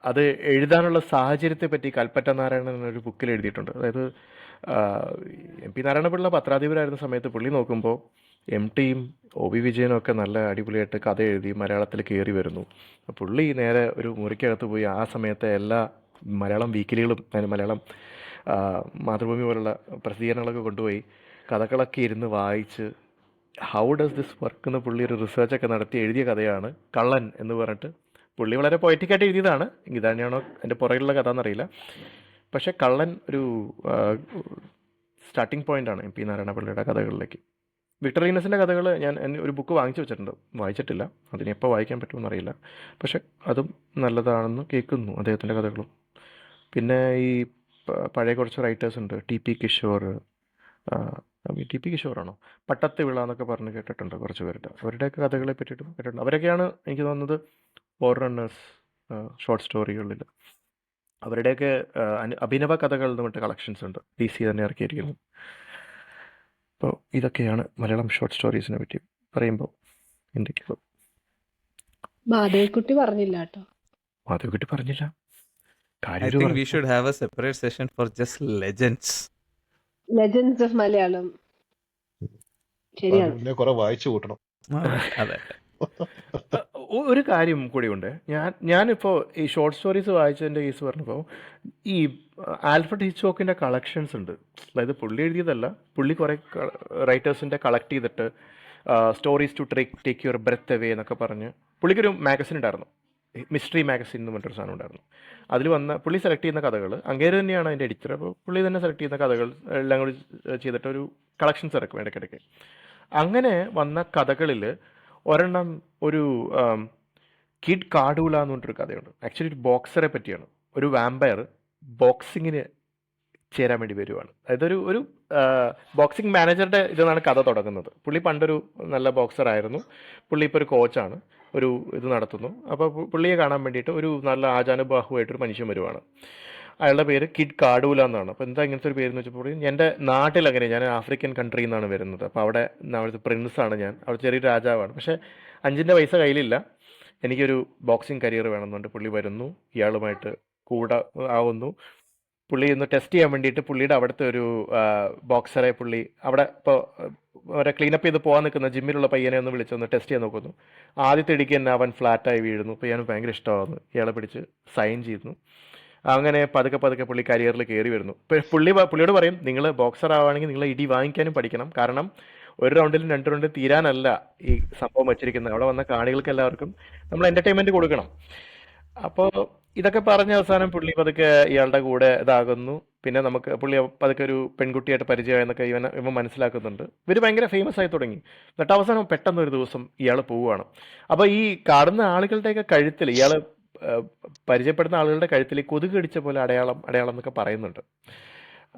അത് എഴുതാനുള്ള സാഹചര്യത്തെ പറ്റി കൽപ്പറ്റ നാരായണൻ എന്നൊരു ബുക്കിൽ എഴുതിയിട്ടുണ്ട്. അതായത് MP നാരായണപിള്ള പത്രാധിപരായിരുന്ന സമയത്ത് പുള്ളി നോക്കുമ്പോൾ MTയും OV വിജയനും ഒക്കെ നല്ല അടിപൊളിയായിട്ട് കഥ എഴുതി മലയാളത്തിൽ കയറി വരുന്നു. പുള്ളി നേരെ ഒരു മുറിക്കകത്ത് പോയി ആ സമയത്തെ എല്ലാ മലയാളം വീക്കിലികളും, മലയാളം മാതൃഭൂമി പോലുള്ള പ്രസിദ്ധീകരണങ്ങളൊക്കെ കൊണ്ടുപോയി കഥകളൊക്കെ ഇരുന്ന് വായിച്ച് ഹൗ ഡസ് ദിസ് വർക്ക് എന്ന് പുള്ളി ഒരു റിസർച്ചൊക്കെ നടത്തി എഴുതിയ കഥയാണ് കള്ളൻ എന്ന് പറഞ്ഞിട്ട്. പുള്ളി വളരെ പൊയറ്റിക്കായിട്ട് എഴുതിയതാണ്. ഇതന്നെയാണോ എൻ്റെ പുറകിലുള്ള കഥ എന്നറിയില്ല. പക്ഷേ കള്ളൻ ഒരു സ്റ്റാർട്ടിംഗ് പോയിൻ്റാണ് MP നാരായണപിള്ളയുടെ കഥകളിലേക്ക്. വിക്ടർ ലീനസിൻ്റെ കഥകൾ ഞാൻ ഒരു ബുക്ക് വാങ്ങിച്ചു വെച്ചിട്ടുണ്ട്, വായിച്ചിട്ടില്ല. അതിനെപ്പോൾ വായിക്കാൻ പറ്റുമെന്ന് അറിയില്ല. പക്ഷെ അതും നല്ലതാണെന്ന് കേൾക്കുന്നു, അദ്ദേഹത്തിൻ്റെ കഥകളും. പിന്നെ ഈ പഴയ കുറച്ച് റൈറ്റേഴ്സ് ഉണ്ട്, TP കിഷോർ. TP കിഷോറാണോ, പട്ടത്ത് വിള എന്നൊക്കെ പറഞ്ഞ് കേട്ടിട്ടുണ്ട് കുറച്ച് പേരുടെ. അവരുടെയൊക്കെ കഥകളെ പറ്റിയിട്ടും കേട്ടിട്ടുണ്ട്. അവരൊക്കെയാണ് എനിക്ക് തോന്നുന്നത് ഫോർ റണ്ണേഴ്സ് ഷോർട്ട് സ്റ്റോറികളിൽ. അവരുടെയൊക്കെ അഭിനവ കഥകൾ എന്ന് പറഞ്ഞിട്ട് കളക്ഷൻസ് ഉണ്ട്, DC തന്നെ ഇറക്കിയിരിക്കുന്നു. അപ്പോൾ ഇതൊക്കെയാണ് മലയാളം ഷോർട്ട് സ്റ്റോറീസിനെ പറ്റി പറയുമ്പോൾ എന്തൊക്കെയുള്ളൂ. മാധവിക്കുട്ടി പറഞ്ഞില്ല കേട്ടോ. മാധവിക്കുട്ടി പറഞ്ഞില്ല. I think we should have a separate session for just legends. Legends of Malayalam. ശരിയാണ്. കുറെ വായിച്ചു കൂട്ടണം. അതെ. ഒരു കാര്യം കൂടിയുണ്ട്. ഞാനിപ്പോൾ ഈ ഷോർട്ട് സ്റ്റോറീസ് വായിച്ചതിൻ്റെ കേസ് പറഞ്ഞപ്പോൾ ഈ ആൽഫ്രഡ് ഹിച്ച്കോക്കിൻ്റെ കളക്ഷൻസ് ഉണ്ട്. അതായത് പുള്ളി എഴുതിയതല്ല, പുള്ളി കുറേ റൈറ്റേഴ്സിൻ്റെ കളക്ട് ചെയ്തിട്ട് stories to take your breath away എന്നൊക്കെ പറഞ്ഞ് പുള്ളിക്കൊരു മാഗസിൻ ഉണ്ടായിരുന്നു, മിസ്റ്ററി മാഗസിൻ എന്ന് പറഞ്ഞൊരു സാധനം ഉണ്ടായിരുന്നു. അതിൽ വന്ന പുള്ളി സെലക്ട് ചെയ്യുന്ന കഥകൾ, അങ്ങേര് തന്നെയാണ് അതിൻ്റെ എഡിറ്റർ. അപ്പോൾ പുള്ളി തന്നെ സെലക്ട് ചെയ്യുന്ന കഥകൾ എല്ലാം കൂടി ചെയ്തിട്ട് ഒരു കളക്ഷൻസ് ഇറക്കും ഇടയ്ക്കിടയ്ക്ക്. അങ്ങനെ വന്ന കഥകളിൽ ഒരെണ്ണം ഒരു കിഡ് കാഡൂല എന്ന് പറഞ്ഞൊരു കഥയുണ്ട്. ആക്ച്വലി ഒരു ബോക്സറെ പറ്റിയാണ്. ഒരു വാമ്പയർ ബോക്സിങ്ങിന് ചേരാൻ വേണ്ടി വരുവാണ്. അതായത് ഒരു ബോക്സിംഗ് മാനേജറുടെ ഇതെന്നാണ് കഥ തുടങ്ങുന്നത്. പുള്ളി പണ്ടൊരു നല്ല ബോക്സർ ആയിരുന്നു. പുള്ളി ഇപ്പോൾ ഒരു കോച്ചാണ്, ഒരു ഇത് നടത്തുന്നു. അപ്പോൾ പുള്ളിയെ കാണാൻ വേണ്ടിയിട്ട് ഒരു നല്ല ആചാനുബാഹുവായിട്ടൊരു മനുഷ്യൻ വരുവാണ്. അയാളുടെ പേര് കിഡ് കാഡൂല എന്നാണ്. അപ്പോൾ എന്താ ഇങ്ങനത്തെ ഒരു പേരെന്ന് വെച്ചപ്പോൾ എൻ്റെ നാട്ടിൽ അങ്ങനെ, ഞാൻ ആഫ്രിക്കൻ കൺട്രിയിൽ നിന്നാണ് വരുന്നത്. അപ്പോൾ അവിടുത്തെ പ്രിൻസാണ് ഞാൻ, അവിടെ ചെറിയൊരു രാജാവാണ്. പക്ഷേ 5 പൈസ കയ്യിലില്ല, എനിക്കൊരു ബോക്സിങ് കരിയർ വേണമെന്നുണ്ട്. പുള്ളി വരുന്നു, ഇയാളുമായിട്ട് കൂടെ ആവുന്നു. പുള്ളി ഒന്ന് ടെസ്റ്റ് ചെയ്യാൻ വേണ്ടിയിട്ട് പുള്ളിയുടെ അവിടുത്തെ ഒരു ബോക്സറെ പുള്ളി അവിടെ ഇപ്പോൾ അവരെ ക്ലീനപ്പ് ചെയ്ത് പോകാൻ നിൽക്കുന്ന ജിമ്മിലുള്ള പയ്യനെ ഒന്ന് വിളിച്ചൊന്ന് ടെസ്റ്റ് ചെയ്യാൻ നോക്കുന്നു. ആദ്യത്തെ ഇടിക്ക് തന്നെ അവൻ ഫ്ലാറ്റായി വീഴുന്നു. അപ്പോൾ ഇയാൾ ഭയങ്കര ഇഷ്ടമാകുന്നു, ഇയാളെ പിടിച്ച് സൈൻ ചെയ്യുന്നു. അങ്ങനെ പതുക്കെ പുള്ളി കരിയറിൽ കയറി വരുന്നു. ഇപ്പോൾ പുള്ളിയോട് പറയും, നിങ്ങൾ ബോക്സർ ആവുകയാണെങ്കിൽ നിങ്ങൾ ഇടി വാങ്ങിക്കാനും പഠിക്കണം. കാരണം ഒരു റൗണ്ടിലും 2 റൗണ്ടിലും തീരാനല്ല ഈ സംഭവം വച്ചിരിക്കുന്നത്. അവിടെ വന്ന കാണികൾക്ക് എല്ലാവർക്കും നമ്മൾ എൻ്റർടൈൻമെൻറ്റ് കൊടുക്കണം. അപ്പോൾ ഇതൊക്കെ പറഞ്ഞ അവസാനം പുള്ളി പതുക്കെ ഇയാളുടെ കൂടെ ഇതാകുന്നു. പിന്നെ പുള്ളി പതുക്കെ ഒരു പെൺകുട്ടിയായിട്ട് പരിചയമായെന്നൊക്കെ ഇവൻ മനസ്സിലാക്കുന്നുണ്ട്. ഇവർ ഭയങ്കര ഫേമസ് ആയി തുടങ്ങി. എന്നിട്ട് അവസാനം പെട്ടെന്ന് ഒരു ദിവസം ഇയാൾ പോവുകയാണ്. അപ്പോൾ ഈ കാണുന്ന ആളുകളുടെയൊക്കെ കഴുത്തിൽ, ഇയാൾ പരിചയപ്പെടുന്ന ആളുകളുടെ കഴുത്തിൽ കൊതുക് കടിച്ച പോലെ അടയാളം എന്നൊക്കെ പറയുന്നുണ്ട്.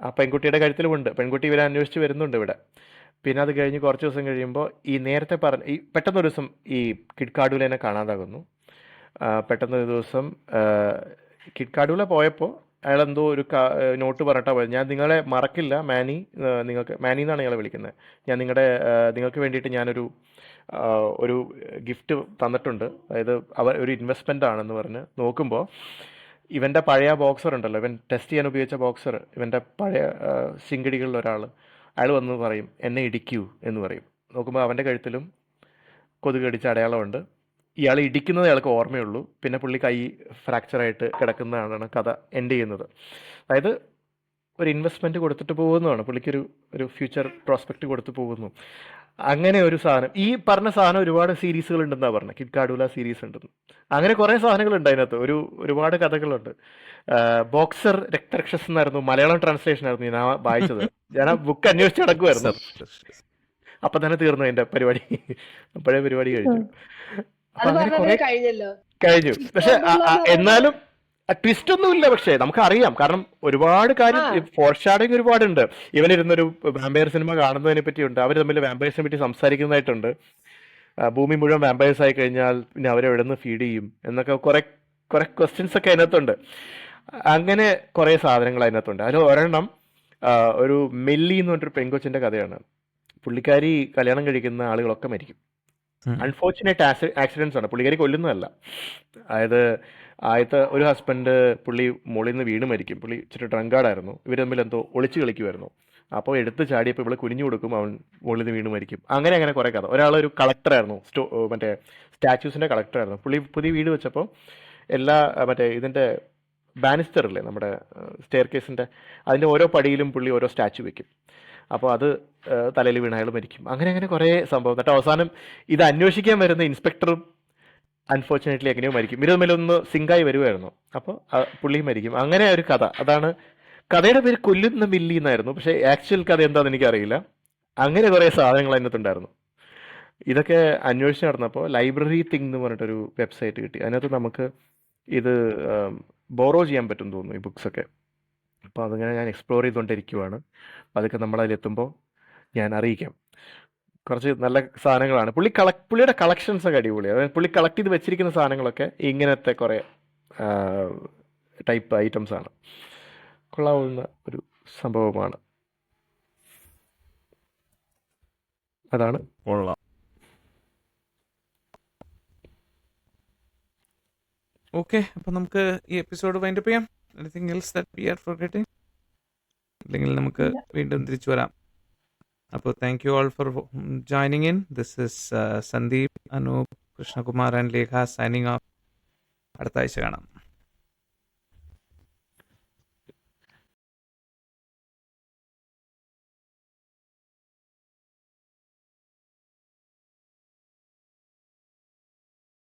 ആ പെൺകുട്ടിയുടെ കഴുത്തിലുമുണ്ട്. പെൺകുട്ടി ഇവരെ അന്വേഷിച്ച് വരുന്നുണ്ട് ഇവിടെ. പിന്നെ അത് കഴിഞ്ഞ് കുറച്ച് ദിവസം കഴിയുമ്പോൾ ഈ നേരത്തെ പെട്ടെന്നൊരു ദിവസം ഈ കിഡ് കാഡൂലേനെ കാണാതാകുന്നു. പെട്ടെന്നൊരു ദിവസം കിഡ് കാഡൂല പോയപ്പോൾ അയാളെന്തോ ഒരു നോട്ട് പറഞ്ഞിട്ടാണ് പോയത്. ഞാൻ നിങ്ങളെ മറക്കില്ല മാനി, മാനി എന്നാണ് അയാളെ വിളിക്കുന്നത്. ഞാൻ നിങ്ങൾക്ക് വേണ്ടിയിട്ട് ഞാനൊരു ഗിഫ്റ്റ് തന്നിട്ടുണ്ട്. അതായത് ഒരു ഇൻവെസ്റ്റ്മെൻ്റ് ആണെന്ന് പറഞ്ഞ് നോക്കുമ്പോൾ ഇവൻ്റെ പഴയ ബോക്സർ ഉണ്ടല്ലോ, ഇവൻ ടെസ്റ്റ് ചെയ്യാൻ ഉപയോഗിച്ച ബോക്സർ, ഇവൻ്റെ പഴയ ശിങ്കിടികളിൽ ഒരാൾ, അയാൾ വന്ന് പറയും എന്നെ ഇടിക്കൂ എന്ന് പറയും. നോക്കുമ്പോൾ അവൻ്റെ കഴുത്തിലും കൊതുക് കടിച്ച അടയാളമുണ്ട്. ഇയാൾ ഇടിക്കുന്നത് അയാൾക്ക് ഓർമ്മയുള്ളൂ. പിന്നെ പുള്ളി കൈ ഫ്രാക്ചറായിട്ട് കിടക്കുന്നതാണ് കഥ എൻഡ് ചെയ്യുന്നത്. അതായത് ഒരു ഇൻവെസ്റ്റ്മെന്റ് കൊടുത്തിട്ട് പോകുന്നതാണ്. പുള്ളിക്കൊരു ഒരു ഫ്യൂച്ചർ പ്രോസ്പെക്ട് കൊടുത്ത് പോകുന്നു. അങ്ങനെ ഒരു സാധനം, ഈ പറഞ്ഞ സാധനം ഒരുപാട് സീരീസുകൾ ഉണ്ടെന്നാ പറഞ്ഞത്. കിഡ് കാർഡുല സീരീസ് ഉണ്ടെന്ന്. അങ്ങനെ കുറെ സാധനങ്ങളുണ്ട് അതിനകത്ത്. ഒരുപാട് കഥകളുണ്ട്. ബോക്സർ രക്തരക്ഷസ് എന്നായിരുന്നു മലയാളം ട്രാൻസ്ലേഷൻ ആയിരുന്നു ഞാൻ വായിച്ചത്. ഞാൻ ആ ബുക്ക് അന്വേഷിച്ച് നടക്കുമായിരുന്നു. അപ്പൊ തന്നെ തീർന്നു എന്റെ പരിപാടി. അപ്പോഴേ പരിപാടി കഴിഞ്ഞു. അപ്പൊ അത് അങ്ങനെ പറഞ്ഞപ്പോ കുറെ കഴിഞ്ഞല്ലോ. കഴിഞ്ഞു. പക്ഷെ എന്നാലും ട്വിസ്റ്റ് ഒന്നുമില്ല. പക്ഷേ നമുക്കറിയാം, കാരണം ഒരുപാട് കാര്യം ആ ഫോർഷാഡിങ് ഒരുപാടുണ്ട്. ഇവനിരുന്നൊരു വാമ്പയർ സിനിമ കാണുന്നതിനെ പറ്റിയുണ്ട്. അവർ തമ്മിൽ വാമ്പയേഴ്സിനെ പറ്റി സംസാരിക്കുന്നതായിട്ടുണ്ട്. ഭൂമി മുഴുവൻ വാമ്പയേഴ്സ് ആയി കഴിഞ്ഞാൽ പിന്നെ അവരെ എവിടെ നിന്ന് ഫീഡ് ചെയ്യും എന്നൊക്കെ കുറെ കുറെ ക്വസ്റ്റ്യൻസ് ഒക്കെ അതിനകത്തുണ്ട്. അങ്ങനെ കുറെ സാധനങ്ങൾ അതിനകത്തുണ്ട്. അതിൽ ഒരെണ്ണം ഒരു മെല്ലി എന്ന് പറഞ്ഞൊരു പെങ്കൊച്ചിന്റെ കഥയാണ്. പുള്ളിക്കാരി കല്യാണം കഴിക്കുന്ന ആളുകളൊക്കെ മരിക്കും. അൺഫോർച്ചുനേറ്റ് ആക്സിഡൻസ് ആണ്. പുള്ളിക്കാരി കൊല്ലുന്നതല്ല. അതായത് ആദ്യത്തെ ഒരു ഹസ്ബൻഡ് പുള്ളി മുകളിൽ നിന്ന് വീണ് മരിക്കും. പുള്ളി ഇച്ചിരി ഡ്രങ്കാർഡായിരുന്നു. ഇവർ തമ്മിൽ എന്തോ ഒളിച്ചു കളിക്കുമായിരുന്നു. അപ്പോൾ എടുത്ത് ചാടിയപ്പോൾ ഇവള് കുനിഞ്ഞു കൊടുക്കും, അവൻ മുകളിൽ നിന്ന് വീണ് മരിക്കും. അങ്ങനെ അങ്ങനെ കുറേ കഥ. ഒരാളൊരു കളക്ടറായിരുന്നു, മറ്റേ സ്റ്റാച്യൂസിൻ്റെ കളക്ടറായിരുന്നു. പുള്ളി പുതിയ വീട് വെച്ചപ്പോൾ എല്ലാ മറ്റേ ഇതിൻ്റെ ബാനിസ്റ്റർ ഇല്ലേ നമ്മുടെ സ്റ്റെയർ കേസിൻ്റെ, അതിൻ്റെ ഓരോ പടിയിലും പുള്ളി ഓരോ സ്റ്റാച്ചു വെക്കും. അപ്പോൾ അത് തലയിൽ വീണ അയാൾ മരിക്കും. അങ്ങനെ അങ്ങനെ കുറേ സംഭവം. എന്നിട്ട് അവസാനം ഇത് അന്വേഷിക്കാൻ വരുന്ന ഇൻസ്പെക്ടറും അൺഫോർച്ചുനേറ്റ്ലി എങ്ങനെയോ മരിക്കും. ഇവർ തമ്മിലൊന്ന് സിങ്കായി വരുമായിരുന്നു. അപ്പോൾ പുള്ളിയും മരിക്കും. അങ്ങനെ ഒരു കഥ. അതാണ് കഥയുടെ പേര് കൊല്ലുന്ന മില്ലി എന്നായിരുന്നു. പക്ഷേ ആക്ച്വൽ കഥ എന്താണെന്ന് എനിക്കറിയില്ല. അങ്ങനെ കുറേ സാധനങ്ങൾ അതിനകത്തുണ്ടായിരുന്നു. ഇതൊക്കെ അന്വേഷിച്ച് നടന്നപ്പോൾ ലൈബ്രറി തിങ് എന്ന് പറഞ്ഞിട്ടൊരു വെബ്സൈറ്റ് കിട്ടി. അതിനകത്ത് നമുക്ക് ഇത് ബോറോ ചെയ്യാൻ പറ്റും തോന്നുന്നു ഈ ബുക്സൊക്കെ. അപ്പോൾ അതിങ്ങനെ ഞാൻ എക്സ്പ്ലോർ ചെയ്തുകൊണ്ടിരിക്കുവാണ്. അതൊക്കെ നമ്മളതിലെത്തുമ്പോൾ ഞാൻ അറിയിക്കാം. കുറച്ച് നല്ല സാധനങ്ങളാണ്. പുള്ളിയുടെ കളക്ഷൻസ് ഒക്കെ അടിപൊളിയാണ്. അതായത് പുള്ളി കളക്ട് ചെയ്ത് വെച്ചിരിക്കുന്ന സാധനങ്ങളൊക്കെ ഇങ്ങനത്തെ കുറേ ടൈപ്പ് ഐറ്റംസ് ആണ്. കൊള്ളാവുന്ന ഒരു സംഭവമാണ്. അതാണ്. കൊള്ളാം. ഓക്കെ, അപ്പൊ നമുക്ക് ഈ എപ്പിസോഡ് വൈൻഡപ്പ് ചെയ്യാം. Anything else that we are forgetting? അല്ലെങ്കിൽ നമുക്ക് വീണ്ടും തിരിച്ചു വരാം. അപ്പോൾ thank you all for joining in. This is Sandeep, Anoop, Krishnakumar and Lekha signing off. അടുത്ത ആഴ്ച കാണാം.